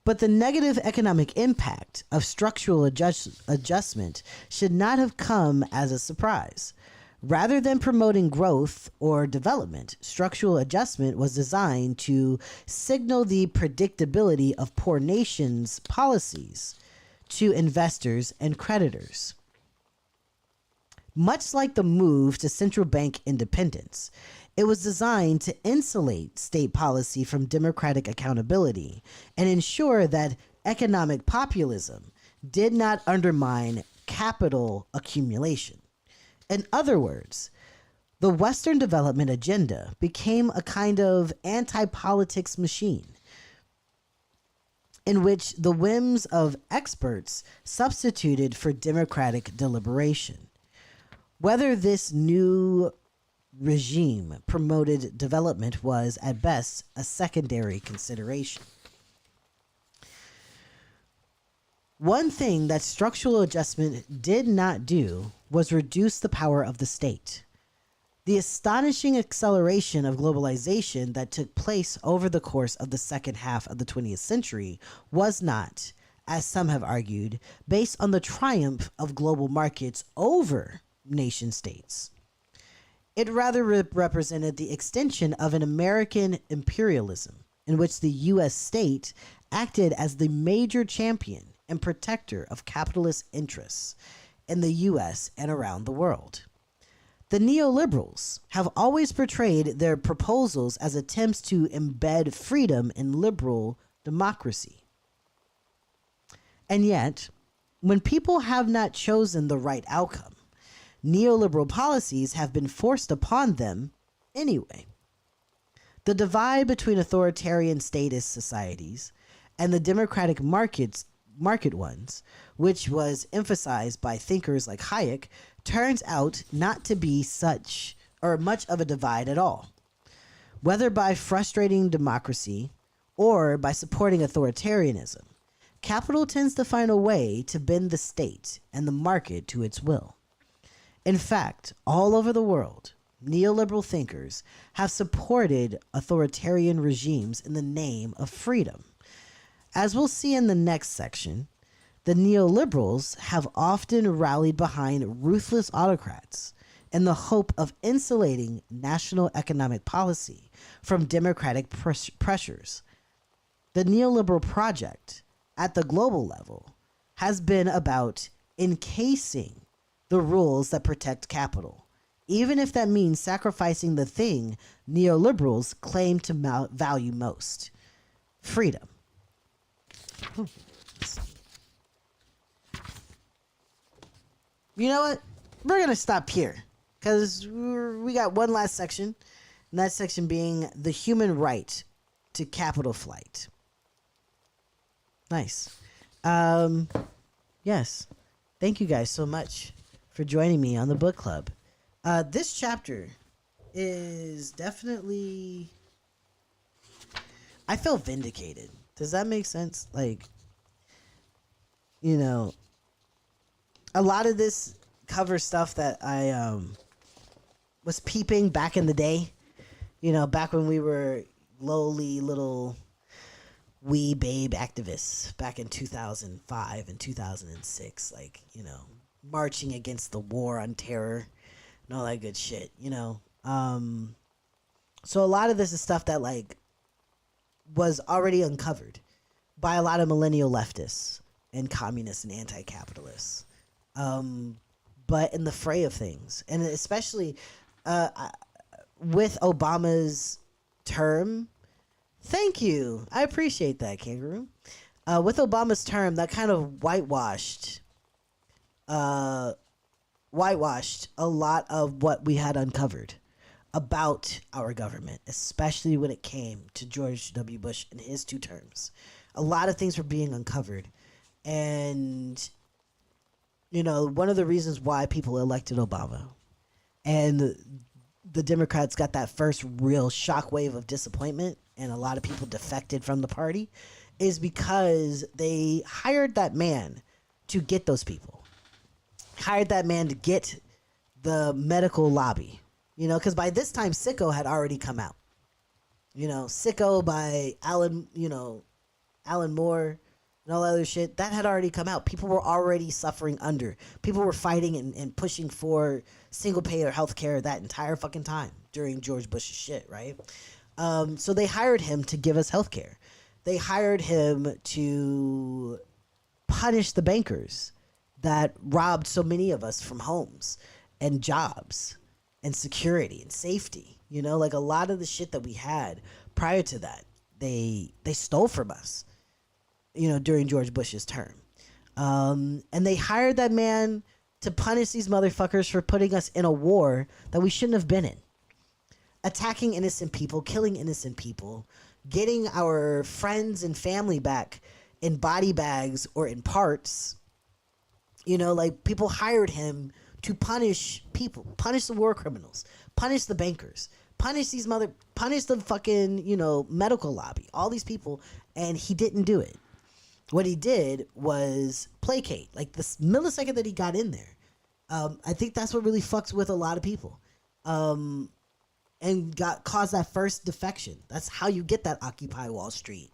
But the negative economic impact of structural adjustment should not have come as a surprise. Rather than promoting growth or development, structural adjustment was designed to signal the predictability of poor nations' policies to investors and creditors. Much like the move to central bank independence, it was designed to insulate state policy from democratic accountability and ensure that economic populism did not undermine capital accumulation. In other words, the Western development agenda became a kind of anti-politics machine in which the whims of experts substituted for democratic deliberation. Whether this new regime promoted development was, at best, a secondary consideration. One thing that structural adjustment did not do was reduce the power of the state. The astonishing acceleration of globalization that took place over the course of the second half of the 20th century was not, as some have argued, based on the triumph of global markets over nation states. It rather represented the extension of an American imperialism in which the U.S. state acted as the major champion and protector of capitalist interests in the U.S. and around the world. The neoliberals have always portrayed their proposals as attempts to embed freedom in liberal democracy. And yet, when people have not chosen the right outcome, neoliberal policies have been forced upon them anyway. The divide between authoritarian statist societies and the democratic market ones, which was emphasized by thinkers like Hayek, turns out not to be much of a divide at all. Whether by frustrating democracy or by supporting authoritarianism, capital tends to find a way to bend the state and the market to its will. In fact, all over the world, neoliberal thinkers have supported authoritarian regimes in the name of freedom. As we'll see in the next section, the neoliberals have often rallied behind ruthless autocrats in the hope of insulating national economic policy from democratic pressures. The neoliberal project at the global level has been about encasing the rules that protect capital, even if that means sacrificing the thing neoliberals claim to value most: freedom. You know what? We're going to stop here because we got one last section, and that section being the human right to Capital Flight. Nice. Yes. Thank you guys so much for joining me on the book club. This chapter is definitely... I feel vindicated. Does that make sense? Like, you know, a lot of this covers stuff that I was peeping back in the day. You know, back when we were lowly little wee babe activists back in 2005 and 2006. Like, you know, marching against the war on terror and all that good shit, you know. So a lot of this is stuff that, like, was already uncovered by a lot of millennial leftists and communists and anti-capitalists. But in the fray of things, and especially with Obama's term, thank you. I appreciate that, Kangaroo. With Obama's term, that kind of whitewashed a lot of what we had uncovered about our government, especially when it came to George W. Bush and his 2 terms. A lot of things were being uncovered. And, you know, one of the reasons why people elected Obama and the Democrats got that first real shockwave of disappointment and a lot of people defected from the party is because they hired that man to get those people. Hired that man to get the medical lobby. You know, because by this time, Sicko had already come out. You know, Sicko by Alan Moore and all that other shit, that had already come out. People were already suffering under. People were fighting and pushing for single-payer health care that entire fucking time during George Bush's shit, right? So they hired him to give us health care. They hired him to punish the bankers that robbed so many of us from homes and jobs and security and safety. You know, like a lot of the shit that we had prior to that, they stole from us, you know, during George Bush's term. And they hired that man to punish these motherfuckers for putting us in a war that we shouldn't have been in. Attacking innocent people, killing innocent people, getting our friends and family back in body bags or in parts. You know, like people hired him to punish people, punish the war criminals, punish the bankers, punish the fucking, you know, medical lobby, all these people, and he didn't do it. What he did was placate. Like the millisecond that he got in there, I think that's what really fucks with a lot of people, and caused that first defection. That's how you get that Occupy Wall Street.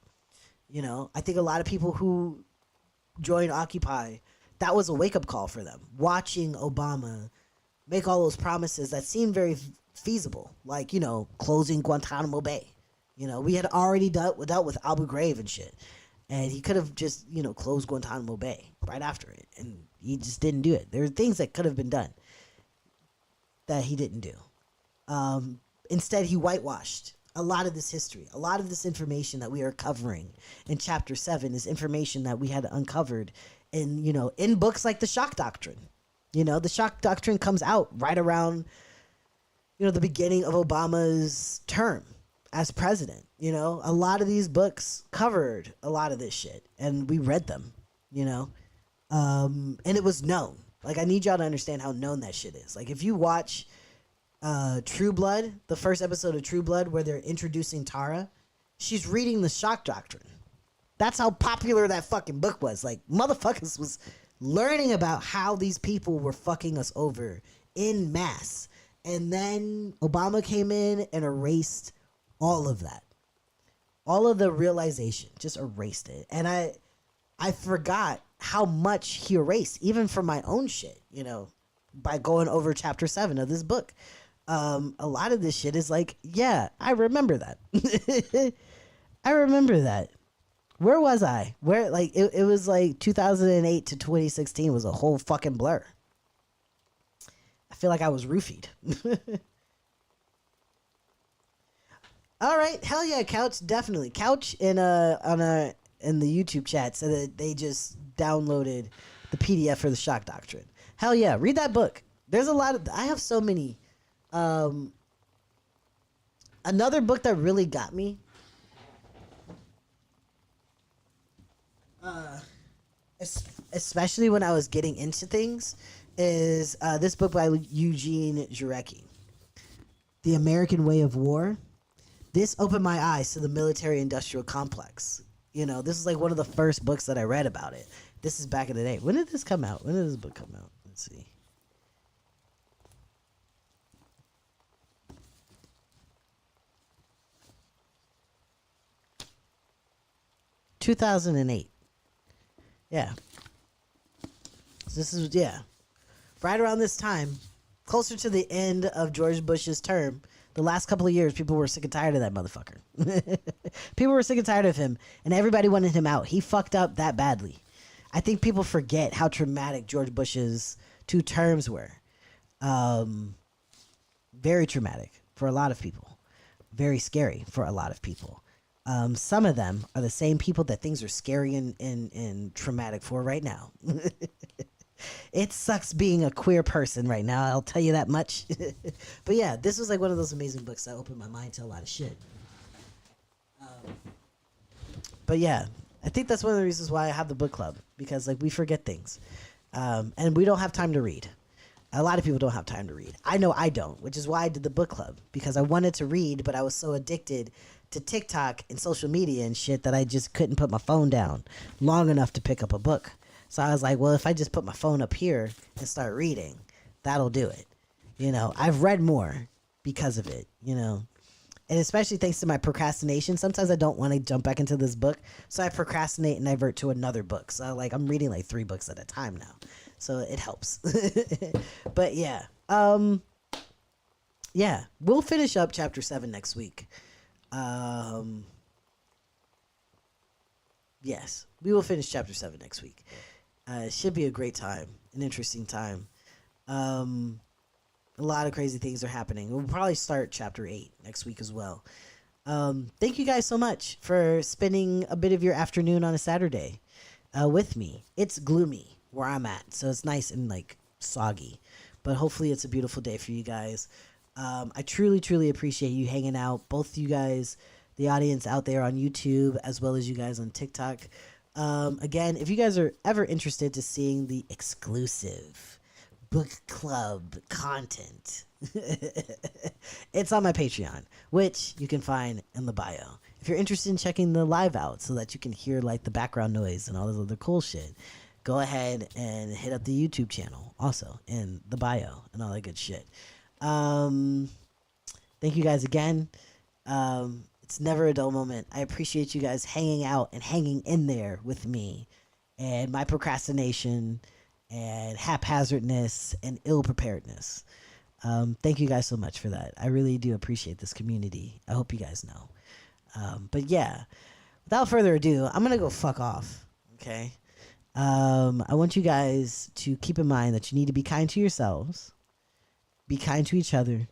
You know, I think a lot of people who joined Occupy, that was a wake-up call for them. Watching Obama make all those promises that seemed very feasible, like, you know, closing Guantanamo Bay. You know, we had already dealt with Abu Ghraib and shit. And he could have just, you know, closed Guantanamo Bay right after it. And he just didn't do it. There were things that could have been done that he didn't do. Instead, he whitewashed a lot of this history. A lot of this information that we are covering in Chapter 7 is information that we had uncovered in, you know, in books like the Shock Doctrine. You know, the Shock Doctrine comes out right around, you know, the beginning of Obama's term as president. You know, a lot of these books covered a lot of this shit, and we read them, you know, and it was known. Like, I need y'all to understand how known that shit is. Like, if you watch True Blood, the first episode of True Blood, where they're introducing Tara, she's reading the Shock Doctrine. That's how popular that fucking book was. Like, motherfuckers was learning about how these people were fucking us over in mass. And then Obama came in and erased all of that. All of the realization, just erased it. And I forgot how much he erased, even from my own shit, you know, by going over Chapter 7 of this book. A lot of this shit is like, yeah, I remember that. I remember that. Where was I? Where, like, it was like 2008 to 2016 was a whole fucking blur. I feel like I was roofied. All right, hell yeah, Couch, definitely. Couch in the YouTube chat said that they just downloaded the PDF for the Shock Doctrine. Hell yeah, read that book. There's a lot of, I have so many. Another book that really got me especially when I was getting into things, is this book by Eugene Jarecki, The American Way of War. This opened my eyes to the military-industrial complex. You know, this is like one of the first books that I read about it. This is back in the day. When did this come out? When did this book come out? Let's see. 2008. Yeah. So this is, yeah. Right around this time, closer to the end of George Bush's term, the last couple of years, people were sick and tired of that motherfucker. People were sick and tired of him, and everybody wanted him out. He fucked up that badly. I think people forget how traumatic George Bush's 2 terms were. Very traumatic for a lot of people. Very scary for a lot of people. Some of them are the same people that things are scary and traumatic for right now. It sucks being a queer person right now, I'll tell you that much. But yeah, this was like one of those amazing books that opened my mind to a lot of shit. But yeah, I think that's one of the reasons why I have the book club, because like we forget things, and we don't have time to read. A lot of people don't have time to read. I know I don't, which is why I did the book club, because I wanted to read, but I was so addicted to TikTok and social media and shit that I just couldn't put my phone down long enough to pick up a book. So I was like, well, if I just put my phone up here and start reading, that'll do it. You know, I've read more because of it, you know, and especially thanks to my procrastination. Sometimes I don't want to jump back into this book, so I procrastinate and divert to another book. So like I'm reading like 3 books at a time now, so it helps. But yeah, yeah, we'll finish up chapter 7 next week. Yes, we will finish chapter 7 next week. It should be a great time, an interesting time. A lot of crazy things are happening. We'll probably start chapter 8 next week as well. Thank you guys so much for spending a bit of your afternoon on a Saturday with me. It's gloomy where I'm at, so it's nice and like soggy, but hopefully it's a beautiful day for you guys. I truly, truly appreciate you hanging out, both you guys, the audience out there on YouTube, as well as you guys on TikTok. Again, if you guys are ever interested to seeing the exclusive book club content, it's on my Patreon, which you can find in the bio. If you're interested in checking the live out so that you can hear like the background noise and all this other cool shit, go ahead and hit up the YouTube channel also in the bio and all that good shit. Thank you guys again. It's never a dull moment. I appreciate you guys hanging out and hanging in there with me and my procrastination and haphazardness and ill preparedness. Thank you guys so much for that. I really do appreciate this community. I hope you guys know. But yeah, without further ado, I'm gonna go fuck off. Okay. I want you guys to keep in mind that you need to be kind to yourselves, be kind to each other,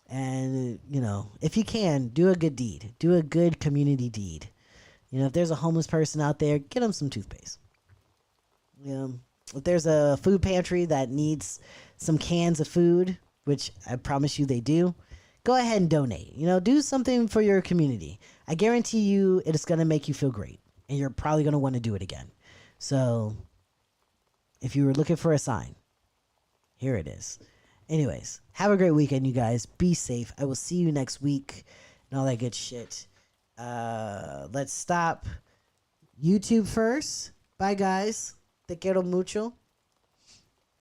and you know, if you can, do a good deed, do a good community deed. You know, if there's a homeless person out there, get them some toothpaste. You know, if there's a food pantry that needs some cans of food, which I promise you they do, go ahead and donate. You know, do something for your community. I guarantee you it's going to make you feel great, and you're probably going to want to do it again. So if you were looking for a sign, here it is. Anyways, have a great weekend, you guys. Be safe. I will see you next week and all that good shit. Let's stop YouTube first. Bye, guys. Te quiero mucho.